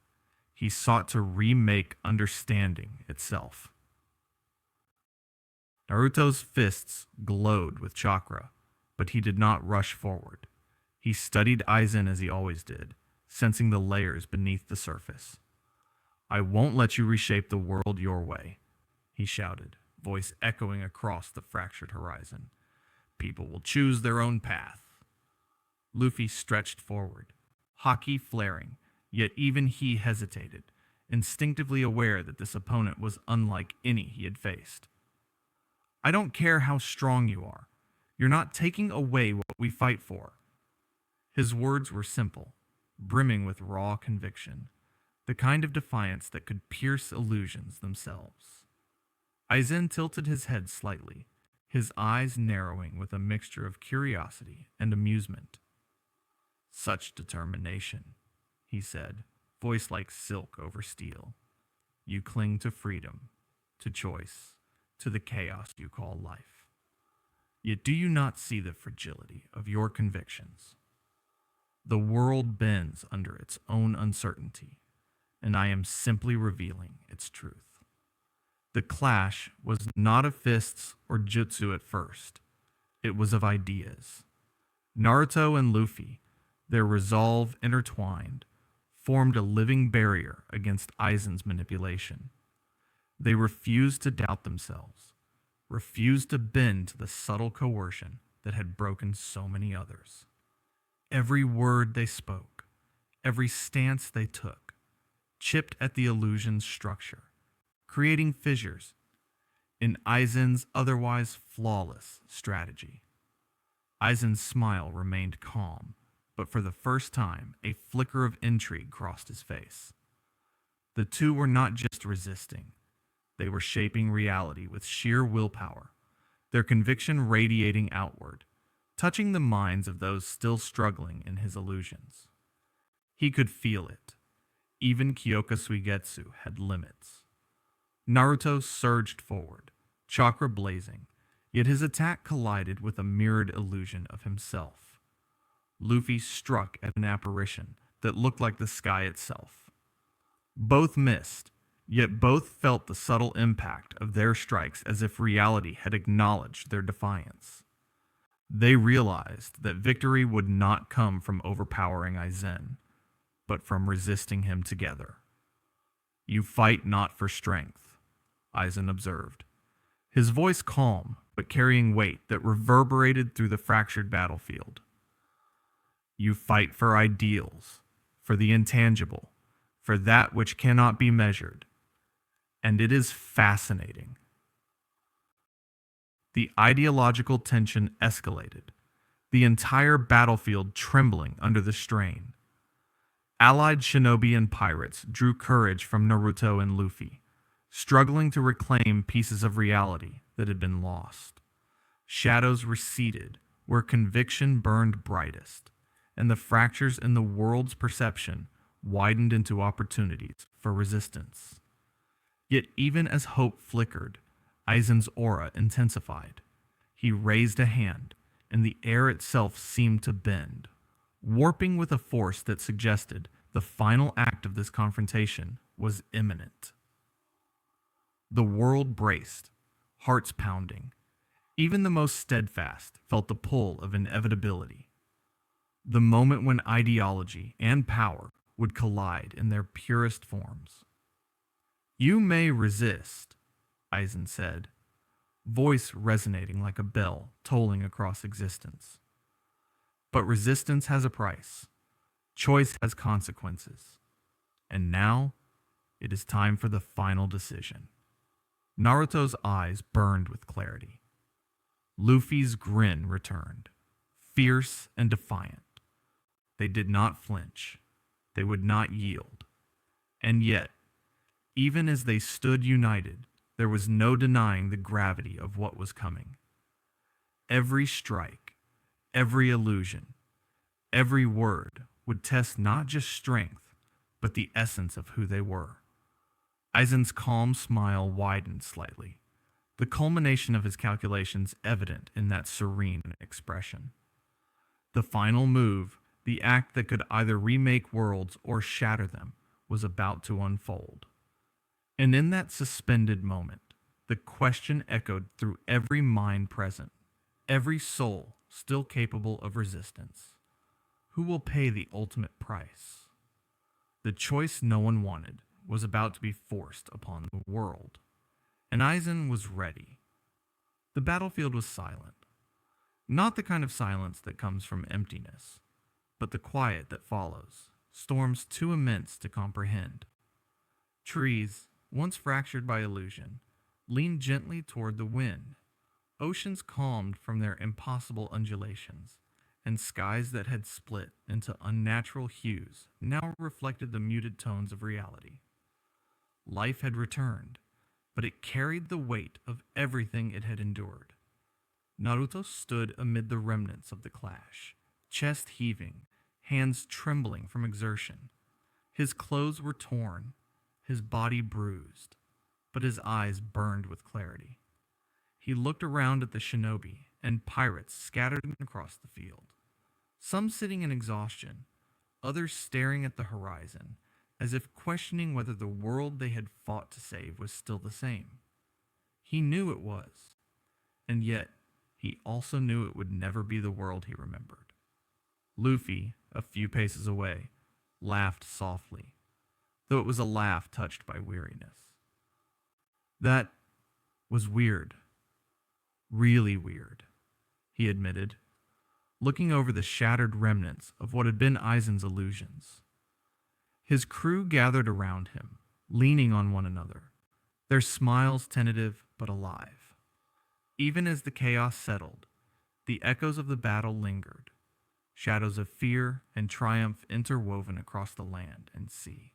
He sought to remake understanding itself. Naruto's fists glowed with chakra, but he did not rush forward. He studied Aizen as he always did, sensing the layers beneath the surface. "I won't let you reshape the world your way," he shouted, voice echoing across the fractured horizon. "People will choose their own path." Luffy stretched forward, haki flaring, yet even he hesitated, instinctively aware that this opponent was unlike any he had faced. "I don't care how strong you are. You're not taking away what we fight for." His words were simple, brimming with raw conviction, the kind of defiance that could pierce illusions themselves. Aizen tilted his head slightly, his eyes narrowing with a mixture of curiosity and amusement. "Such determination," he said, voice like silk over steel. "You cling to freedom, to choice, to the chaos you call life. Yet do you not see the fragility of your convictions? The world bends under its own uncertainty, and I am simply revealing its truth." The clash was not of fists or jutsu at first. It was of ideas. Naruto and Luffy, their resolve intertwined, formed a living barrier against Aizen's manipulation. They refused to doubt themselves, refused to bend to the subtle coercion that had broken so many others. Every word they spoke, every stance they took, chipped at the illusion's structure, creating fissures in Aizen's otherwise flawless strategy. Aizen's smile remained calm, but for the first time, a flicker of intrigue crossed his face. The two were not just resisting. They were shaping reality with sheer willpower, their conviction radiating outward, touching the minds of those still struggling in his illusions. He could feel it. Even Kyōka Suigetsu had limits. Naruto surged forward, chakra blazing, yet his attack collided with a mirrored illusion of himself. Luffy struck at an apparition that looked like the sky itself. Both missed, yet both felt the subtle impact of their strikes as if reality had acknowledged their defiance. They realized that victory would not come from overpowering Aizen, but from resisting him together. "You fight not for strength," Aizen observed, his voice calm but carrying weight that reverberated through the fractured battlefield. "You fight for ideals, for the intangible, for that which cannot be measured. And it is fascinating." The ideological tension escalated, the entire battlefield trembling under the strain. Allied shinobi and pirates drew courage from Naruto and Luffy, struggling to reclaim pieces of reality that had been lost. Shadows receded where conviction burned brightest, and the fractures in the world's perception widened into opportunities for resistance. Yet even as hope flickered, Aizen's aura intensified. He raised a hand, and the air itself seemed to bend, warping with a force that suggested the final act of this confrontation was imminent. The world braced, hearts pounding. Even the most steadfast felt the pull of inevitability. The moment when ideology and power would collide in their purest forms. "You may resist," Aizen said, voice resonating like a bell tolling across existence. But resistance has a price. Choice has consequences. And now, it is time for the final decision. Naruto's eyes burned with clarity. Luffy's grin returned, fierce and defiant. They did not flinch. They would not yield. And yet, even as they stood united, there was no denying the gravity of what was coming. Every strike, every illusion, every word would test not just strength, but the essence of who they were. Aizen's calm smile widened slightly, the culmination of his calculations evident in that serene expression. The final move, the act that could either remake worlds or shatter them, was about to unfold. And in that suspended moment, the question echoed through every mind present, every soul still capable of resistance. Who will pay the ultimate price? The choice no one wanted was about to be forced upon the world, and Aizen was ready. The battlefield was silent. Not the kind of silence that comes from emptiness, but the quiet that follows, storms too immense to comprehend. Trees, once fractured by illusion, leaned gently toward the wind. Oceans calmed from their impossible undulations, and skies that had split into unnatural hues now reflected the muted tones of reality. Life had returned, but it carried the weight of everything it had endured. Naruto stood amid the remnants of the clash, chest heaving, hands trembling from exertion. His clothes were torn, his body bruised, but his eyes burned with clarity. He looked around at the shinobi and pirates scattered across the field, some sitting in exhaustion, others staring at the horizon, as if questioning whether the world they had fought to save was still the same. He knew it was, and yet he also knew it would never be the world he remembered. Luffy, a few paces away, laughed softly, though it was a laugh touched by weariness. That was weird. Really weird, he admitted, looking over the shattered remnants of what had been Aizen's illusions. His crew gathered around him, leaning on one another, their smiles tentative but alive. Even as the chaos settled, the echoes of the battle lingered, shadows of fear and triumph interwoven across the land and sea.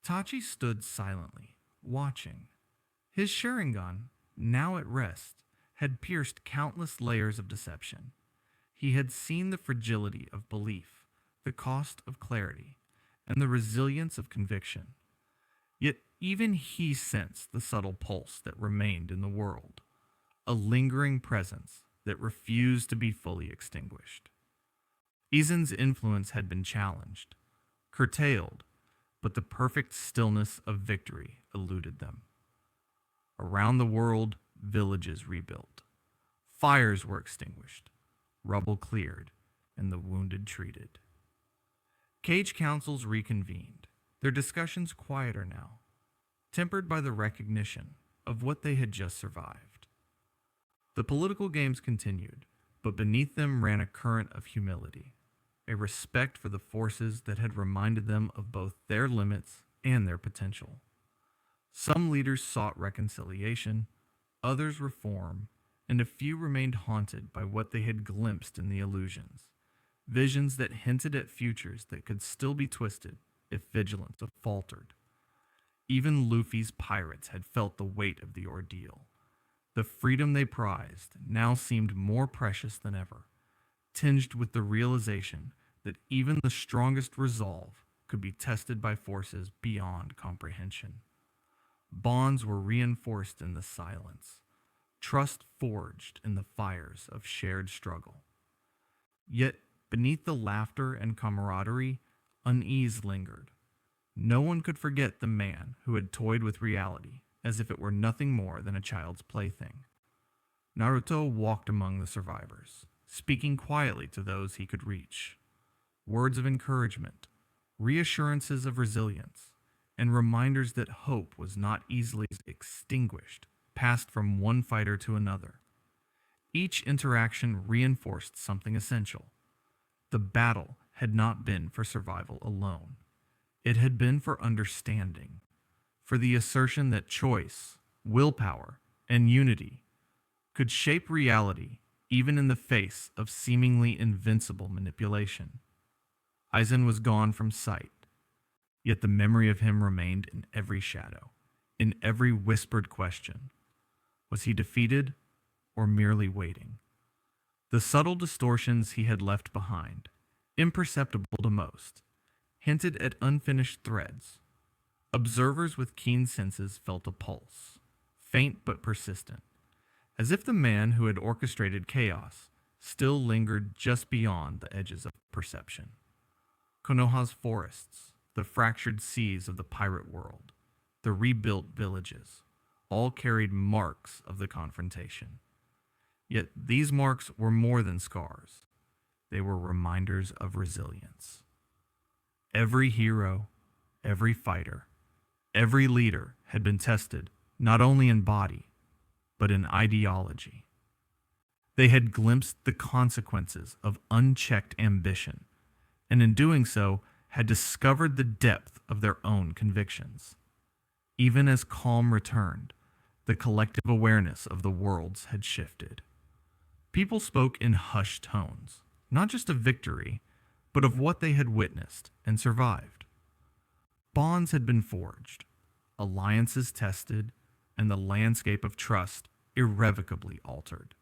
Tachi stood silently, watching. His Sharingan, now at rest, had pierced countless layers of deception. He had seen the fragility of belief, the cost of clarity, and the resilience of conviction. Yet even he sensed the subtle pulse that remained in the world, a lingering presence that refused to be fully extinguished. Aizen's influence had been challenged, curtailed, but the perfect stillness of victory eluded them. Around the world, villages rebuilt. Fires were extinguished, rubble cleared, and the wounded treated. Cage councils reconvened, their discussions quieter now, tempered by the recognition of what they had just survived. The political games continued, but beneath them ran a current of humility, a respect for the forces that had reminded them of both their limits and their potential. Some leaders sought reconciliation, others reform, and a few remained haunted by what they had glimpsed in the illusions, visions that hinted at futures that could still be twisted if vigilance faltered. Even Luffy's pirates had felt the weight of the ordeal. The freedom they prized now seemed more precious than ever, tinged with the realization that even the strongest resolve could be tested by forces beyond comprehension. Bonds were reinforced in the silence, trust forged in the fires of shared struggle. Yet, beneath the laughter and camaraderie, unease lingered. No one could forget the man who had toyed with reality as if it were nothing more than a child's plaything. Naruto walked among the survivors, speaking quietly to those he could reach. Words of encouragement, reassurances of resilience, and reminders that hope was not easily extinguished passed from one fighter to another. Each interaction reinforced something essential. The battle had not been for survival alone. It had been for understanding, for the assertion that choice, willpower, and unity could shape reality even in the face of seemingly invincible manipulation. Aizen was gone from sight, yet the memory of him remained in every shadow, in every whispered question. Was he defeated or merely waiting? The subtle distortions he had left behind, imperceptible to most, hinted at unfinished threads. Observers with keen senses felt a pulse, faint but persistent, as if the man who had orchestrated chaos still lingered just beyond the edges of perception. Konoha's forests, the fractured seas of the pirate world, the rebuilt villages, all carried marks of the confrontation. Yet these marks were more than scars. They were reminders of resilience. Every hero, every fighter, every leader had been tested not only in body, but in ideology. They had glimpsed the consequences of unchecked ambition, and in doing so, had discovered the depth of their own convictions. Even as calm returned, the collective awareness of the worlds had shifted. People spoke in hushed tones, not just of victory, but of what they had witnessed and survived. Bonds had been forged, alliances tested, and the landscape of trust irrevocably altered.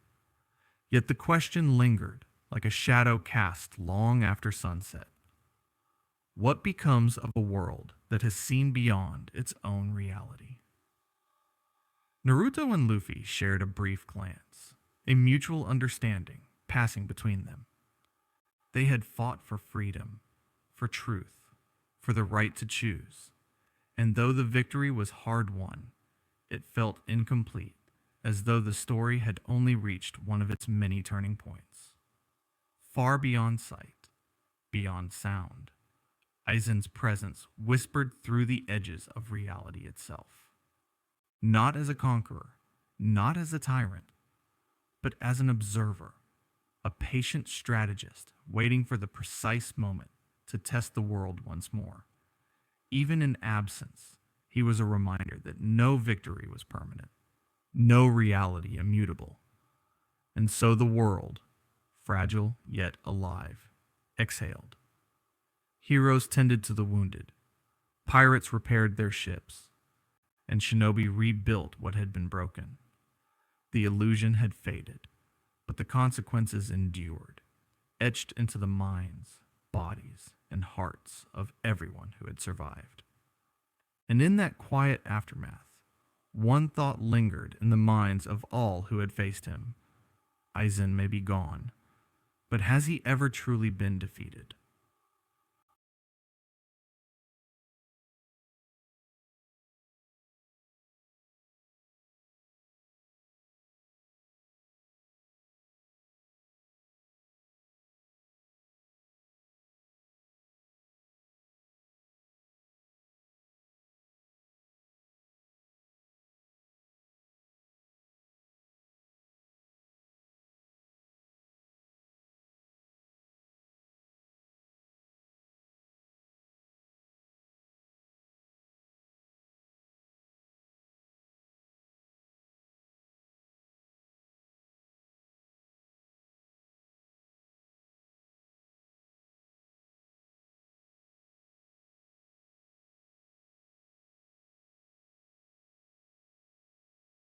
Yet the question lingered like a shadow cast long after sunset. What becomes of a world that has seen beyond its own reality? Naruto and Luffy shared a brief glance, a mutual understanding passing between them. They had fought for freedom, for truth, for the right to choose, and though the victory was hard won, it felt incomplete, as though the story had only reached one of its many turning points. Far beyond sight, beyond sound, Aizen's presence whispered through the edges of reality itself. Not as a conqueror, not as a tyrant, but as an observer, a patient strategist waiting for the precise moment to test the world once more. Even in absence, he was a reminder that no victory was permanent, no reality immutable. And so the world, fragile yet alive, exhaled. Heroes tended to the wounded, pirates repaired their ships, and Shinobi rebuilt what had been broken. The illusion had faded, but the consequences endured, etched into the minds, bodies, and hearts of everyone who had survived. And in that quiet aftermath, one thought lingered in the minds of all who had faced him. Aizen may be gone, but has he ever truly been defeated?